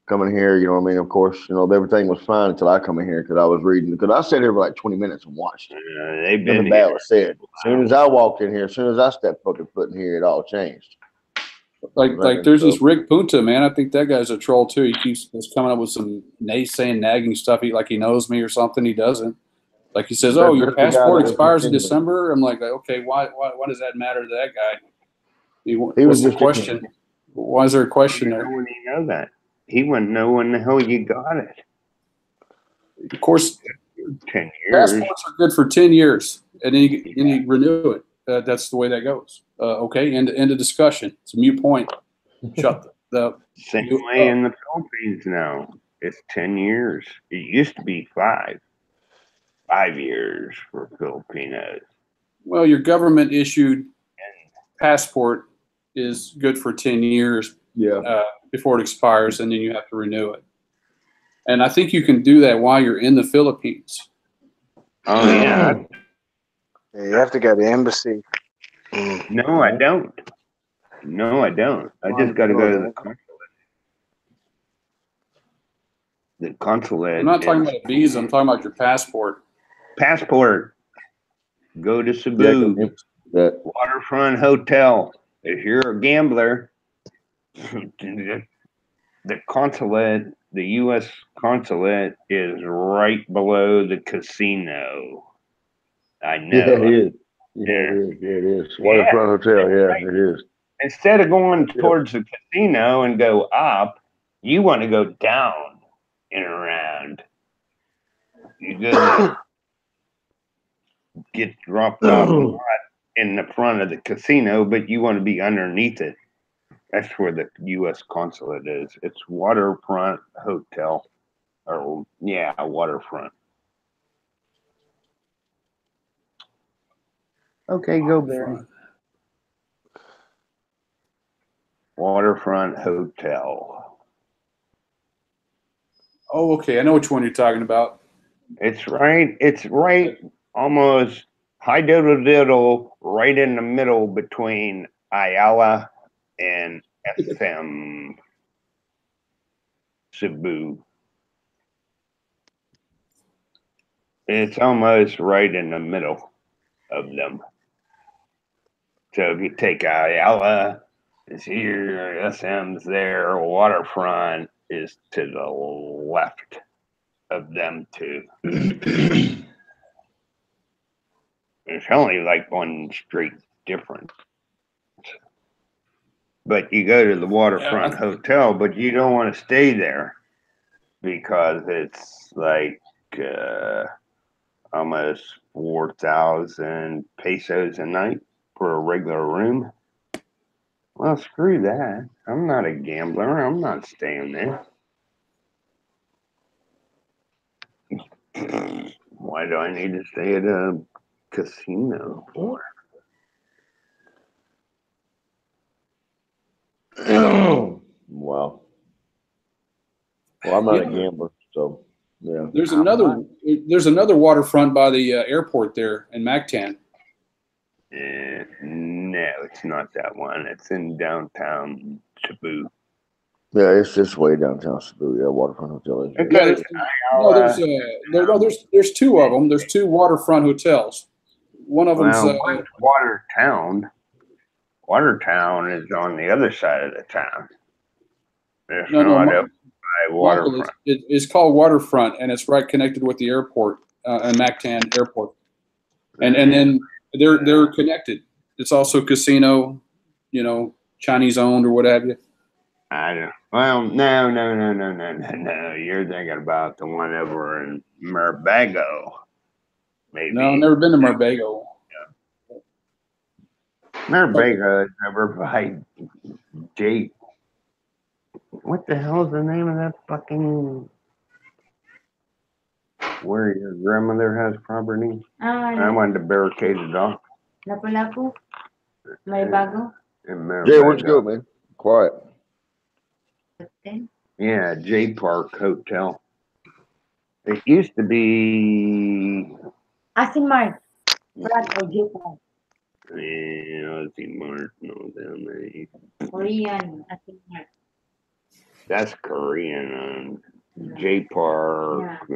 coming here. You know what I mean? Of course, you know everything was fine until I come in here because I was reading. Because I sat here for like 20 minutes and watched. They've been Nothing bad was said. As soon as I walked in here, as soon as I stepped fucking foot in here, it all changed. like there's this Rick Punta, man. I think that guy's a troll too. He keeps coming up with some naysaying, nagging stuff. Like he knows me or something. He doesn't. Like he says, "Oh, your passport expires in December." I'm like, okay, why does that matter to that guy? He was the question. Why is there a question there? How would he know that? He wouldn't know when the hell you got it. Of course, 10 years. Passports are good for 10 years, and then you renew it. That's the way that goes. Okay, end of discussion. It's a mute point. Shut the Same way in the Philippines now. It's 10 years. It used to be 5. 5 years for Filipinos. Well, your government issued passport is good for 10 years. Yeah. Before it expires, and then you have to renew it. And I think you can do that while you're in the Philippines. Oh yeah. Yeah, you have to go to the embassy. No, I don't. No, I don't. I just got to go to the consulate. The consulate. I'm not talking about a visa. I'm talking about your passport. Passport. Go to Cebu. Waterfront hotel. If you're a gambler, the consulate, the U.S. consulate, is right below the casino. I know. Yeah, it is. Yeah, it is. Waterfront hotel. Yeah, it is. Instead of going towards the casino and go up, you want to go down and around. You go get dropped off in the front of the casino, but you want to be underneath it. That's where the U.S. consulate is. It's Waterfront Hotel. Or, yeah, Waterfront. Okay, go Barry. Waterfront Hotel. Oh, okay. I know which one you're talking about. It's right almost high diddle right in the middle between Ayala and SM Cebu. It's almost right in the middle of them. So if you take Ayala, it's here, SM's there, Waterfront is to the left of them two. It's only like one street difference. But you go to the Waterfront Hotel, but you don't want to stay there because it's like almost 4,000 pesos a night for a regular room. Well, screw that. I'm not a gambler. I'm not staying there. Why do I need to stay at a casino for? Wow. Well, I'm not a gambler, so yeah. There's another waterfront by the airport there in Mactan. No, it's not that one. It's in downtown Cebu. Yeah, it's just way downtown Cebu. Yeah, Waterfront Hotel is. Yeah, Because there's two of them. There's two waterfront hotels. One of them's one's Watertown. Watertown is on the other side of the town. It's not up by Waterfront. It's called Waterfront, and it's right connected with the airport and Mactan Airport. And then they're connected. It's also casino, Chinese owned or what have you. I don't. Well, no. You're thinking about the one over in Murbago. Maybe. No, I've never been to Murbago. Murbago is over by Jake. What the hell is the name of that fucking where your grandmother has property? I wanted to barricade it off. Lapu-Lapu? Murbago? Jay, where'd you go, man? Quiet. Yeah, J Park Hotel. It used to be. Asin Mart. Pratt or J Park. Yeah, Asin Mart. No, down there. Korean. Asin Mart. That's Korean. J Park.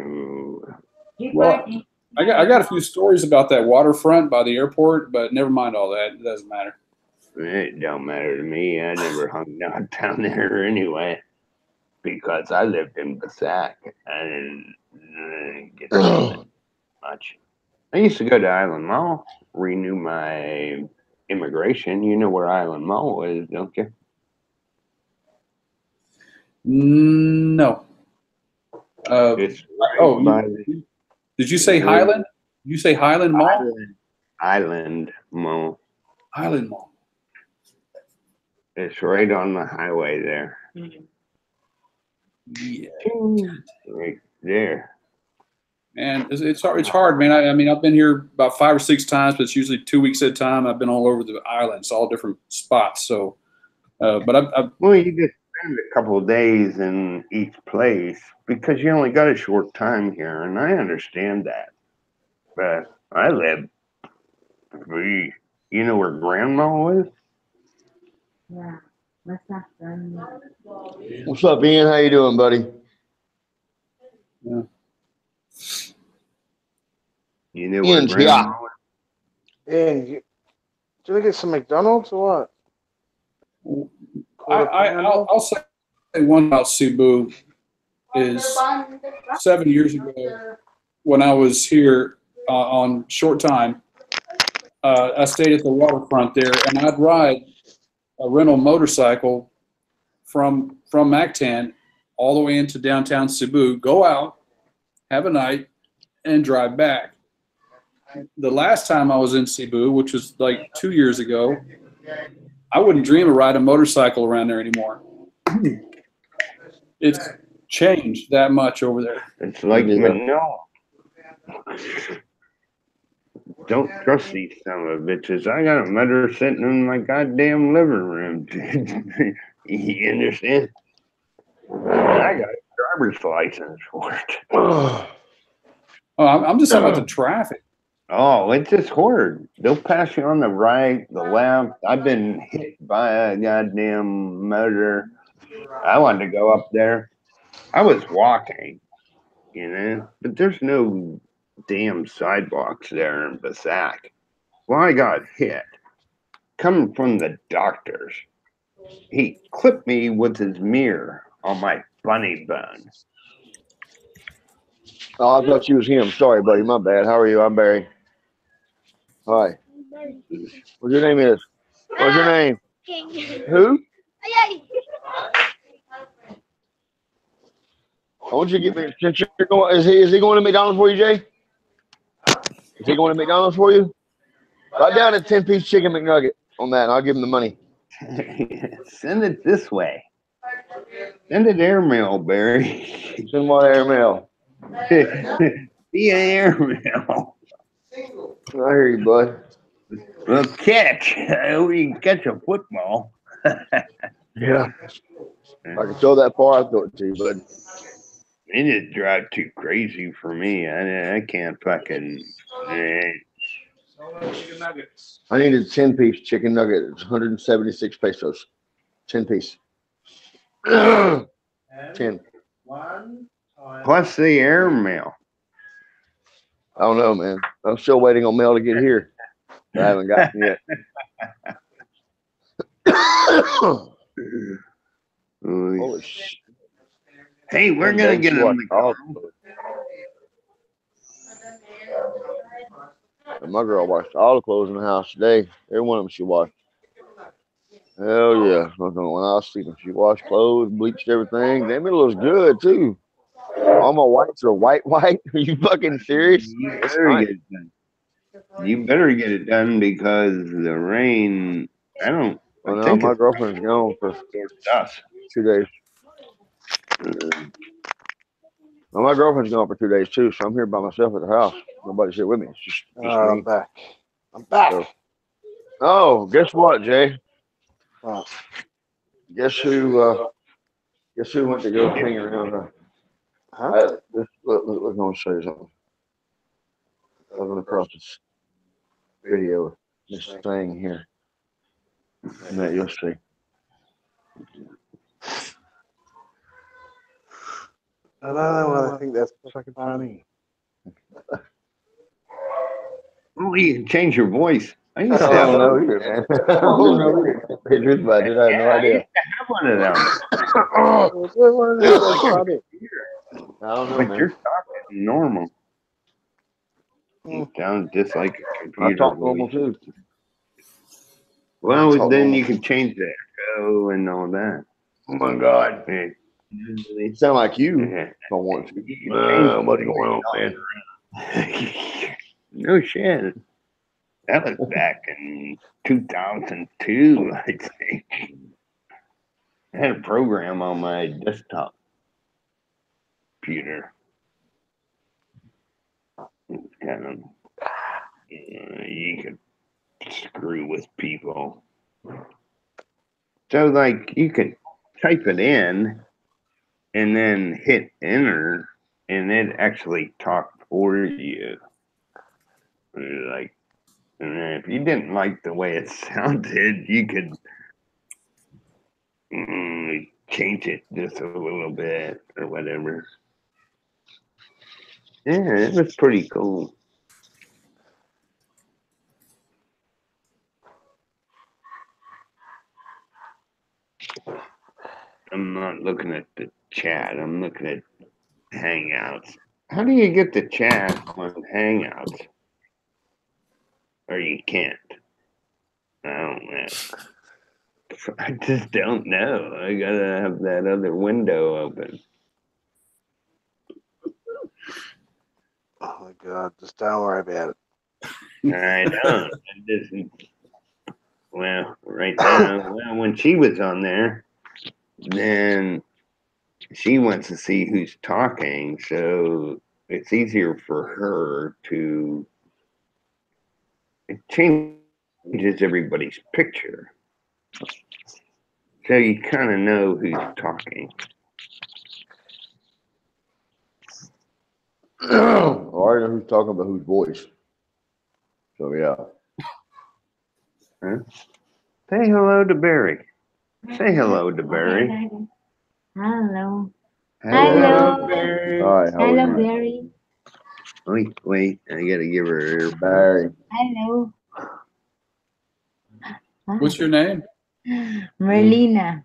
Yeah. Well, I got a few stories about that waterfront by the airport, but never mind all that. It doesn't matter. It don't matter to me. I never hung out down there anyway because I lived in Basak. I didn't get to much. I used to go to Island Mall, renew my immigration. You know where Island Mall is, don't you? No. It's right did you say Highland? Did you say Highland Mall? Island Mall. Highland Mall. It's right on the highway there. Yeah. Right there. Man, it's hard, man. I mean, I've been here about 5 or 6 times, but it's usually 2 weeks at a time. I've been all over the island. It's all different spots. So, but I've well, you just spend a couple of days in each place because you only got a short time here, and I understand that. But I live free. You know where Grandma is? Yeah. What's up, Ian? How you doing, buddy? Yeah. You know where Grandma is? Ian, do you get some McDonald's or what? I'll say one about Cebu is 7 years ago when I was here on short time. I stayed at the waterfront there, and I'd ride a rental motorcycle from Mactan all the way into downtown Cebu, go out, have a night, and drive back. The last time I was in Cebu, which was like 2 years ago, I wouldn't dream of riding a motorcycle around there anymore. It's changed that much over there. It's like no. Don't trust these son of bitches. I got a mother sitting in my goddamn living room, dude. You understand? I got a driver's license for it. Oh, I'm just talking about the traffic. Oh, it's just horrid. They'll pass you on the right, the left. I've been hit by a goddamn motor. I wanted to go up there. I was walking, but there's no damn sidewalks there in Basak. Well, I got hit. Coming from the doctors. He clipped me with his mirror on my funny bone. Oh, I thought you was him. Sorry, buddy. My bad. How are you? I'm Barry. Hi. What's your name is? What's your name? Who? I want you to get me. Since you're going, is he going to McDonald's for you, Jay? Is he going to McDonald's for you? Write down a 10-piece chicken McNugget on that, and I'll give him the money. Send it this way. Send it airmail, Barry. Send my airmail. Be an airmail. I hear you, bud. Well, catch. We can catch a football. Yeah. If I can throw that far, I'll throw it to you, bud. It just drive too crazy for me. I can't fucking. Chicken nuggets. I need a 10-piece chicken nugget. It's 176 pesos. 10-piece. 10. Plus the airmail. I don't know, man. I'm still waiting on mail to get here. I haven't gotten yet. Holy shit. Hey, we're gonna get a My girl washed all the clothes in the house today. Every one of them she washed. Hell yeah. When I was sleeping, she washed clothes, bleached everything. Damn, it looks good too. All my whites are white. Are you fucking serious? You better get it done. You better get it done because the rain. I Well, think my it's girlfriend's gone for dust. 2 days. Well, my girlfriend's gone for 2 days too, so I'm here by myself at the house. Nobody's here with me. It's just me. I'm back. I'm back. So, oh, guess what, Jay? What? Guess who went to go hang around? Huh? Look, I'm going to show you something. I was across this video, this thing here. That you'll see. I don't know. I think that's fucking funny. Oh, you can change your voice. I I used to don't have know either, man. I don't know either. Hey, truth about it, I have no I idea. used to have one of them. I don't know, But man. you're talking normal. You sound just like a I computer talk normal voice. too. Well, I talk then normal. you can change the echo and all that. Oh my God. Yeah. You sound like you. Yeah. If I want to. You can change What's going on, man? No shit. That was back in 2002, I think. I had a program on my desktop computer. It's kind of, you could screw with people. So, like, you could type it in and then hit enter, and it actually talked for you. Like, and then if you didn't like the way it sounded, you could change it just a little bit or whatever. Yeah, it was pretty cool. I'm not looking at the chat. I'm looking at Hangouts. How do you get the chat on Hangouts? Or you can't? I don't know. I just don't know. I gotta have that other window open. Oh my God! Just don't worry about it. I don't. Well, right now, when she was on there, then she wants to see who's talking, so it's easier for her to. It changes everybody's picture, so you kind of know who's talking. I already know who's talking about whose voice. So, yeah. Huh? Say hello to Barry. Say hello to Barry. Hello. Hello, Barry. All right, how are Hello, you? Barry. Wait, I gotta give her Barry. Hello. What's your name? Merlina.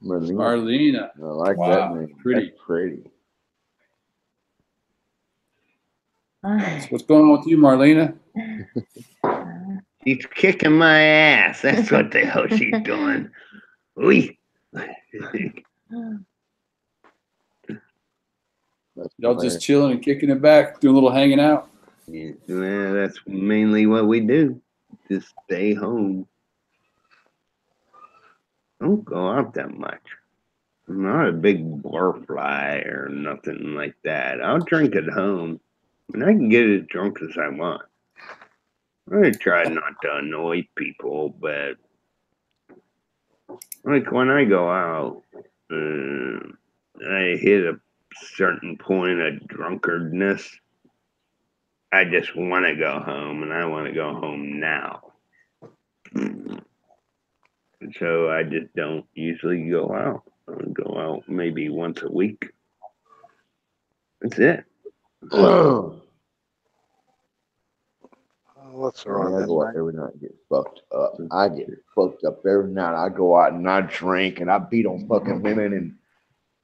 Marlena. I like Wow, that name. pretty. That's pretty. So what's going on with you, Marlena? She's kicking my ass. That's what the hell she's doing. Oy. Y'all just chilling and kicking it back, doing a little hanging out. Yeah, that's mainly what we do. Just stay home. Don't go out that much. I'm not a big barfly or nothing like that. I'll drink at home, and I can get as drunk as I want. I try not to annoy people, but like when I go out, I hit a certain point of drunkardness, I just want to go home, and I want to go home now. So I just don't usually go out. I go out maybe once a week. That's it. That's all I right, go out mate. every night and get fucked up. I get fucked up every night. I go out and I drink and I beat on fucking women and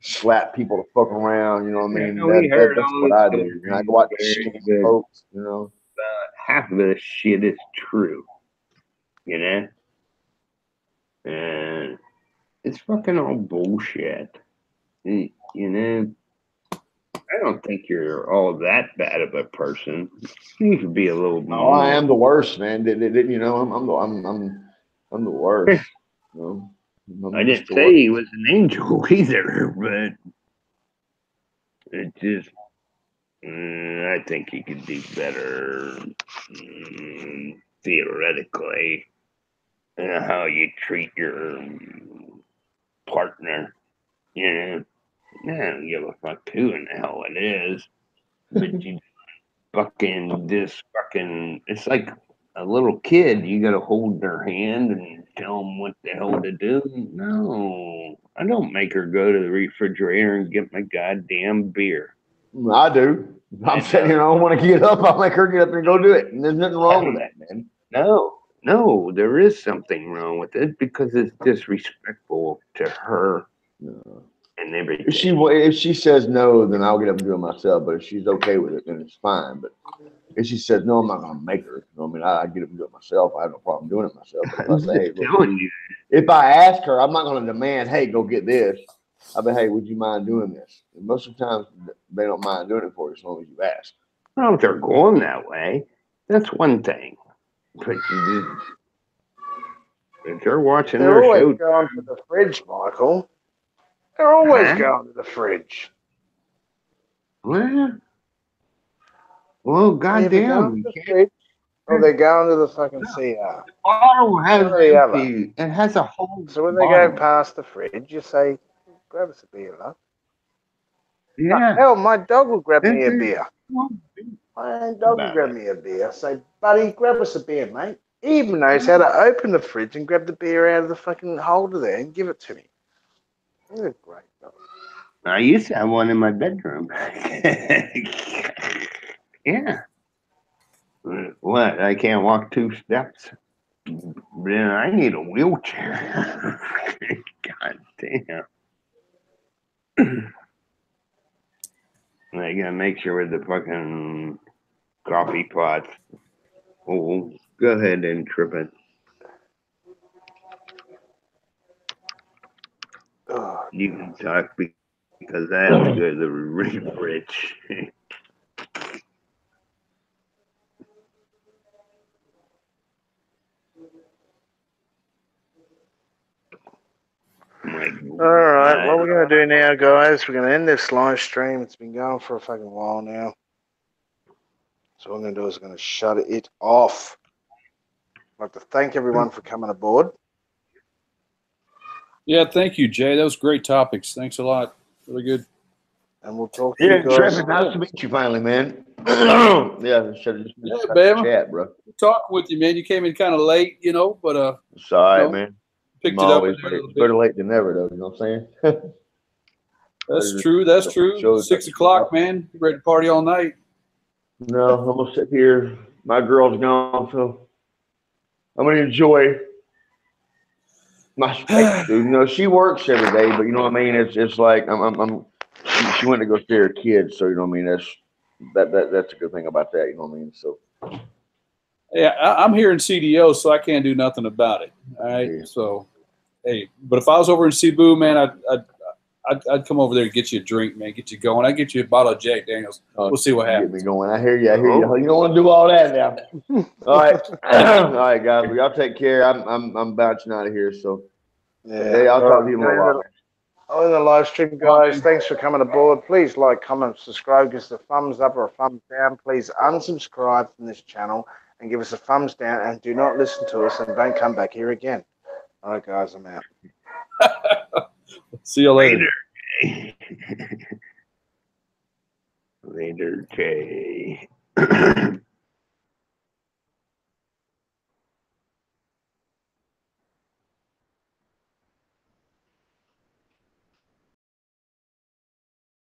slap people to fuck around. You know what I mean? We heard That's all what the I do. stories And I go out to very scam good. folks. You know. Half of this shit is true. You know? And it's fucking all bullshit. You know? I don't think you're all that bad of a person. You could be a little Oh, more. I am the worst, man. You know, I'm the worst. You know? I didn't say he was an angel either, but it just. I think you could do better theoretically. How you treat your partner. You know, I don't give a fuck who in the hell it is. But you it's like a little kid. You got to hold their hand and tell them what the hell to do. No, I don't make her go to the refrigerator and get my goddamn beer. I do. I'm sitting here and I don't want to get up. I'll make her get up and go do it. And there's nothing wrong with that, man. No, there is something wrong with it because it's disrespectful to her and everything. If she says no, then I'll get up and do it myself. But if she's okay with it, then it's fine. But if she says no, I'm not gonna make her. You know what I mean? I get up and do it myself. I have no problem doing it myself. But if I say, hey, look, if I ask her, I'm not gonna demand, hey, go get this. I'll be, hey, would you mind doing this? And most of the time, they don't mind doing it for you as long as you ask. Well, if they're going that way, that's one thing. But if they're watching They're their always show, going to the fridge, Michael. They're always going to the fridge. What? Well, goddamn. Or they're going to the fucking CR. Bottle has Whatever. empty. It has a whole. So when they go past the fridge, you say, grab us a beer, love. Yeah. Hell, my dog will grab me a beer. My dog will grab me a beer. I say, buddy, grab us a beer, mate. He even knows how to open the fridge and grab the beer out of the fucking holder there and give it to me. He's a great dog. I used to have one in my bedroom. Yeah. What? I can't walk 2 steps? Then I need a wheelchair. God damn. I gotta make sure with the fucking coffee pots. Oh, go ahead and trip it. You can talk because I have to go to the fridge. All right, what we're going to do now, guys, we're going to end this live stream. It's been going for a fucking while now. So what I'm going to do is I'm going to shut it off. I'd like to thank everyone for coming aboard. Yeah, thank you, Jay. That was great topics. Thanks a lot. Really good. And we'll talk to you guys. Trevor, nice to meet you finally, man. Yeah, should have just chat, bro. Talking with you, man. You came in kind of late, you know, but it's all right, man. Picked I'm it up. always late. It's better late than never, though. You know what I'm saying? That's true. That's true. 6 o'clock, man. Ready to party all night. No, I'm gonna sit here. My girl's gone, so I'm gonna enjoy my space, dude. You know, she works every day, but you know what I mean. It's like she went to go see her kids, so you know what I mean. That's a good thing about that. You know what I mean. So yeah, I'm here in CDO, so I can't do nothing about it. All right. Yeah. So, hey, but if I was over in Cebu, man, I'd come over there and get you a drink, man. Get you going. I'd get you a bottle of Jack Daniels. We'll see what happens. Get me going. I hear you. You don't want to do all that now. All right. All right, guys. Well, y'all take care. I'm bouncing out of here. So yeah, hey, I'll talk to you in a little while. In the live stream, guys, thanks for coming aboard. Please like, comment, subscribe, give us a thumbs up or a thumbs down. Please unsubscribe from this channel and give us a thumbs down, and do not listen to us and don't come back here again. All right, guys, I'm out. See you later. Later, Jay.